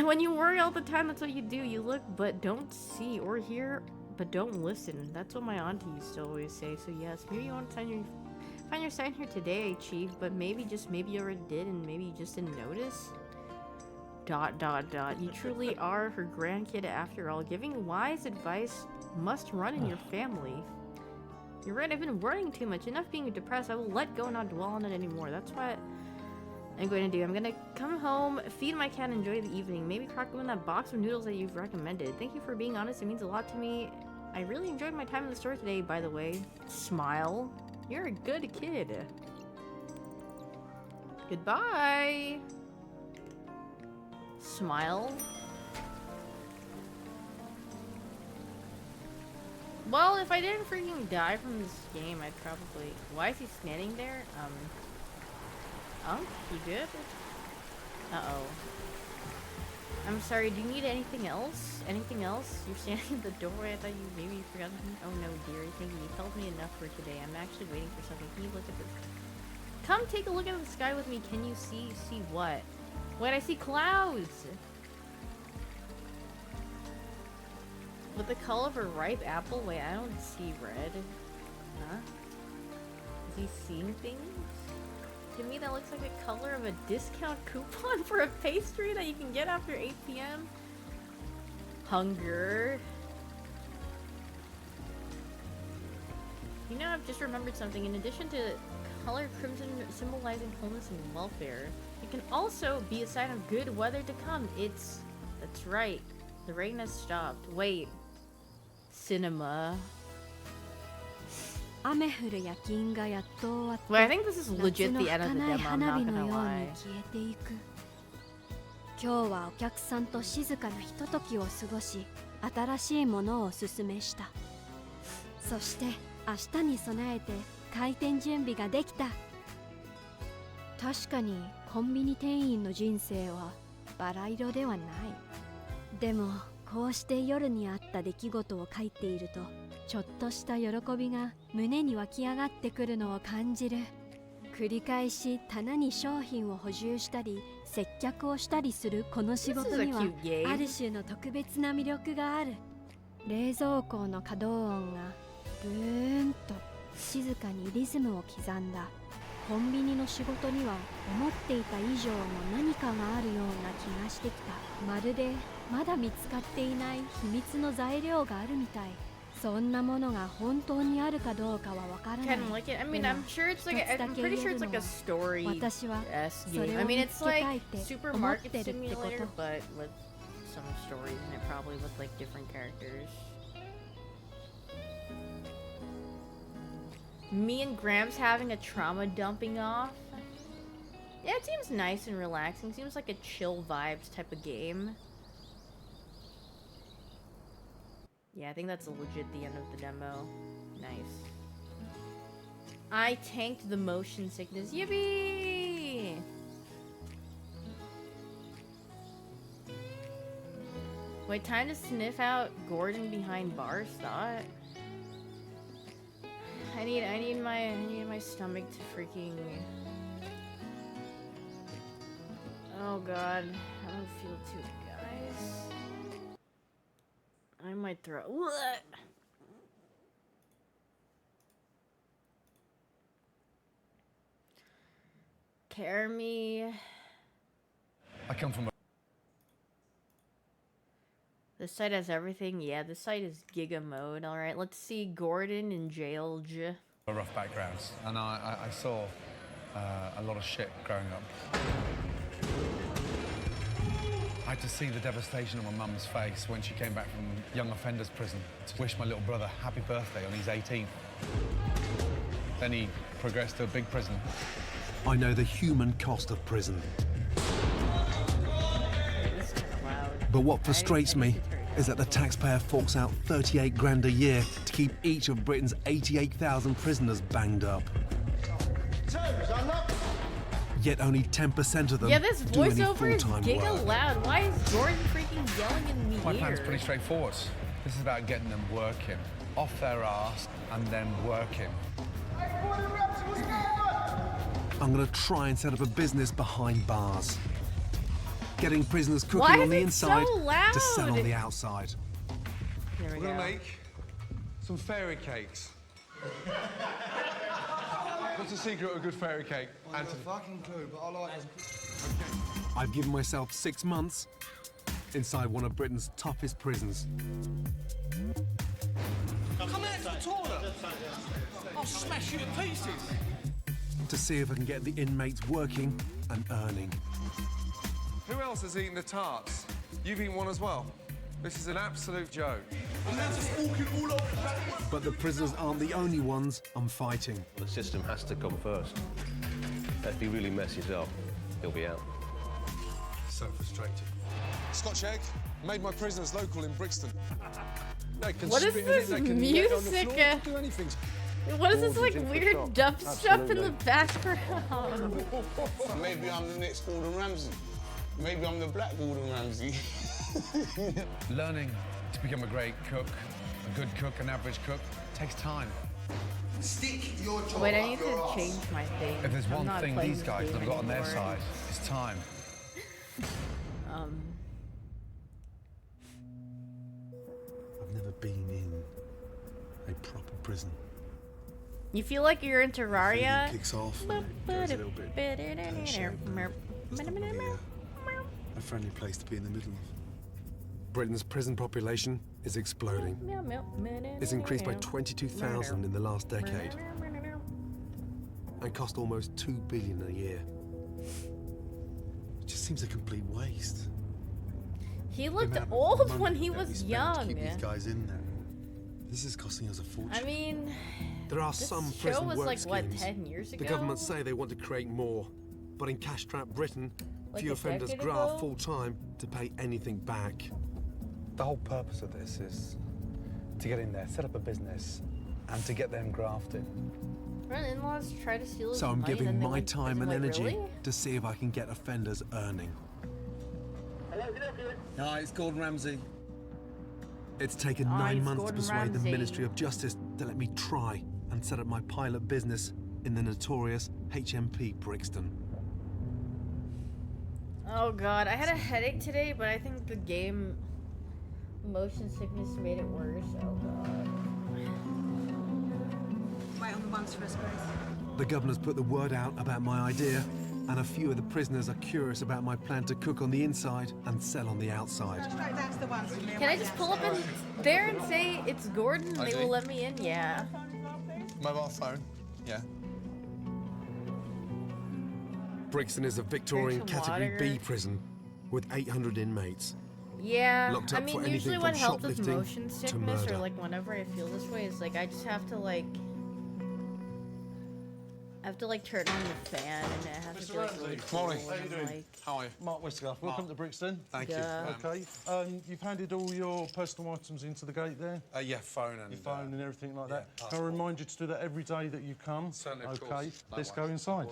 [SPEAKER 1] When you worry all the time, that's what you do. You look but don't see, or hear but don't listen. That's what my auntie used to always say. So yes, maybe you want to find your sign here today, Chief, but maybe, just maybe you already did, and maybe you just didn't notice. ... You truly are her grandkid after all. Giving wise advice must run in your family. You're right, I've been worrying too much. Enough being depressed. I will let go and not dwell on it anymore. That's what I'm going to do. I'm going to come home, feed my cat, and enjoy the evening. Maybe crack open that box of noodles that you've recommended. Thank you for being honest. It means a lot to me. I really enjoyed my time in the store today, by the way. Smile. You're a good kid. Goodbye. Smile. Well, if I didn't freaking die from this game, I'd probably... Why is he standing there? You good? Uh-oh. I'm sorry, do you need anything else? Anything else? You're standing at the doorway. I thought you maybe forgot something. Oh no, dearie, thank you. You've helped me enough for today. I'm actually waiting for something. Can you look at this? Come take a look at the sky with me. Can you see what? Wait, I see clouds! With the color of a ripe apple? Wait, I don't see red. Huh? Is he seeing things? To me, that looks like the color of a discount coupon for a pastry that you can get after 8 p.m. Hunger. You know, I've just remembered something. In addition to color crimson symbolizing wholeness and welfare, it can also be a sign of good weather to come. That's right. The rain has stopped. Wait. Cinema. Wait, I think this is legit the end of the demo, I'm not gonna lie.
[SPEAKER 3] 今日はお客さんと静かなひとときを過ごし、新しいものをおすすめした。そして明日に備えて開店準備ができた。確かにコンビニ店員の人生はバラ色ではない。でもこうして夜にあった出来事を書いていると、ちょっとした喜びが胸に湧き上がってくるのを感じる。繰り返し棚に商品を補充したり接客をしたりするこの仕事にはある種の特別な魅力がある。冷蔵庫の稼働音がブーンと静かにリズムを刻んだ。コンビニの仕事には思っていた以上の何かがあるような気がしてきた。まるでまだ見つかっていない秘密の材料があるみたい。そんなものが本当にあるかどうかはわからない。
[SPEAKER 1] Kind of like it. I mean, I'm pretty sure it's like a story-esque game. I mean, it's like Super Market Simulator, but with some stories in it, probably with like different characters. Me and Gramps having a trauma dumping off. Yeah, it seems nice and relaxing. Seems like a chill vibes type of game. Yeah, I think that's legit the end of the demo. Nice. I tanked the motion sickness. Yippee! Wait, time to sniff out Gordon behind bars. Thought. I need my stomach to freaking. Oh god, I don't feel too good, guys. I might throw. What? Carry me.
[SPEAKER 4] I come from
[SPEAKER 1] This site has everything. Yeah, this site is Giga mode. All right, let's see Gordon in jail.
[SPEAKER 4] a rough background, and I saw a lot of shit growing up. I had to see the devastation on my mum's face when she came back from young offenders prison to wish my little brother happy birthday on his 18th. Then he progressed to a big prison.
[SPEAKER 5] I know the human cost of prison. But what frustrates me is that the taxpayer forks out 38 grand a year to keep each of Britain's 88,000 prisoners banged up. Yet only 10% of them
[SPEAKER 1] Yeah, this
[SPEAKER 5] do any
[SPEAKER 1] voiceover is
[SPEAKER 5] full-time
[SPEAKER 1] giga
[SPEAKER 5] work.
[SPEAKER 1] loud. Why is Jordan freaking yelling in the
[SPEAKER 4] My
[SPEAKER 1] ear?
[SPEAKER 4] plan's pretty straightforward. This is about getting them working, off their arse, and then working.
[SPEAKER 5] I'm going to try and set up a business behind bars. Getting prisoners cooking
[SPEAKER 1] Why
[SPEAKER 5] on
[SPEAKER 1] is
[SPEAKER 5] the
[SPEAKER 1] it
[SPEAKER 5] inside
[SPEAKER 1] so loud?
[SPEAKER 5] to sell on the outside.
[SPEAKER 1] There we
[SPEAKER 4] We're
[SPEAKER 1] go.
[SPEAKER 4] gonna make some fairy cakes. What's the secret of a good fairy cake?
[SPEAKER 6] I have a fucking clue, but I like it.
[SPEAKER 5] I've given myself 6 months inside one of Britain's toughest prisons.
[SPEAKER 6] Come out to the toilet! I'll smash you to pieces!
[SPEAKER 5] To see if I can get the inmates working and earning.
[SPEAKER 7] Who else has eaten the tarts? You've eaten one as well. This is an absolute joke.
[SPEAKER 5] But the prisoners aren't the only ones I'm fighting.
[SPEAKER 8] The system has to come first. If he really messes up, he'll be out.
[SPEAKER 7] So frustrating. Scotch egg made my prisoners local in Brixton. They can
[SPEAKER 1] What is
[SPEAKER 7] spit in it,
[SPEAKER 1] this
[SPEAKER 7] they can lay on the
[SPEAKER 1] music?
[SPEAKER 7] floor, they can do anything.
[SPEAKER 1] What is this like weird dubstep in the background?
[SPEAKER 9] Maybe I'm the next Gordon Ramsay. Maybe I'm the black Gordon Ramsay.
[SPEAKER 4] Learning to become a great cook, a good cook, an average cook, takes time.
[SPEAKER 6] Stick your jaw
[SPEAKER 1] Wait, I
[SPEAKER 6] up
[SPEAKER 1] need
[SPEAKER 6] your
[SPEAKER 1] to
[SPEAKER 6] arse.
[SPEAKER 1] change my thing.
[SPEAKER 4] If there's
[SPEAKER 1] I'm
[SPEAKER 4] one
[SPEAKER 1] not
[SPEAKER 4] thing
[SPEAKER 1] playing
[SPEAKER 4] these
[SPEAKER 1] this
[SPEAKER 4] guys
[SPEAKER 1] game
[SPEAKER 4] have got on their
[SPEAKER 1] anymore.
[SPEAKER 4] side, it's time.
[SPEAKER 5] I've never been in a proper prison.
[SPEAKER 1] You feel like you're in Terraria?
[SPEAKER 6] Kicks off and it goes a little bit pear-shaped and it's not really a friendly place to be in the middle of.
[SPEAKER 5] Britain's prison population is exploding. It's increased by 22,000 in the last decade and cost almost $2 billion a year.
[SPEAKER 6] It just seems a complete waste.
[SPEAKER 1] He
[SPEAKER 6] The
[SPEAKER 1] looked
[SPEAKER 6] amount of
[SPEAKER 1] old
[SPEAKER 6] money
[SPEAKER 1] when he
[SPEAKER 6] that we
[SPEAKER 1] was
[SPEAKER 6] spend to
[SPEAKER 1] young.
[SPEAKER 6] keep these guys in there. This is costing us a fortune.
[SPEAKER 1] I mean,
[SPEAKER 5] There are
[SPEAKER 1] this
[SPEAKER 5] some
[SPEAKER 1] show
[SPEAKER 5] prison
[SPEAKER 1] was
[SPEAKER 5] work
[SPEAKER 1] like, what,
[SPEAKER 5] schemes.
[SPEAKER 1] 10 years ago?
[SPEAKER 5] The government say they want to create more, but in cash-strapped Britain,
[SPEAKER 1] Like
[SPEAKER 5] few
[SPEAKER 1] a
[SPEAKER 5] offenders
[SPEAKER 1] decade
[SPEAKER 5] graft
[SPEAKER 1] ago?
[SPEAKER 5] full-time to pay anything back.
[SPEAKER 4] The whole purpose of this is to get in there, set up a business, and to get them grafted.
[SPEAKER 1] When in-laws try to steal his
[SPEAKER 5] So I'm
[SPEAKER 1] money, then
[SPEAKER 5] giving
[SPEAKER 1] they
[SPEAKER 5] my
[SPEAKER 1] went to
[SPEAKER 5] time
[SPEAKER 1] prison.
[SPEAKER 5] and
[SPEAKER 1] Like,
[SPEAKER 5] energy
[SPEAKER 1] really?
[SPEAKER 5] to see if I can get offenders earning.
[SPEAKER 6] Hi, it's Gordon Ramsay.
[SPEAKER 5] It's taken
[SPEAKER 1] Oh,
[SPEAKER 5] 9
[SPEAKER 1] it's
[SPEAKER 5] months
[SPEAKER 1] Gordon
[SPEAKER 5] to persuade the
[SPEAKER 1] Ramsay.
[SPEAKER 5] Ministry of Justice to let me try and set up my pilot business in the notorious HMP Brixton.
[SPEAKER 1] Oh god, I had a headache today, but I think the game motion sickness made it worse. Oh god.
[SPEAKER 10] Wait on the ones for us both.
[SPEAKER 5] The governor's put the word out about my idea, and a few of the prisoners are curious about my plan to cook on the inside and sell on the outside.
[SPEAKER 10] Straight down to the ones for me.
[SPEAKER 1] Can I just pull up in there and say it's Gordon? They will let me in? Yeah.
[SPEAKER 7] Mobile phone. Yeah.
[SPEAKER 5] Brixton is a Victorian
[SPEAKER 1] Drink some
[SPEAKER 5] Category B
[SPEAKER 1] water.
[SPEAKER 5] prison with 800 inmates.
[SPEAKER 1] Yeah.
[SPEAKER 5] Locked
[SPEAKER 1] I
[SPEAKER 5] up
[SPEAKER 1] mean,
[SPEAKER 5] for anything
[SPEAKER 1] usually
[SPEAKER 5] from
[SPEAKER 1] what helps with
[SPEAKER 5] shoplifting
[SPEAKER 1] motion
[SPEAKER 5] to
[SPEAKER 1] sickness or
[SPEAKER 5] murder.
[SPEAKER 1] like whenever I feel this way is like I just have to like turn on the fan and it has to be like really cool.
[SPEAKER 7] Morning.
[SPEAKER 1] And I'm like,
[SPEAKER 7] How are you?
[SPEAKER 11] Mark Westgarth, welcome to Brixton.
[SPEAKER 7] Thank you.
[SPEAKER 1] Duh.
[SPEAKER 11] Okay, you've handed all your personal items into the gate there?
[SPEAKER 7] Yeah, phone and...
[SPEAKER 11] Your phone and everything like that. Can I
[SPEAKER 7] passport.
[SPEAKER 11] remind you to do that every day that you come?
[SPEAKER 7] Certainly, of
[SPEAKER 11] Okay,
[SPEAKER 7] course.
[SPEAKER 11] let's go inside.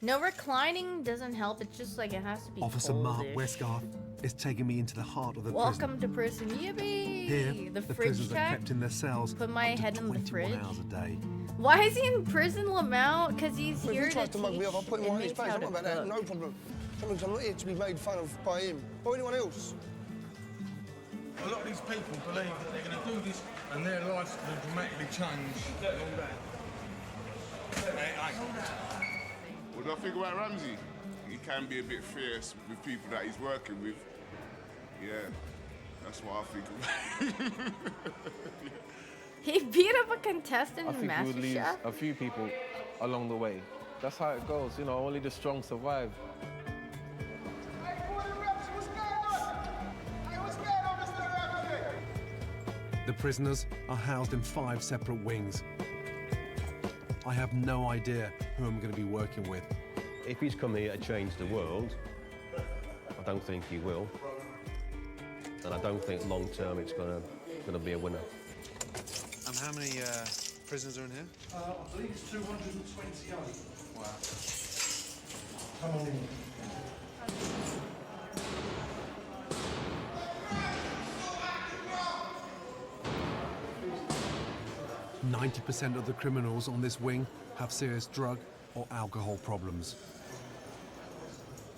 [SPEAKER 1] no reclining doesn't help. It's just like it has to be
[SPEAKER 5] Officer Mark
[SPEAKER 1] coldish.
[SPEAKER 5] Westgarth is taking me into the heart of the
[SPEAKER 1] Welcome to prison. Yippee!
[SPEAKER 5] prison. Here,
[SPEAKER 1] the
[SPEAKER 5] the
[SPEAKER 1] fridge
[SPEAKER 5] prisoners are
[SPEAKER 1] check.
[SPEAKER 5] kept in their cells
[SPEAKER 1] Put my
[SPEAKER 5] up to
[SPEAKER 1] head in the
[SPEAKER 5] 21
[SPEAKER 1] fridge.
[SPEAKER 5] hours a day.
[SPEAKER 1] Why is he in prison, Lamau? Because he's
[SPEAKER 9] If
[SPEAKER 1] here
[SPEAKER 9] he tries
[SPEAKER 1] to
[SPEAKER 9] to mug me off, I'll
[SPEAKER 1] teach
[SPEAKER 9] put him right in his
[SPEAKER 1] inmates
[SPEAKER 9] face.
[SPEAKER 1] how
[SPEAKER 9] I'm
[SPEAKER 1] to
[SPEAKER 9] not about that,
[SPEAKER 1] cook.
[SPEAKER 9] no problem. Sometimes I'm not here to be made fun of by him or anyone else.
[SPEAKER 12] A lot of these people believe that they're going to do this and their life's going to dramatically change.
[SPEAKER 13] What do I think about Ramsey? He can be a bit fierce with people that he's working with. Yeah, that's what I think about him.
[SPEAKER 1] He beat up a contestant
[SPEAKER 14] I
[SPEAKER 1] in
[SPEAKER 14] think we would lose
[SPEAKER 1] MasterChef.
[SPEAKER 14] a few people along the way. That's how it goes, you know, only the strong survive.
[SPEAKER 5] The prisoners are housed in 5 separate wings. I have no idea who I'm going to be working with.
[SPEAKER 8] If he's come here to change the world, I don't think he will. and I don't think long term it's going to be a winner.
[SPEAKER 7] And how many prisoners are in here?
[SPEAKER 12] I believe it's 228.
[SPEAKER 7] Wow.
[SPEAKER 12] Come on in.
[SPEAKER 5] 90% of the criminals on this wing have serious drug or alcohol problems.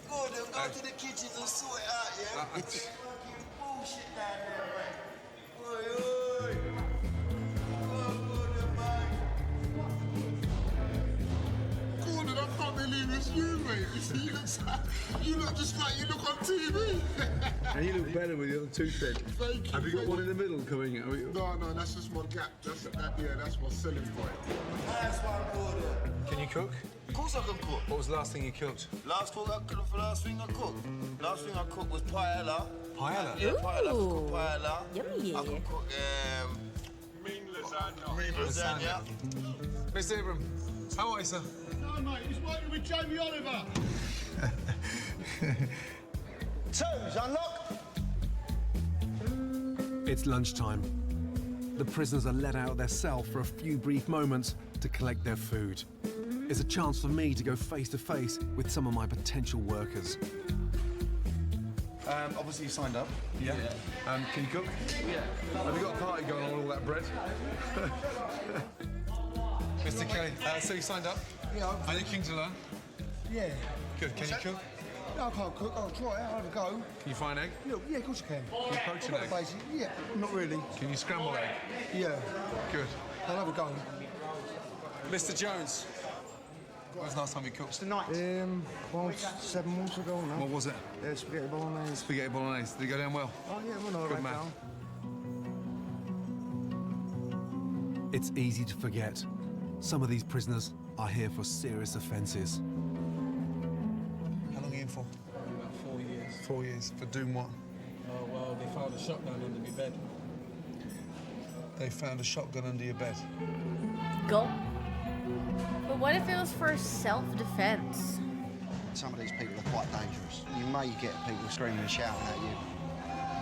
[SPEAKER 15] Go to the kitchen and sort it out, yeah? It's fucking bullshit down there, mate. Oi, oi.
[SPEAKER 13] Gordon, I can't believe it's you, mate. You look just like you look on TV.
[SPEAKER 6] And you look better with the other tooth then.
[SPEAKER 13] Thank you.
[SPEAKER 6] Have you got one in the middle coming out?
[SPEAKER 13] No, that's just my gap. That's my selling point.
[SPEAKER 15] Nice one, Gordon.
[SPEAKER 7] Can you cook?
[SPEAKER 15] Of course I can cook.
[SPEAKER 7] What was the last thing you cooked?
[SPEAKER 15] Last thing I cooked. Last thing I cooked was paella.
[SPEAKER 7] Paella?
[SPEAKER 15] Yeah, paella. I can cook paella.
[SPEAKER 1] Yummy.
[SPEAKER 15] I can cook
[SPEAKER 13] Mean lasagna.
[SPEAKER 15] lasagna.
[SPEAKER 7] Mr. Abram, how are you, sir?
[SPEAKER 13] No, mate, he's working with Jamie Oliver.
[SPEAKER 15] Two's unlocked.
[SPEAKER 5] It's lunchtime. The prisoners are let out of their cell for a few brief moments to collect their food. It's a chance for me to go face to face with some of my potential workers.
[SPEAKER 7] Obviously you signed up. Yeah. Can you cook? Yeah. Have you got a party going on with all that bread? Mr. Kelly, so you signed up?
[SPEAKER 12] Yeah.
[SPEAKER 7] Are you keen to learn?
[SPEAKER 12] Yeah.
[SPEAKER 7] Good. Can you cook?
[SPEAKER 12] No, I can't cook. I'll try it. I'll have a go.
[SPEAKER 7] Can you fry an egg?
[SPEAKER 12] Yeah, of course I can.
[SPEAKER 7] Can you poach an egg?
[SPEAKER 12] Basic. Yeah, not really.
[SPEAKER 7] Can you scramble egg?
[SPEAKER 12] Yeah.
[SPEAKER 7] Good.
[SPEAKER 12] I'll have a go.
[SPEAKER 7] Mr. Jones, when was the last time you cooked?
[SPEAKER 12] Tonight. Well, 7 months ago now.
[SPEAKER 7] What was it?
[SPEAKER 12] Spaghetti bolognese.
[SPEAKER 7] Spaghetti bolognese. Did it go down well?
[SPEAKER 12] Oh, yeah, well, no,
[SPEAKER 7] Good
[SPEAKER 12] right
[SPEAKER 7] man.
[SPEAKER 12] down.
[SPEAKER 5] It's easy to forget. Some of these prisoners are here for serious offences.
[SPEAKER 7] How long are you in for?
[SPEAKER 16] About 4 years.
[SPEAKER 7] 4 years. For doing what?
[SPEAKER 16] Oh, well, they found a shotgun under my bed.
[SPEAKER 7] They found a shotgun under your bed.
[SPEAKER 1] Go. But what if it was for self-defense?
[SPEAKER 17] Some of these people are quite dangerous. You may get people screaming and shouting at you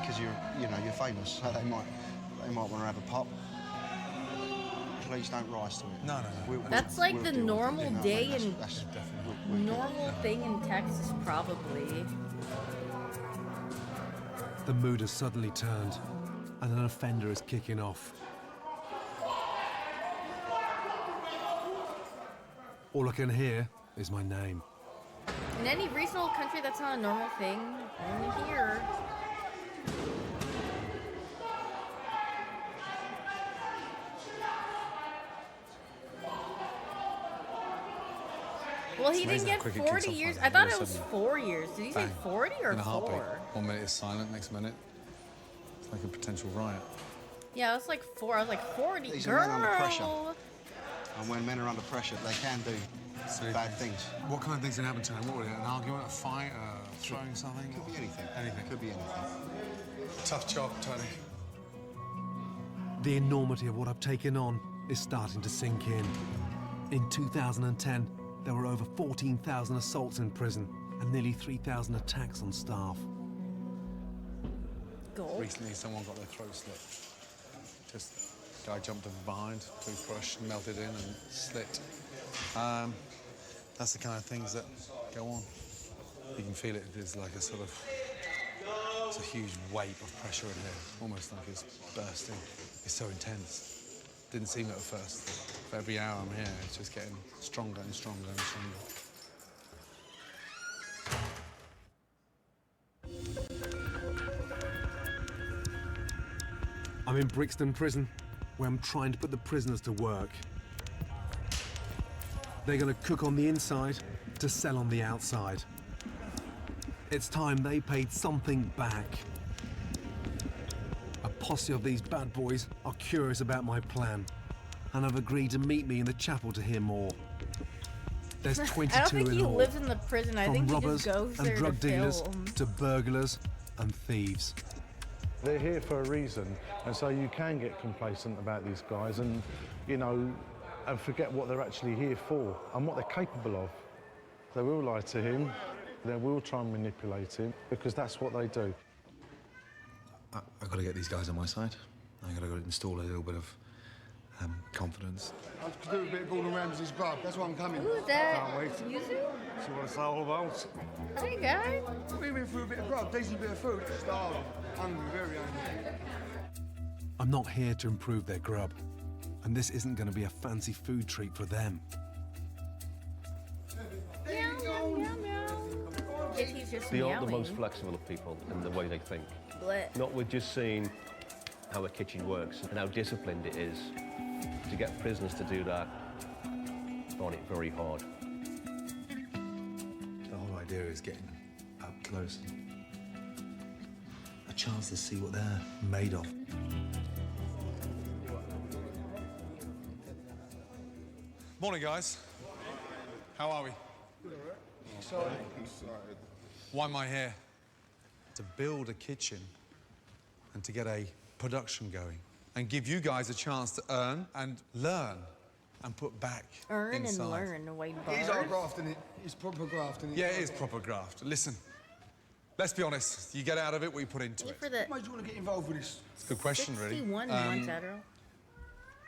[SPEAKER 17] because you're famous, so they might want to have a pop. Please don't rise to it.
[SPEAKER 7] No.
[SPEAKER 1] That's like the
[SPEAKER 17] deal with it,
[SPEAKER 1] normal
[SPEAKER 17] you know,
[SPEAKER 1] day
[SPEAKER 17] that's
[SPEAKER 1] and normal thing in Texas, probably.
[SPEAKER 5] The mood has suddenly turned, and an offender is kicking off. All I can hear is my name.
[SPEAKER 1] In any reasonable country, that's not a normal thing. Only here. Well, he didn't get 40 years. I thought it was 4 years. Did he say 40 or
[SPEAKER 7] in a heartbeat.
[SPEAKER 1] 4?
[SPEAKER 7] 1 minute is silent, next minute it's like a potential riot.
[SPEAKER 1] Yeah, it was like 4. I was like 40.
[SPEAKER 17] These
[SPEAKER 1] Girl.
[SPEAKER 17] are men under pressure. And when men are under pressure, they can do bad things.
[SPEAKER 7] What kind of things can happen to him? What would it? An argument, a fight, throwing something?
[SPEAKER 17] Could be anything.
[SPEAKER 7] Anything.
[SPEAKER 17] Could be anything.
[SPEAKER 7] Tough job, Tony.
[SPEAKER 5] The enormity of what I've taken on is starting to sink in. In 2010, there were over 14,000 assaults in prison and nearly 3,000 attacks on staff.
[SPEAKER 7] Recently, someone got their throat slit. Just guy jumped from behind, toothbrush melted in and slit. That's the kind of things that go on. You can feel it. There's like a sort of, it's a huge weight of pressure in here, almost like it's bursting. It's so intense. Didn't seem it at first. For every hour I'm here, it's just getting stronger and stronger and stronger.
[SPEAKER 5] I'm in Brixton Prison, where I'm trying to put the prisoners to work. They're going to cook on the inside to sell on the outside. It's time they paid something back. A posse of these bad boys are curious about my plan and have agreed to meet me in the chapel to hear more. There's 22
[SPEAKER 1] I don't think
[SPEAKER 5] in
[SPEAKER 1] he
[SPEAKER 5] all,
[SPEAKER 1] lives in the prison. I
[SPEAKER 5] from
[SPEAKER 1] think he
[SPEAKER 5] robbers
[SPEAKER 1] just goes
[SPEAKER 5] and
[SPEAKER 1] there
[SPEAKER 5] drug
[SPEAKER 1] to
[SPEAKER 5] dealers
[SPEAKER 1] film.
[SPEAKER 5] to burglars and thieves.
[SPEAKER 12] They're here for a reason, and so you can get complacent about these guys and, you know, and forget what they're actually here for and what they're capable of. They will lie to him, they will try and manipulate him, because that's what they do.
[SPEAKER 7] I've got to get these guys on my side. I've got to install a little bit of confidence.
[SPEAKER 15] I have to do a bit of Gordon Ramsay's grub. That's why I'm coming.
[SPEAKER 1] Who's that?
[SPEAKER 15] Can't wait.
[SPEAKER 1] Yuzu?
[SPEAKER 15] See what it's all about.
[SPEAKER 1] Hey, guys.
[SPEAKER 15] We've been through a bit of grub, decent bit of food. Starving. Hungry, very hungry.
[SPEAKER 5] I'm not here to improve their grub, and this isn't going to be a fancy food treat for them.
[SPEAKER 1] Meow, meow, meow, meow. He's just
[SPEAKER 8] They are the
[SPEAKER 1] meowing.
[SPEAKER 8] most flexible of people in the way they think.
[SPEAKER 1] Blech.
[SPEAKER 8] Not with just seeing how a kitchen works and how disciplined it is. To get prisoners to do that, I find it very hard.
[SPEAKER 7] The whole idea is getting up close. A chance to see what they're made of.
[SPEAKER 4] Morning, guys. How are we?
[SPEAKER 15] Excited.
[SPEAKER 4] Why am I here? To build a kitchen and to get a production going and give you guys a chance to earn and learn and put back
[SPEAKER 1] Earn
[SPEAKER 4] inside.
[SPEAKER 1] and learn, white
[SPEAKER 15] It is
[SPEAKER 1] bars.
[SPEAKER 15] our graft, isn't it? It's proper graft, isn't it?
[SPEAKER 4] Yeah, it is proper graft. Listen, let's be honest. You get out of it what you put into it.
[SPEAKER 1] For the
[SPEAKER 15] Why do you want to get involved with this?
[SPEAKER 4] It's a good question, really.
[SPEAKER 1] 61 months, Adderall.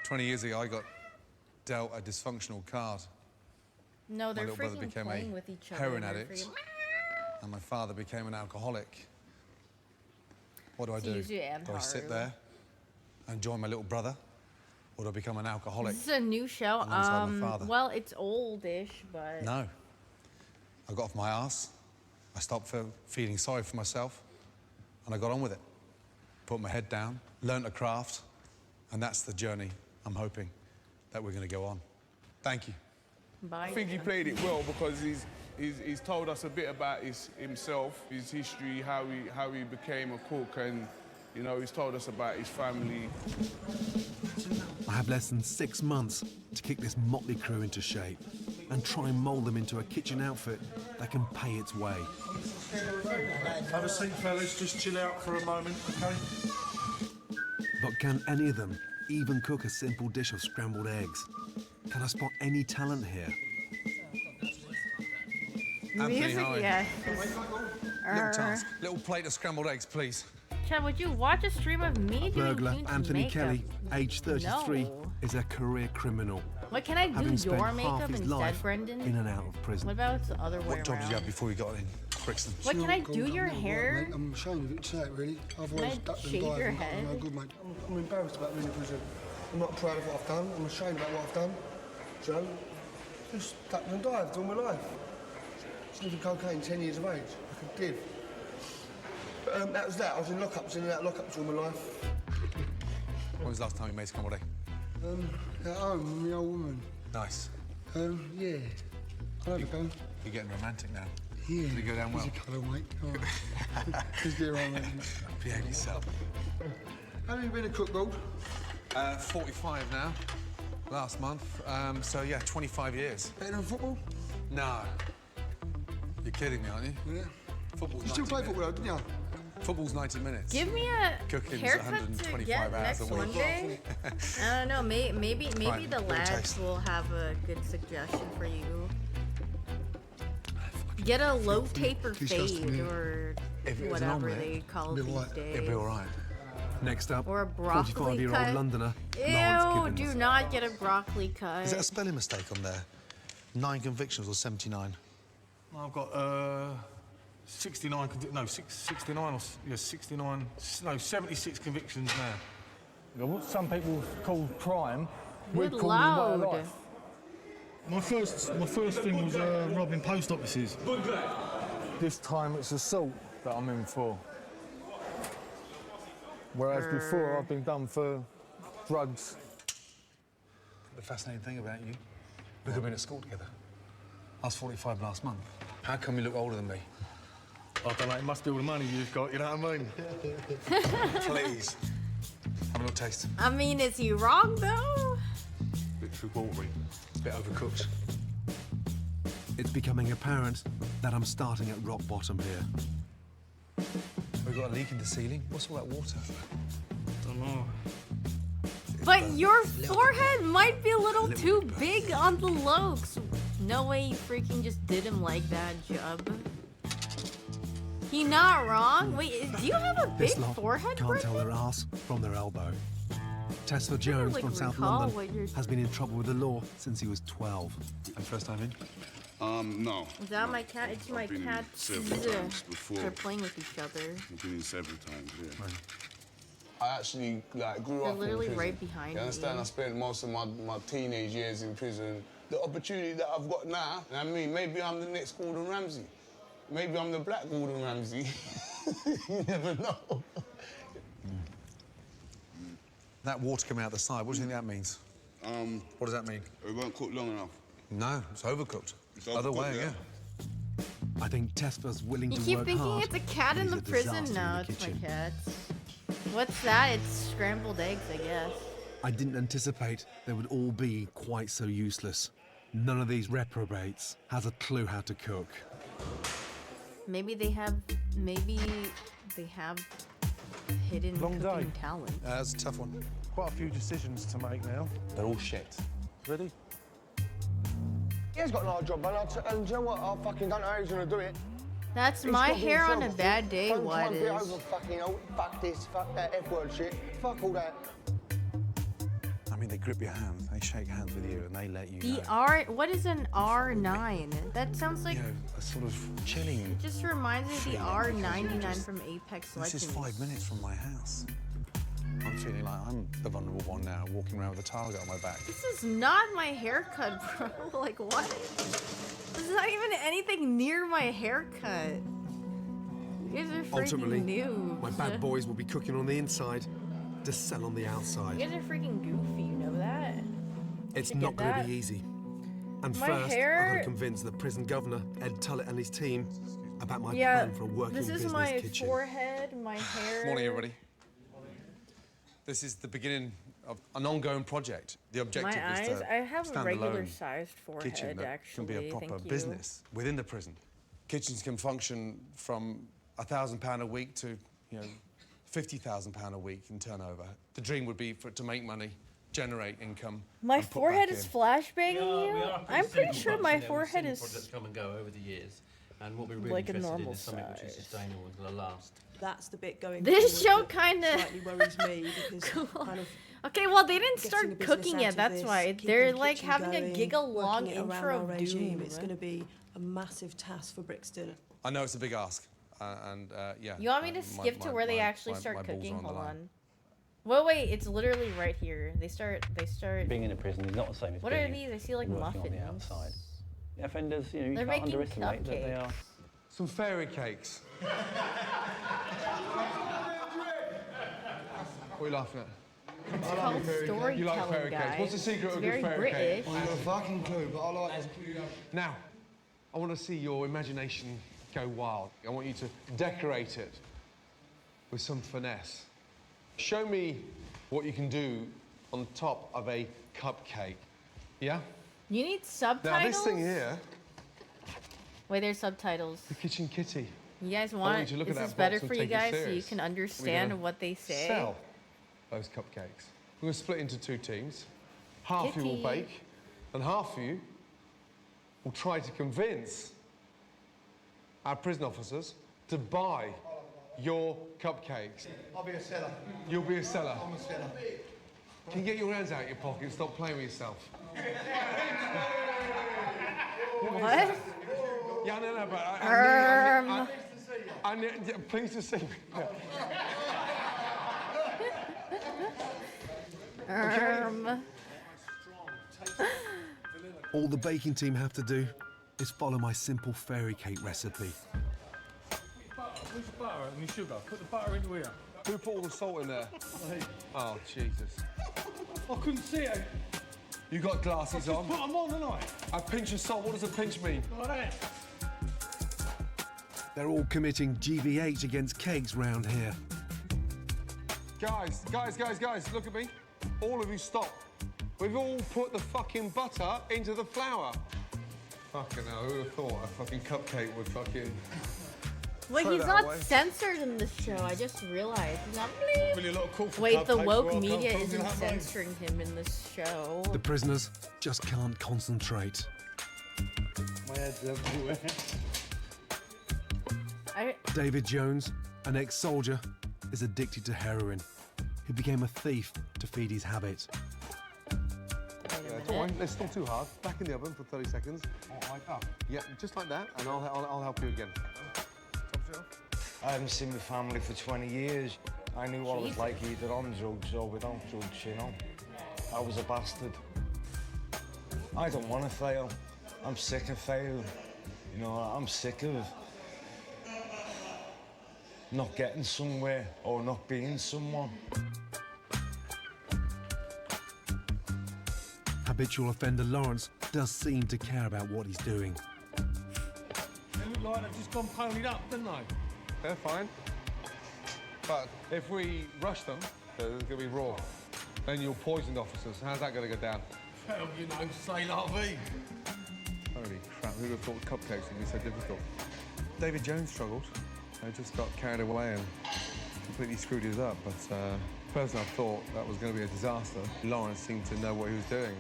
[SPEAKER 4] 20 years ago, I got dealt a dysfunctional card.
[SPEAKER 1] No, they're
[SPEAKER 4] little brother
[SPEAKER 1] freaking
[SPEAKER 4] became
[SPEAKER 1] playing
[SPEAKER 4] a
[SPEAKER 1] with each other.
[SPEAKER 4] heroin
[SPEAKER 1] They're
[SPEAKER 4] addict.
[SPEAKER 1] freaking-
[SPEAKER 4] And my father became an alcoholic. What do I
[SPEAKER 1] It's
[SPEAKER 4] do?
[SPEAKER 1] usually and
[SPEAKER 4] Do I sit
[SPEAKER 1] Haru.
[SPEAKER 4] there and join my little brother? Or do I become an alcoholic?
[SPEAKER 1] This is a new show.
[SPEAKER 4] alongside my father?
[SPEAKER 1] Well, it's oldish, but
[SPEAKER 4] No. I got off my ass. I stopped feeling sorry for myself. And I got on with it. Put my head down, learnt a craft. And that's the journey I'm hoping that we're going to go on. Thank you.
[SPEAKER 1] bye.
[SPEAKER 13] I think he played it well because he's told us a bit about himself, his history, how he became a cook, and you know he's told us about his family.
[SPEAKER 5] I have less than 6 months to kick this motley crew into shape and try and mould them into a kitchen outfit that can pay its way.
[SPEAKER 11] Have a seat, fellas. Just chill out for a moment, okay?
[SPEAKER 5] But can any of them even cook a simple dish of scrambled eggs? Can I spot any talent here?
[SPEAKER 4] Anthony,
[SPEAKER 1] Music,
[SPEAKER 4] how are you?
[SPEAKER 1] yeah.
[SPEAKER 4] Little task. Little plate of scrambled eggs, please.
[SPEAKER 1] Chad, would you watch a stream of me doing
[SPEAKER 5] Burglar
[SPEAKER 1] Hyoon's
[SPEAKER 5] Anthony
[SPEAKER 1] makeup?
[SPEAKER 5] Kelly, age 33,
[SPEAKER 1] No.
[SPEAKER 5] is a career criminal.
[SPEAKER 1] What can I do?
[SPEAKER 5] having spent
[SPEAKER 1] Your
[SPEAKER 5] half
[SPEAKER 1] makeup
[SPEAKER 5] his
[SPEAKER 1] instead,
[SPEAKER 5] life
[SPEAKER 1] Brendan?
[SPEAKER 5] in and out of prison.
[SPEAKER 1] What about it's the other way
[SPEAKER 4] What job did
[SPEAKER 1] around?
[SPEAKER 4] you have before you got in Brixton?
[SPEAKER 1] What can I
[SPEAKER 15] Sure,
[SPEAKER 1] do
[SPEAKER 15] God,
[SPEAKER 1] your
[SPEAKER 15] I'm not
[SPEAKER 1] hair?
[SPEAKER 15] right, mate. I'm ashamed of it to say it, really. I've
[SPEAKER 1] Can
[SPEAKER 15] always
[SPEAKER 1] I
[SPEAKER 15] ducked and
[SPEAKER 1] shave
[SPEAKER 15] dived
[SPEAKER 1] your
[SPEAKER 15] and got
[SPEAKER 1] head?
[SPEAKER 15] no good, mate. I'm embarrassed about being in prison. I'm not proud of what I've done. I'm ashamed about what I've done. Joe, just ducked and dived all my life. Sniffing cocaine, 10 years of age, like a div. But that was that. I was in lockups, in and out of lockups all my life.
[SPEAKER 4] When was the last time you made scrambled egg?
[SPEAKER 15] At home with my old woman.
[SPEAKER 4] Nice.
[SPEAKER 15] Yeah. I'll have a go.
[SPEAKER 4] You're getting romantic now.
[SPEAKER 15] Yeah.
[SPEAKER 4] Did it go down well?
[SPEAKER 15] He's a colour, mate. All right. Just get around, mate.
[SPEAKER 4] Behave yourself.
[SPEAKER 15] How long have you been a cook, Gold?
[SPEAKER 4] 45 now. Last month. So yeah, 25 years.
[SPEAKER 15] Better than football?
[SPEAKER 4] No. You're kidding me, aren't you?
[SPEAKER 15] Yeah.
[SPEAKER 4] Football's
[SPEAKER 15] You still
[SPEAKER 4] 90
[SPEAKER 15] play
[SPEAKER 4] minutes.
[SPEAKER 15] football, didn't you?
[SPEAKER 4] Football's 90 minutes.
[SPEAKER 1] Give me a
[SPEAKER 4] Cooking's
[SPEAKER 1] haircut to
[SPEAKER 4] 125
[SPEAKER 1] get
[SPEAKER 4] hours
[SPEAKER 1] next
[SPEAKER 4] a week.
[SPEAKER 1] Monday. I don't know. Maybe
[SPEAKER 4] Right,
[SPEAKER 1] the
[SPEAKER 4] little
[SPEAKER 1] lads
[SPEAKER 4] taste.
[SPEAKER 1] will have a good suggestion for you. Get a low taper
[SPEAKER 15] disgusting,
[SPEAKER 1] fade
[SPEAKER 15] yeah.
[SPEAKER 1] or
[SPEAKER 5] If it was an
[SPEAKER 1] whatever
[SPEAKER 5] omelette,
[SPEAKER 1] they call it
[SPEAKER 15] it'd be
[SPEAKER 1] these
[SPEAKER 15] all right.
[SPEAKER 1] days.
[SPEAKER 4] It'll be all right.
[SPEAKER 5] Next up,
[SPEAKER 1] Or a broccoli
[SPEAKER 5] 45-year-old
[SPEAKER 1] cut.
[SPEAKER 5] Londoner,
[SPEAKER 1] Ew,
[SPEAKER 5] Lawrence
[SPEAKER 1] do
[SPEAKER 5] Gibbons.
[SPEAKER 1] not get a broccoli cut.
[SPEAKER 7] Is that a spelling mistake on there? 9 convictions or 79?
[SPEAKER 11] I've got 69, 69 or 69, no, 76 convictions now. What some people call crime,
[SPEAKER 1] Good loud.
[SPEAKER 11] My first thing was robbing post offices. This time it's assault that I'm in for. Whereas before I've been done for drugs.
[SPEAKER 4] The fascinating thing about you, we could have been at school together. I was 45 last month. How come you look older than me?
[SPEAKER 11] I don't know, it must be all the money you've got, you know what I mean?
[SPEAKER 4] Please. Have a little taste.
[SPEAKER 1] I mean, is he wrong though?
[SPEAKER 4] Bit too watery. Bit overcooked.
[SPEAKER 5] It's becoming apparent that I'm starting at rock bottom here.
[SPEAKER 4] We've got a leak in the ceiling. What's all that water?
[SPEAKER 11] Don't know.
[SPEAKER 1] But your forehead might be a little too big on the looks. No way you freaking just did him like that, Jub. He not wrong? Wait, do you have a big
[SPEAKER 5] This lot
[SPEAKER 1] forehead,
[SPEAKER 5] can't tell
[SPEAKER 1] Brendan?
[SPEAKER 5] their ass from their elbow. Tessa
[SPEAKER 1] like,
[SPEAKER 5] Jones from South
[SPEAKER 1] recall what
[SPEAKER 5] London
[SPEAKER 1] you're-
[SPEAKER 5] has been in trouble with the law since he was 12.
[SPEAKER 7] And first time in?
[SPEAKER 9] No.
[SPEAKER 1] Is that my cat? It's my
[SPEAKER 9] I've been in
[SPEAKER 1] cat.
[SPEAKER 9] several times before.
[SPEAKER 1] They're playing with each other.
[SPEAKER 9] I've been in several times, yeah. I actually grew
[SPEAKER 1] They're
[SPEAKER 9] up
[SPEAKER 1] literally
[SPEAKER 9] in prison.
[SPEAKER 1] right behind
[SPEAKER 9] You understand?
[SPEAKER 1] me.
[SPEAKER 9] I spent most of my teenage years in prison. The opportunity that I've got now, I mean, maybe I'm the next Gordon Ramsay. Maybe I'm the black Gordon Ramsay. You never know.
[SPEAKER 7] That water coming out the side, what do you think that means? What does that mean?
[SPEAKER 9] It won't cook long enough.
[SPEAKER 7] No, it's overcooked.
[SPEAKER 9] It's
[SPEAKER 7] Other
[SPEAKER 9] overcooked,
[SPEAKER 7] way,
[SPEAKER 9] yeah.
[SPEAKER 5] I think Tessa's willing
[SPEAKER 1] You
[SPEAKER 5] to
[SPEAKER 1] keep
[SPEAKER 5] work
[SPEAKER 1] thinking
[SPEAKER 5] hard.
[SPEAKER 1] it's a cat in
[SPEAKER 5] He's
[SPEAKER 1] the
[SPEAKER 5] a
[SPEAKER 1] prison?
[SPEAKER 5] disaster
[SPEAKER 1] No,
[SPEAKER 5] in the
[SPEAKER 1] it's my
[SPEAKER 5] kitchen.
[SPEAKER 1] cat. What's that? It's scrambled eggs, I guess.
[SPEAKER 5] I didn't anticipate they would all be quite so useless. None of these reprobates has a clue how to cook.
[SPEAKER 1] Maybe they have hidden
[SPEAKER 12] Long
[SPEAKER 1] cooking
[SPEAKER 12] day.
[SPEAKER 1] talent.
[SPEAKER 7] That's a tough one.
[SPEAKER 12] Quite a few decisions to make now.
[SPEAKER 7] They're all shit.
[SPEAKER 12] Ready?
[SPEAKER 15] He has got an hard job, man. And do you know what? I fucking don't know how he's going to do it.
[SPEAKER 1] That's
[SPEAKER 15] He's
[SPEAKER 1] my
[SPEAKER 15] got to be
[SPEAKER 1] hair on a
[SPEAKER 15] himself.
[SPEAKER 1] bad day,
[SPEAKER 15] Don't
[SPEAKER 1] what
[SPEAKER 15] try and be
[SPEAKER 1] is?
[SPEAKER 15] over fucking, oh, fuck this, fuck that, F-word shit. Fuck all that.
[SPEAKER 7] I mean, they grip your hand, they shake hands with you, and they let you
[SPEAKER 1] The
[SPEAKER 7] know.
[SPEAKER 1] what is an R9? That sounds like,
[SPEAKER 7] You know, a sort of chilling.
[SPEAKER 1] it just reminds me of the
[SPEAKER 7] feeling because you're
[SPEAKER 1] R99
[SPEAKER 7] just-
[SPEAKER 1] from Apex
[SPEAKER 7] This
[SPEAKER 1] Legends.
[SPEAKER 7] is 5 minutes from my house. I'm feeling like I'm the vulnerable one now, walking around with a target on my back.
[SPEAKER 1] This is not my haircut, bro. Like, what? This is not even anything near my haircut. You guys are freaking
[SPEAKER 5] Ultimately,
[SPEAKER 1] noobs.
[SPEAKER 5] my bad boys will be cooking on the inside to sell on the
[SPEAKER 1] You
[SPEAKER 5] outside.
[SPEAKER 1] guys are freaking goofy, you know that?
[SPEAKER 5] It's
[SPEAKER 1] Should
[SPEAKER 5] not
[SPEAKER 1] get
[SPEAKER 5] going to
[SPEAKER 1] that.
[SPEAKER 5] be easy. And
[SPEAKER 1] My
[SPEAKER 5] first, I've got
[SPEAKER 1] hair-
[SPEAKER 5] to convince the prison governor, Ed Tullett, and his team about my
[SPEAKER 1] Yeah,
[SPEAKER 5] plan for a working
[SPEAKER 1] this is
[SPEAKER 5] business
[SPEAKER 1] my
[SPEAKER 5] kitchen.
[SPEAKER 1] forehead, my hair.
[SPEAKER 7] Morning, everybody. This is the beginning of an ongoing project. The objective
[SPEAKER 1] My
[SPEAKER 7] is
[SPEAKER 1] eyes.
[SPEAKER 7] to
[SPEAKER 1] I have a
[SPEAKER 7] stand
[SPEAKER 1] regular
[SPEAKER 7] alone
[SPEAKER 1] sized forehead,
[SPEAKER 7] kitchen that
[SPEAKER 1] actually.
[SPEAKER 7] can be a proper
[SPEAKER 1] Thank you.
[SPEAKER 7] business within the prison. Kitchens can function from £1,000 a week to, you know, £50,000 a week in turnover. The dream would be for it to make money, generate income.
[SPEAKER 1] My
[SPEAKER 7] and put
[SPEAKER 1] forehead
[SPEAKER 7] back
[SPEAKER 1] is
[SPEAKER 7] in.
[SPEAKER 1] flashbanging you?
[SPEAKER 18] We are
[SPEAKER 1] I'm pretty
[SPEAKER 18] cynical
[SPEAKER 1] sure
[SPEAKER 18] bunch,
[SPEAKER 1] my
[SPEAKER 18] you know, we've
[SPEAKER 1] forehead
[SPEAKER 18] seen
[SPEAKER 1] is
[SPEAKER 18] projects come and go over the years, and what we're really
[SPEAKER 1] like a
[SPEAKER 18] interested in
[SPEAKER 1] normal
[SPEAKER 18] is something which is
[SPEAKER 1] size.
[SPEAKER 18] sustainable and will last.
[SPEAKER 10] That's the bit going
[SPEAKER 1] This
[SPEAKER 10] forward
[SPEAKER 1] show
[SPEAKER 10] that
[SPEAKER 1] kinda-
[SPEAKER 10] slightly worries me because kind of
[SPEAKER 1] Okay, well, they didn't
[SPEAKER 10] getting
[SPEAKER 1] start
[SPEAKER 10] the business
[SPEAKER 1] cooking
[SPEAKER 10] out
[SPEAKER 1] yet,
[SPEAKER 10] of
[SPEAKER 1] that's
[SPEAKER 10] this,
[SPEAKER 1] why.
[SPEAKER 10] keeping
[SPEAKER 1] They're
[SPEAKER 10] the
[SPEAKER 1] like
[SPEAKER 10] kitchen
[SPEAKER 1] having a
[SPEAKER 10] going,
[SPEAKER 1] giga-long
[SPEAKER 10] working it around
[SPEAKER 1] intro
[SPEAKER 10] our
[SPEAKER 1] of
[SPEAKER 10] regime.
[SPEAKER 1] doom.
[SPEAKER 10] It's going to be a massive task for Brixton.
[SPEAKER 7] I know it's a big ask, yeah.
[SPEAKER 1] You want me to skip to where they actually start cooking? Hold on. Well, wait, it's literally right here. They start.
[SPEAKER 19] Being in a prison is not the same as
[SPEAKER 1] What are
[SPEAKER 19] being
[SPEAKER 1] these? I see like
[SPEAKER 19] working on the
[SPEAKER 1] muffins.
[SPEAKER 19] outside. The offenders, you know, you
[SPEAKER 1] They're
[SPEAKER 19] can't
[SPEAKER 1] making
[SPEAKER 19] underestimate that they are.
[SPEAKER 7] Some fairy cakes. What are you laughing at?
[SPEAKER 1] It's called storytelling,
[SPEAKER 7] You like fairy
[SPEAKER 1] guys.
[SPEAKER 7] cakes. What's the secret
[SPEAKER 1] It's
[SPEAKER 7] of a good
[SPEAKER 1] very
[SPEAKER 7] fairy
[SPEAKER 1] British.
[SPEAKER 7] cake?
[SPEAKER 15] I've got a fucking clue, but I like it.
[SPEAKER 7] Now, I want to see your imagination go wild. I want you to decorate it with some finesse. Show me what you can do on top of a cupcake. Yeah?
[SPEAKER 1] You need subtitles?
[SPEAKER 7] Now, this thing here,
[SPEAKER 1] Wait, there's subtitles.
[SPEAKER 7] the kitchen kitty.
[SPEAKER 1] You guys
[SPEAKER 7] I want
[SPEAKER 1] want?
[SPEAKER 7] you to look
[SPEAKER 1] Is
[SPEAKER 7] at
[SPEAKER 1] this
[SPEAKER 7] that
[SPEAKER 1] better
[SPEAKER 7] box and
[SPEAKER 1] for you
[SPEAKER 7] take it
[SPEAKER 1] guys so you
[SPEAKER 7] serious.
[SPEAKER 1] can
[SPEAKER 7] We're
[SPEAKER 1] understand
[SPEAKER 7] gonna
[SPEAKER 1] what they say?
[SPEAKER 7] Sell those cupcakes. We're going to split into two teams. Half of you will
[SPEAKER 1] Kitty.
[SPEAKER 7] bake, and half of you will try to convince our prison officers to buy your cupcakes.
[SPEAKER 15] I'll be a seller.
[SPEAKER 7] You'll be a seller.
[SPEAKER 15] I'm a seller.
[SPEAKER 7] Can you get your hands out of your pocket and stop playing with yourself?
[SPEAKER 1] What?
[SPEAKER 7] Yeah, no, but I need, yeah, pleased to see you.
[SPEAKER 5] All the baking team have to do is follow my simple fairy cake recipe.
[SPEAKER 11] Where's the butter and your sugar? Put the butter into here.
[SPEAKER 7] Who put all the salt in there? Oh, Jesus.
[SPEAKER 11] I couldn't see it.
[SPEAKER 7] You got glasses on?
[SPEAKER 11] Put them on, haven't I?
[SPEAKER 7] A pinch of salt, what does a pinch mean?
[SPEAKER 11] Like that.
[SPEAKER 5] They're all committing GBH against cakes round here.
[SPEAKER 7] Guys, look at me. All of you stop. We've all put the fucking butter into the flour. Fucking hell, who would have thought a fucking cupcake would fucking...
[SPEAKER 1] Wait,
[SPEAKER 7] throw
[SPEAKER 1] he's
[SPEAKER 7] that
[SPEAKER 1] not
[SPEAKER 7] away?
[SPEAKER 1] censored in this show. I just realized. He's not.
[SPEAKER 11] Really a lot of call for
[SPEAKER 1] Wait, the
[SPEAKER 11] cupcakes,
[SPEAKER 1] woke
[SPEAKER 11] well,
[SPEAKER 1] media
[SPEAKER 11] can't
[SPEAKER 1] isn't
[SPEAKER 11] have those.
[SPEAKER 1] censoring him in this show.
[SPEAKER 5] The prisoners just can't concentrate.
[SPEAKER 11] My head's everywhere.
[SPEAKER 5] David Jones, an ex-soldier, is addicted to heroin. He became a thief to feed his habit.
[SPEAKER 7] Don't worry, it's still too hard. Back in the oven for 30 seconds.
[SPEAKER 17] Oh, like that?
[SPEAKER 7] Yeah, just like that, and I'll help you again.
[SPEAKER 20] I haven't seen my family for 20 years. I knew what it was like either on drugs or without drugs, you know. I was a bastard. I don't want to fail. I'm sick of failing. You know, I'm sick of not getting somewhere or not being someone.
[SPEAKER 5] Habitual offender Lawrence does seem to care about what he's doing.
[SPEAKER 11] They look like they've just gone ponied up, don't they?
[SPEAKER 7] They're fine. But if we rush them, they're going to be raw. Then you'll poison officers. How's that going to go down?
[SPEAKER 11] Well, you know, say la vie.
[SPEAKER 7] Holy crap, who would have thought cupcakes would be so difficult? David Jones struggled. I just got carried away and completely screwed his up. But the person I thought that was going to be a disaster, Lawrence seemed to know what he was doing.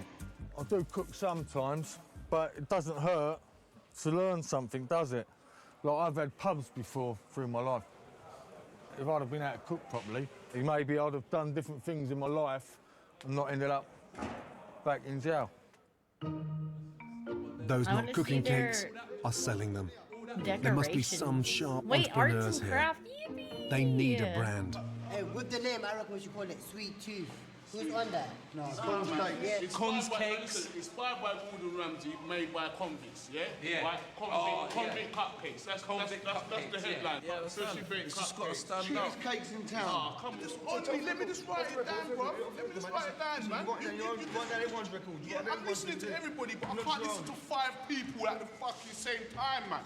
[SPEAKER 11] I do cook sometimes, but it doesn't hurt to learn something, does it? Like, I've had pubs before through my life. If I'd have been able to cook properly, maybe I'd have done different things in my life and not ended up back in jail.
[SPEAKER 5] Those not cooking cakes are selling them. There must be some sharp entrepreneurs here. They need a brand.
[SPEAKER 21] Hey, with the name, I reckon we should call it Sweet Tooth. Who's on that? No, Cons Cakes.
[SPEAKER 13] Cons Cakes. Inspired by Gordon Ramsay, made by convicts, yeah?
[SPEAKER 14] Yeah.
[SPEAKER 13] By convict cupcakes. That's the headline.
[SPEAKER 14] Yeah,
[SPEAKER 13] Especially
[SPEAKER 14] it's just got to stand
[SPEAKER 15] Cheapest
[SPEAKER 14] up.
[SPEAKER 15] cakes in town.
[SPEAKER 13] Oh, come on. Let me just write it down, bro. Let me just write it down, man.
[SPEAKER 15] You want that everyone's record?
[SPEAKER 13] Yeah, I'm listening to everybody, but I can't listen to 5 people at the fucking same time, man.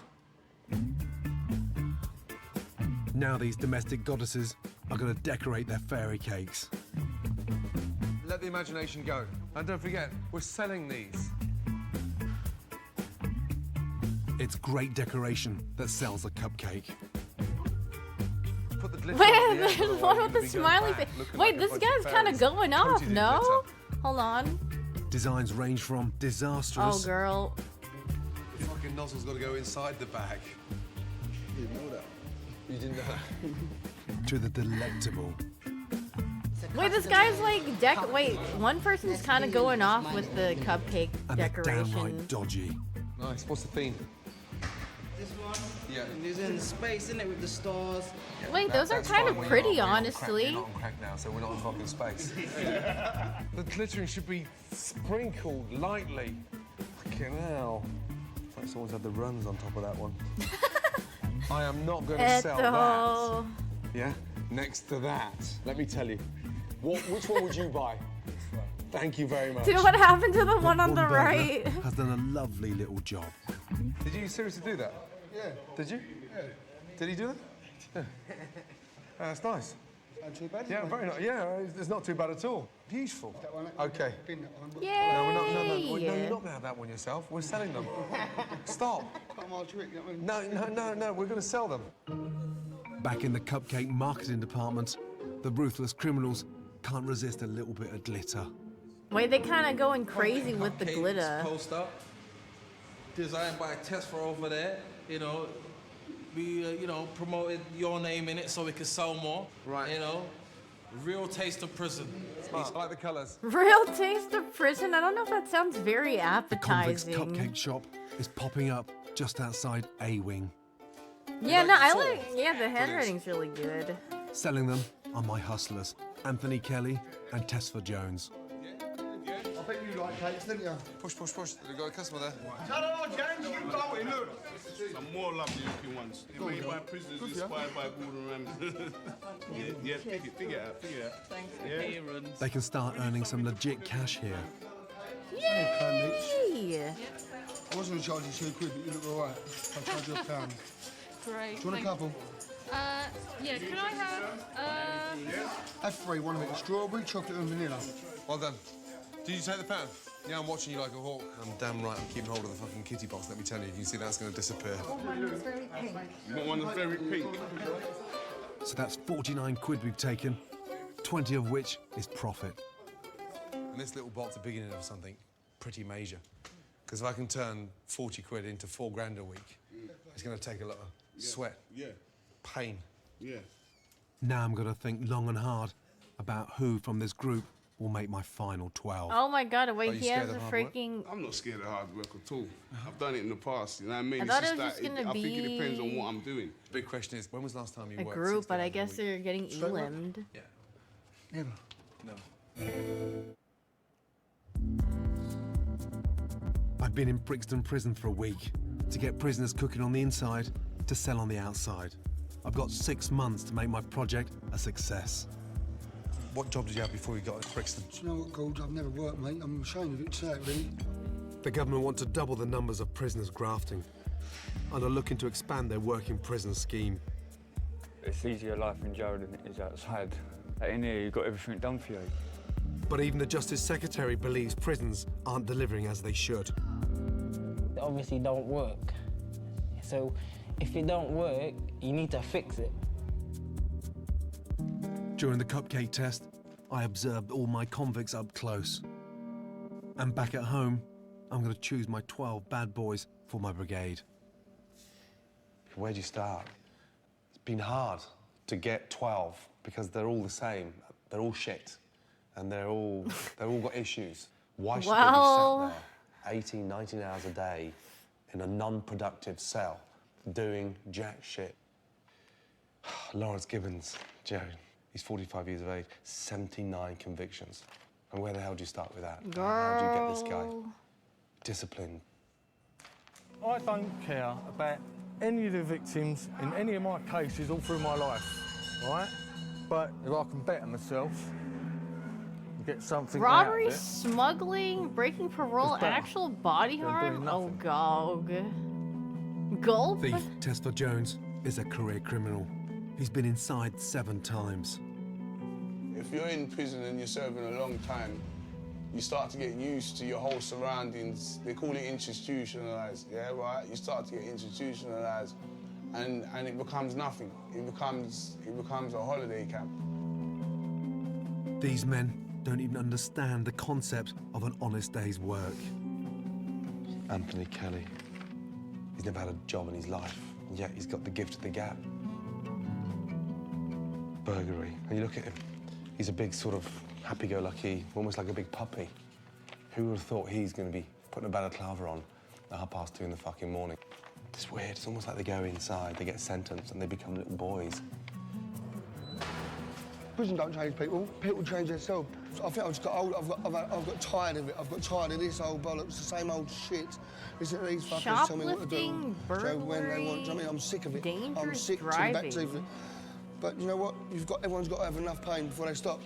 [SPEAKER 5] Now these domestic goddesses are going to decorate their fairy cakes.
[SPEAKER 7] Let the imagination go. And don't forget, we're selling these.
[SPEAKER 5] It's great decoration that sells a cupcake.
[SPEAKER 7] Put the glitter
[SPEAKER 1] Wait,
[SPEAKER 7] on the
[SPEAKER 1] there's
[SPEAKER 7] end,
[SPEAKER 1] one
[SPEAKER 7] otherwise
[SPEAKER 1] with the
[SPEAKER 7] you'll be going
[SPEAKER 1] smiley
[SPEAKER 7] back
[SPEAKER 1] face.
[SPEAKER 7] looking
[SPEAKER 1] Wait,
[SPEAKER 7] like a
[SPEAKER 1] this
[SPEAKER 7] bunch
[SPEAKER 1] guy's
[SPEAKER 7] of
[SPEAKER 1] kind of
[SPEAKER 7] fairies.
[SPEAKER 1] going off,
[SPEAKER 7] Coated in
[SPEAKER 1] no?
[SPEAKER 7] glitter.
[SPEAKER 1] Hold on.
[SPEAKER 5] Designs range from disastrous
[SPEAKER 1] Oh, girl.
[SPEAKER 7] The fucking nozzle's got to go inside the bag. You didn't know that. You didn't know that.
[SPEAKER 5] to the delectable.
[SPEAKER 1] Wait, this guy's like wait, one person's kind of going off with the cupcake
[SPEAKER 5] And they're
[SPEAKER 1] decoration.
[SPEAKER 5] downright dodgy.
[SPEAKER 7] Nice. What's the theme?
[SPEAKER 21] This one?
[SPEAKER 7] Yeah.
[SPEAKER 21] There's in the space, in it, with the stars.
[SPEAKER 1] Wait, those are
[SPEAKER 7] That's
[SPEAKER 1] kind
[SPEAKER 7] fine
[SPEAKER 1] of
[SPEAKER 7] when
[SPEAKER 1] pretty,
[SPEAKER 7] you're not on
[SPEAKER 1] honestly.
[SPEAKER 7] You're not on crack now, so we're not in fucking space. The glittering should be sprinkled lightly. Fucking hell. It's like someone's had the runs on top of that one. I am not going to sell that. Yeah? Next to that. Let me tell you. Which one would you buy? Thank you very much.
[SPEAKER 1] Dude, what happened to the one on the
[SPEAKER 5] Burger
[SPEAKER 1] right?
[SPEAKER 5] has done a lovely little job.
[SPEAKER 7] Did you seriously do that?
[SPEAKER 15] Yeah.
[SPEAKER 7] Did you?
[SPEAKER 15] Yeah.
[SPEAKER 7] Did he do that? Yeah. That's nice.
[SPEAKER 15] Not too bad.
[SPEAKER 7] Yeah, very nice. Yeah, it's not too bad at all. Beautiful. Okay.
[SPEAKER 1] Yay!
[SPEAKER 7] No, we're not, no, you're not going to have that one yourself. We're selling them. Stop. No, we're going to sell them.
[SPEAKER 5] Back in the cupcake marketing department, the ruthless criminals can't resist a little bit of glitter.
[SPEAKER 1] Wait, they kind of going crazy with the
[SPEAKER 14] Cupcakes
[SPEAKER 1] glitter.
[SPEAKER 14] Post up, designed by Tesla over there. You know, we promoted your name in it so we could sell more.
[SPEAKER 7] Right.
[SPEAKER 14] You know, real taste of prison.
[SPEAKER 7] I like the colours.
[SPEAKER 1] Real taste of prison? I don't know if that sounds very
[SPEAKER 5] The convict's
[SPEAKER 1] appetizing.
[SPEAKER 5] cupcake shop is popping up just outside A-Wing.
[SPEAKER 1] Yeah, no, I like, yeah, the handwriting's really good.
[SPEAKER 5] Selling them are my hustlers, Anthony Kelly and Tesfa Jones.
[SPEAKER 15] I bet you like cakes, didn't you?
[SPEAKER 7] Push. We've got a customer there.
[SPEAKER 15] Shut up, James, you going, look.
[SPEAKER 13] Some more lovely looking ones. Made by prisoners, inspired by Gordon Ramsay. yeah, figure it out.
[SPEAKER 14] Thanks,
[SPEAKER 13] Yeah.
[SPEAKER 5] They can start earning some legit cash here.
[SPEAKER 1] Yay!
[SPEAKER 15] I was going to charge you £2, but you look all right. I'll charge you £1.
[SPEAKER 22] Great.
[SPEAKER 15] Do you want a couple?
[SPEAKER 22] Yeah, can I have,
[SPEAKER 15] Have 3, one of it. Strawberry, chocolate and vanilla.
[SPEAKER 7] Well done. Did you take the pound? Yeah, I'm watching you like a hawk. I'm damn right I'm keeping hold of the fucking kitty box, let me tell you. You can see that's going to disappear.
[SPEAKER 13] You want one that's very pink?
[SPEAKER 5] So that's 49 quid we've taken, 20 of which is profit.
[SPEAKER 7] And this little bot's the beginning of something pretty major. Because if I can turn 40 quid into £4 grand a week, it's going to take a lot of
[SPEAKER 4] sweat, pain.
[SPEAKER 9] Yeah.
[SPEAKER 5] Now I'm going to think long and hard about who from this group will make my final 12.
[SPEAKER 1] Oh my god, wait, he has a
[SPEAKER 9] hard
[SPEAKER 1] freaking...
[SPEAKER 9] I'm not scared of hard work at all. I've done it in the past, you know what I mean?
[SPEAKER 1] I thought it was just gonna
[SPEAKER 9] I think it
[SPEAKER 1] be-
[SPEAKER 9] depends on what I'm doing.
[SPEAKER 4] Big question is, when was the last time you
[SPEAKER 1] a
[SPEAKER 4] worked?
[SPEAKER 1] group,
[SPEAKER 4] 6
[SPEAKER 1] but I
[SPEAKER 4] days a
[SPEAKER 1] guess
[SPEAKER 4] week?
[SPEAKER 1] they're getting elimed.
[SPEAKER 4] Yeah.
[SPEAKER 15] Never.
[SPEAKER 4] No.
[SPEAKER 5] I've been in Brixton prison for a week to get prisoners cooking on the inside to sell on the outside. I've got 6 months to make my project a success.
[SPEAKER 4] What job did you have before you got to Brixton?
[SPEAKER 15] Do you know what, Gold? I've never worked, mate. I'm ashamed of it, to say it, really.
[SPEAKER 5] The government want to double the numbers of prisoners grafting and are looking to expand their working prison scheme.
[SPEAKER 2] It's easier life in jail than it is outside. In here, you've got everything done for you.
[SPEAKER 5] But even the Justice Secretary believes prisons aren't delivering as they should.
[SPEAKER 3] They obviously don't work. So if it don't work, you need to fix it.
[SPEAKER 5] During the cupcake test, I observed all my convicts up close. And back at home, I'm going to choose my 12 bad boys for my brigade.
[SPEAKER 7] Where'd you start? It's been hard to get 12 because they're all the same. They're all shit. And they're all got issues. Why should they be sat there 18, 19 hours a day in a non-productive cell doing jack shit? Lawrence Gibbons, Joe, he's 45 years of age, 79 convictions. And where the hell do you start with that? How do you get this guy disciplined?
[SPEAKER 11] I don't care about any of the victims in any of my cases all through my life, right? But if I can better myself and get something
[SPEAKER 1] Robbery,
[SPEAKER 11] out of it,
[SPEAKER 1] smuggling, breaking parole,
[SPEAKER 11] It's better
[SPEAKER 1] actual body
[SPEAKER 11] than
[SPEAKER 1] harm?
[SPEAKER 11] doing
[SPEAKER 1] Oh,
[SPEAKER 11] nothing.
[SPEAKER 1] God. Gulp?
[SPEAKER 5] Thief Tesfa Jones is a career criminal. He's been inside 7 times.
[SPEAKER 9] If you're in prison and you're serving a long time, you start to get used to your whole surroundings. They call it institutionalized, yeah, right? You start to get institutionalized, and it becomes nothing. It becomes a holiday camp.
[SPEAKER 5] These men don't even understand the concept of an honest day's work.
[SPEAKER 7] Anthony Kelly. He's never had a job in his life, and yet he's got the gift of the gab. Burglary. And you look at him, he's a big sort of happy-go-lucky, almost like a big puppy. Who would have thought he's going to be putting a balaclava on at 2:30 in the fucking morning? It's weird. It's almost like they go inside, they get sentenced, and they become little boys.
[SPEAKER 15] Prison don't change people. People change themselves. I think I've just got old. I've got tired of it. I've got tired of this old bollocks, the same old shit. Listen to these fuckers tell me what to do.
[SPEAKER 1] Shoplifting,
[SPEAKER 15] So when they want, do you know what I
[SPEAKER 1] burglary,
[SPEAKER 15] mean? I'm sick of it. I'm
[SPEAKER 1] dangerous
[SPEAKER 15] sick to the
[SPEAKER 1] driving.
[SPEAKER 15] back teeth of it. But you know what? Everyone's got to have enough pain before they stop.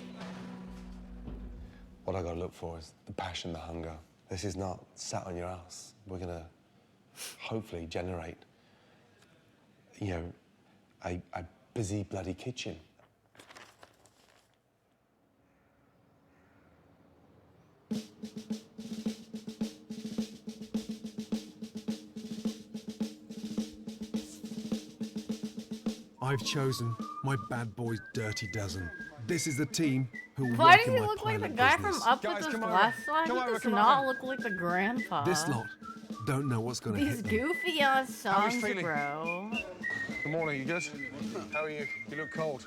[SPEAKER 7] What I got to look for is the passion, the hunger. This is not sat on your ass. We're going to hopefully generate, you know, a busy bloody kitchen.
[SPEAKER 5] I've chosen my bad boys' dirty dozen. This is the team who will
[SPEAKER 1] Why
[SPEAKER 5] work
[SPEAKER 1] does
[SPEAKER 5] in
[SPEAKER 1] he
[SPEAKER 5] my
[SPEAKER 1] look like the
[SPEAKER 5] pilot
[SPEAKER 1] guy
[SPEAKER 5] business.
[SPEAKER 1] from Up With His Glasses? He does not look like the grandpa.
[SPEAKER 5] This lot don't know what's going to
[SPEAKER 1] These
[SPEAKER 5] hit them.
[SPEAKER 1] goofy ass
[SPEAKER 4] How are you
[SPEAKER 1] songs,
[SPEAKER 4] feeling?
[SPEAKER 1] bro.
[SPEAKER 4] Good morning, you good? How are you? You look cold.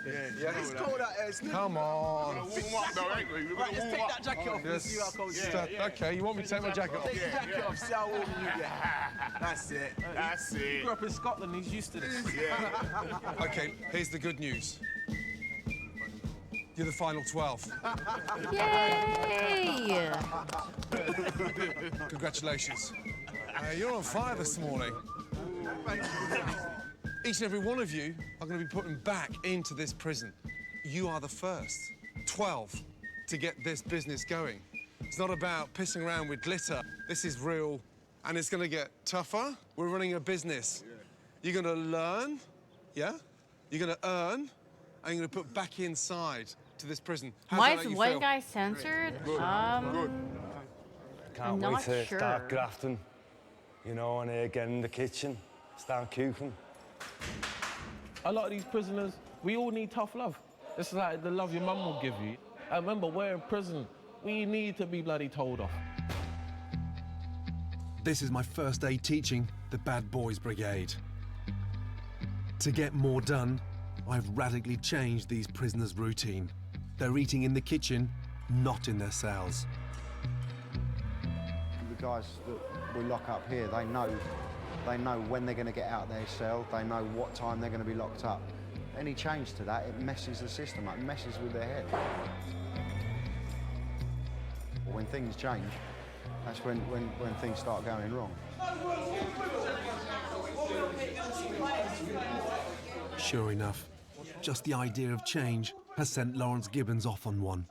[SPEAKER 4] Yeah.
[SPEAKER 15] It's cold out there, isn't it?
[SPEAKER 4] Come on.
[SPEAKER 9] Warm up though, ain't we? We're
[SPEAKER 15] Right,
[SPEAKER 9] gonna
[SPEAKER 15] let's
[SPEAKER 9] warm
[SPEAKER 15] take
[SPEAKER 9] up.
[SPEAKER 15] that jacket off and see how cold you are.
[SPEAKER 4] Okay, you want me to take my jacket off?
[SPEAKER 15] Take the jacket off, see how warm you get. That's it.
[SPEAKER 9] That's
[SPEAKER 14] He
[SPEAKER 9] it.
[SPEAKER 14] grew up in Scotland, he's used to this.
[SPEAKER 4] Okay, here's the good news. You're the final 12.
[SPEAKER 1] Yay!
[SPEAKER 4] Congratulations. You're on fire this morning. Each and every one of you are going to be putting back into this prison. You are the first 12 to get this business going. It's not about pissing around with glitter. This is real, and it's going to get tougher. We're running a business. You're going to learn, yeah? You're going to earn, and you're going to put back inside to this prison. How's
[SPEAKER 1] Why
[SPEAKER 4] that
[SPEAKER 1] is
[SPEAKER 4] make you
[SPEAKER 1] one
[SPEAKER 4] feel?
[SPEAKER 1] guy censored?
[SPEAKER 9] Good.
[SPEAKER 20] Can't
[SPEAKER 1] not
[SPEAKER 20] wait to
[SPEAKER 1] sure.
[SPEAKER 20] start grafting, you know, and get in the kitchen, start cooking.
[SPEAKER 14] A lot of these prisoners, we all need tough love. It's like the love your mum will give you. And remember, we're in prison. We need to be bloody told off.
[SPEAKER 5] This is my first day teaching the Bad Boys Brigade. To get more done, I've radically changed these prisoners' routine. They're eating in the kitchen, not in their cells.
[SPEAKER 17] The guys that we lock up here, they know when they're going to get out of their cell, they know what time they're going to be locked up. Any change to that, it messes the system up, it messes with their head. When things change, that's when things start going wrong.
[SPEAKER 5] Sure enough, just the idea of change has sent Lawrence Gibbons off on one.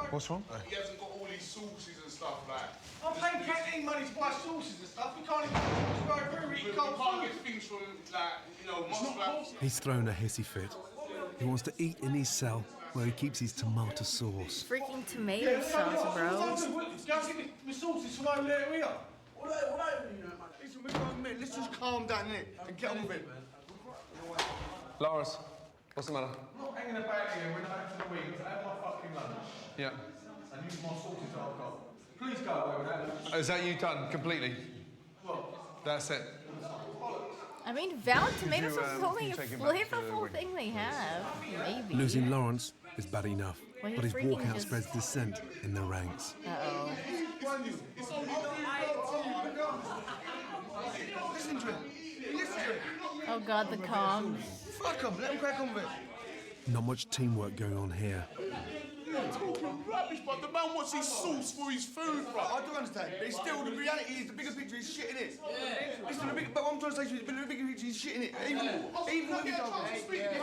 [SPEAKER 7] What's wrong?
[SPEAKER 13] He hasn't got all these sauces and stuff like.
[SPEAKER 15] I'm paying canteen money to buy sauces and stuff. We can't even go through it.
[SPEAKER 13] We can't get things from, like, you know, Moscow.
[SPEAKER 5] He's thrown a hissy fit. He wants to eat in his cell where he keeps his tomato sauce.
[SPEAKER 1] Freaking tomato sauce, bro.
[SPEAKER 15] Go and get me sauces from over there, here. Listen, we're going men. Let's just calm down here and get on with it.
[SPEAKER 7] Lawrence, what's the matter?
[SPEAKER 11] I'm not hanging about here when I'm back to the week to have my fucking lunch
[SPEAKER 7] Yeah.
[SPEAKER 11] and use my sauces that I've got. Please go away with that.
[SPEAKER 7] Is that you done completely? That's it.
[SPEAKER 1] I mean, valid tomato
[SPEAKER 7] you,
[SPEAKER 1] sauce is only a
[SPEAKER 7] take him back to
[SPEAKER 1] flavorful
[SPEAKER 7] Wing?
[SPEAKER 1] thing they have. Maybe.
[SPEAKER 5] Losing Lawrence is bad enough,
[SPEAKER 1] Well, he
[SPEAKER 5] but his
[SPEAKER 1] freaking
[SPEAKER 5] walkout
[SPEAKER 1] just-
[SPEAKER 5] spreads dissent in the ranks.
[SPEAKER 1] Uh-oh.
[SPEAKER 15] Listen to him. Listen to him.
[SPEAKER 1] Oh god, the comms.
[SPEAKER 15] Fuck him. Let him crack on with it.
[SPEAKER 5] Not much teamwork going on here.
[SPEAKER 13] You're talking rubbish, but the man wants his sauce for his food, bro.
[SPEAKER 15] I do understand, but it's still the reality is the bigger picture is shit in it. Listen, but what I'm trying to say to you is the bigger picture is shit in it. Even when you don't.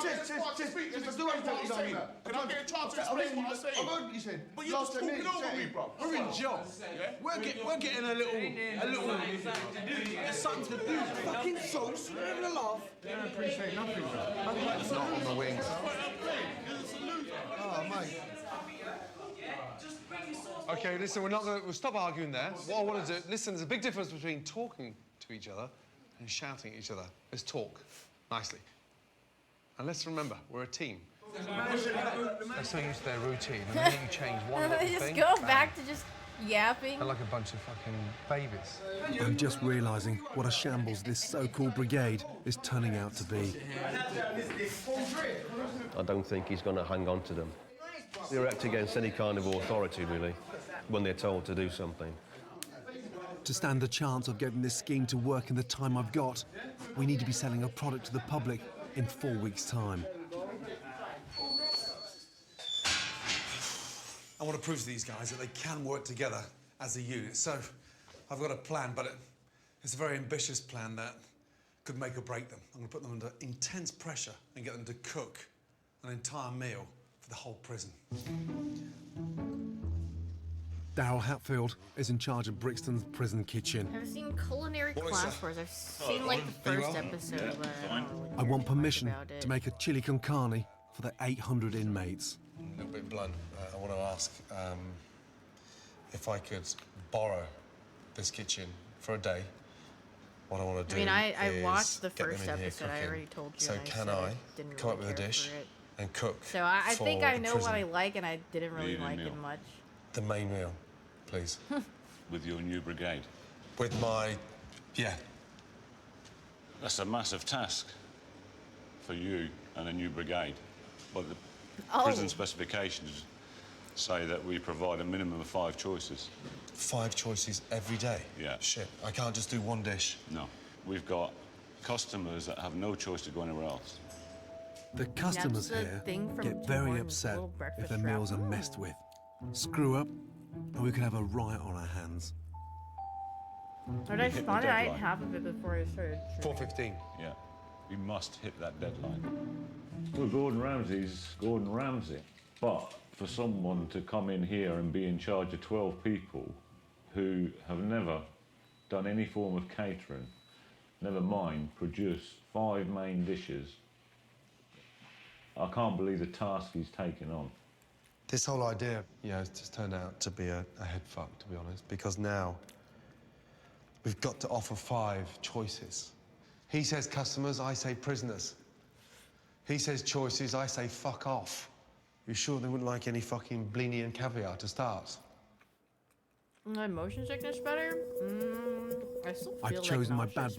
[SPEAKER 15] Tess, I do understand what you're saying.
[SPEAKER 13] Can I get a chance to explain what I'm saying?
[SPEAKER 15] I've heard what you said.
[SPEAKER 13] But you're just talking over me, bro.
[SPEAKER 15] We're in jail. We're getting a little. There's something to do. Fucking sauce. We're having a laugh.
[SPEAKER 7] They don't appreciate nothing, Not on the wings.
[SPEAKER 15] Oh, mate.
[SPEAKER 7] Okay, listen, we'll stop arguing there. What I want to do, listen, there's a big difference between talking to each other and shouting at each other. Let's talk nicely. And let's remember, we're a team. They're so used to their routine, and then you change one little
[SPEAKER 1] They just
[SPEAKER 7] thing,
[SPEAKER 1] go
[SPEAKER 7] bang.
[SPEAKER 1] back to just yapping.
[SPEAKER 7] They're like a bunch of fucking babies.
[SPEAKER 5] I'm just realising what a shambles this so-called brigade is turning out to be.
[SPEAKER 8] I don't think he's going to hang on to them. They act against any kind of authority, really, when they're told to do something.
[SPEAKER 5] To stand a chance of getting this scheme to work in the time I've got, we need to be selling a product to the public in 4 weeks' time.
[SPEAKER 4] I want to prove to these guys that they can work together as a unit. So I've got a plan, but it's a very ambitious plan that could make or break them. I'm going to put them under intense pressure and get them to cook an entire meal for the whole prison.
[SPEAKER 5] Daryl Hatfield is in charge of Brixton's prison kitchen.
[SPEAKER 1] I've seen culinary class wars. I've seen like the first episode, but I don't really
[SPEAKER 5] I want permission
[SPEAKER 1] about it.
[SPEAKER 5] to make a chili con carne for the 800 inmates.
[SPEAKER 4] A little bit blunt. I want to ask if I could borrow this kitchen for a day. What I want to do
[SPEAKER 1] I mean, I
[SPEAKER 4] is
[SPEAKER 1] watched the
[SPEAKER 4] get them
[SPEAKER 1] first
[SPEAKER 4] in here
[SPEAKER 1] episode. I
[SPEAKER 4] cooking.
[SPEAKER 1] already told you.
[SPEAKER 4] So
[SPEAKER 1] and
[SPEAKER 4] can
[SPEAKER 1] said
[SPEAKER 4] I
[SPEAKER 1] didn't
[SPEAKER 4] come
[SPEAKER 1] really
[SPEAKER 4] up with a
[SPEAKER 1] care
[SPEAKER 4] dish
[SPEAKER 1] for it.
[SPEAKER 4] and cook?
[SPEAKER 1] So I think
[SPEAKER 4] for
[SPEAKER 1] I
[SPEAKER 4] the
[SPEAKER 1] know
[SPEAKER 4] prison?
[SPEAKER 1] what I like, and I didn't really
[SPEAKER 2] Medium
[SPEAKER 1] like
[SPEAKER 2] meal.
[SPEAKER 1] it much.
[SPEAKER 4] The main meal, please.
[SPEAKER 2] With your new brigade.
[SPEAKER 4] With my, yeah.
[SPEAKER 2] That's a massive task for you and a new brigade. But the prison specifications say that we provide a minimum of 5 choices.
[SPEAKER 4] 5 choices every day?
[SPEAKER 2] Yeah.
[SPEAKER 4] Shit, I can't just do one dish.
[SPEAKER 2] No. We've got customers that have no choice to go anywhere else.
[SPEAKER 5] The customers
[SPEAKER 1] the
[SPEAKER 5] here
[SPEAKER 1] thing from
[SPEAKER 5] get very
[SPEAKER 1] Hyoon,
[SPEAKER 5] upset
[SPEAKER 1] little
[SPEAKER 5] if
[SPEAKER 1] breakfast
[SPEAKER 5] their
[SPEAKER 1] wrap.
[SPEAKER 5] meals are messed with. Screw up, and we could have a riot on our hands.
[SPEAKER 1] When I
[SPEAKER 2] hit the
[SPEAKER 1] spotted, I ate
[SPEAKER 2] deadline.
[SPEAKER 1] half of it before I started.
[SPEAKER 4] 4:15.
[SPEAKER 2] Yeah. We must hit that deadline. Well, Gordon Ramsay's Gordon Ramsay. But for someone to come in here and be in charge of 12 people who have never done any form of catering, never mind produce 5 main dishes, I can't believe the task he's taken on.
[SPEAKER 7] This whole idea, has just turned out to be a head fuck, to be honest, because now we've got to offer 5 choices. He says customers, I say prisoners. He says choices, I say fuck off. You sure they wouldn't like any fucking blini and caviar to start?
[SPEAKER 1] My motion sickness better? I still feel
[SPEAKER 5] I've
[SPEAKER 1] like
[SPEAKER 5] chosen my bad
[SPEAKER 1] nauseous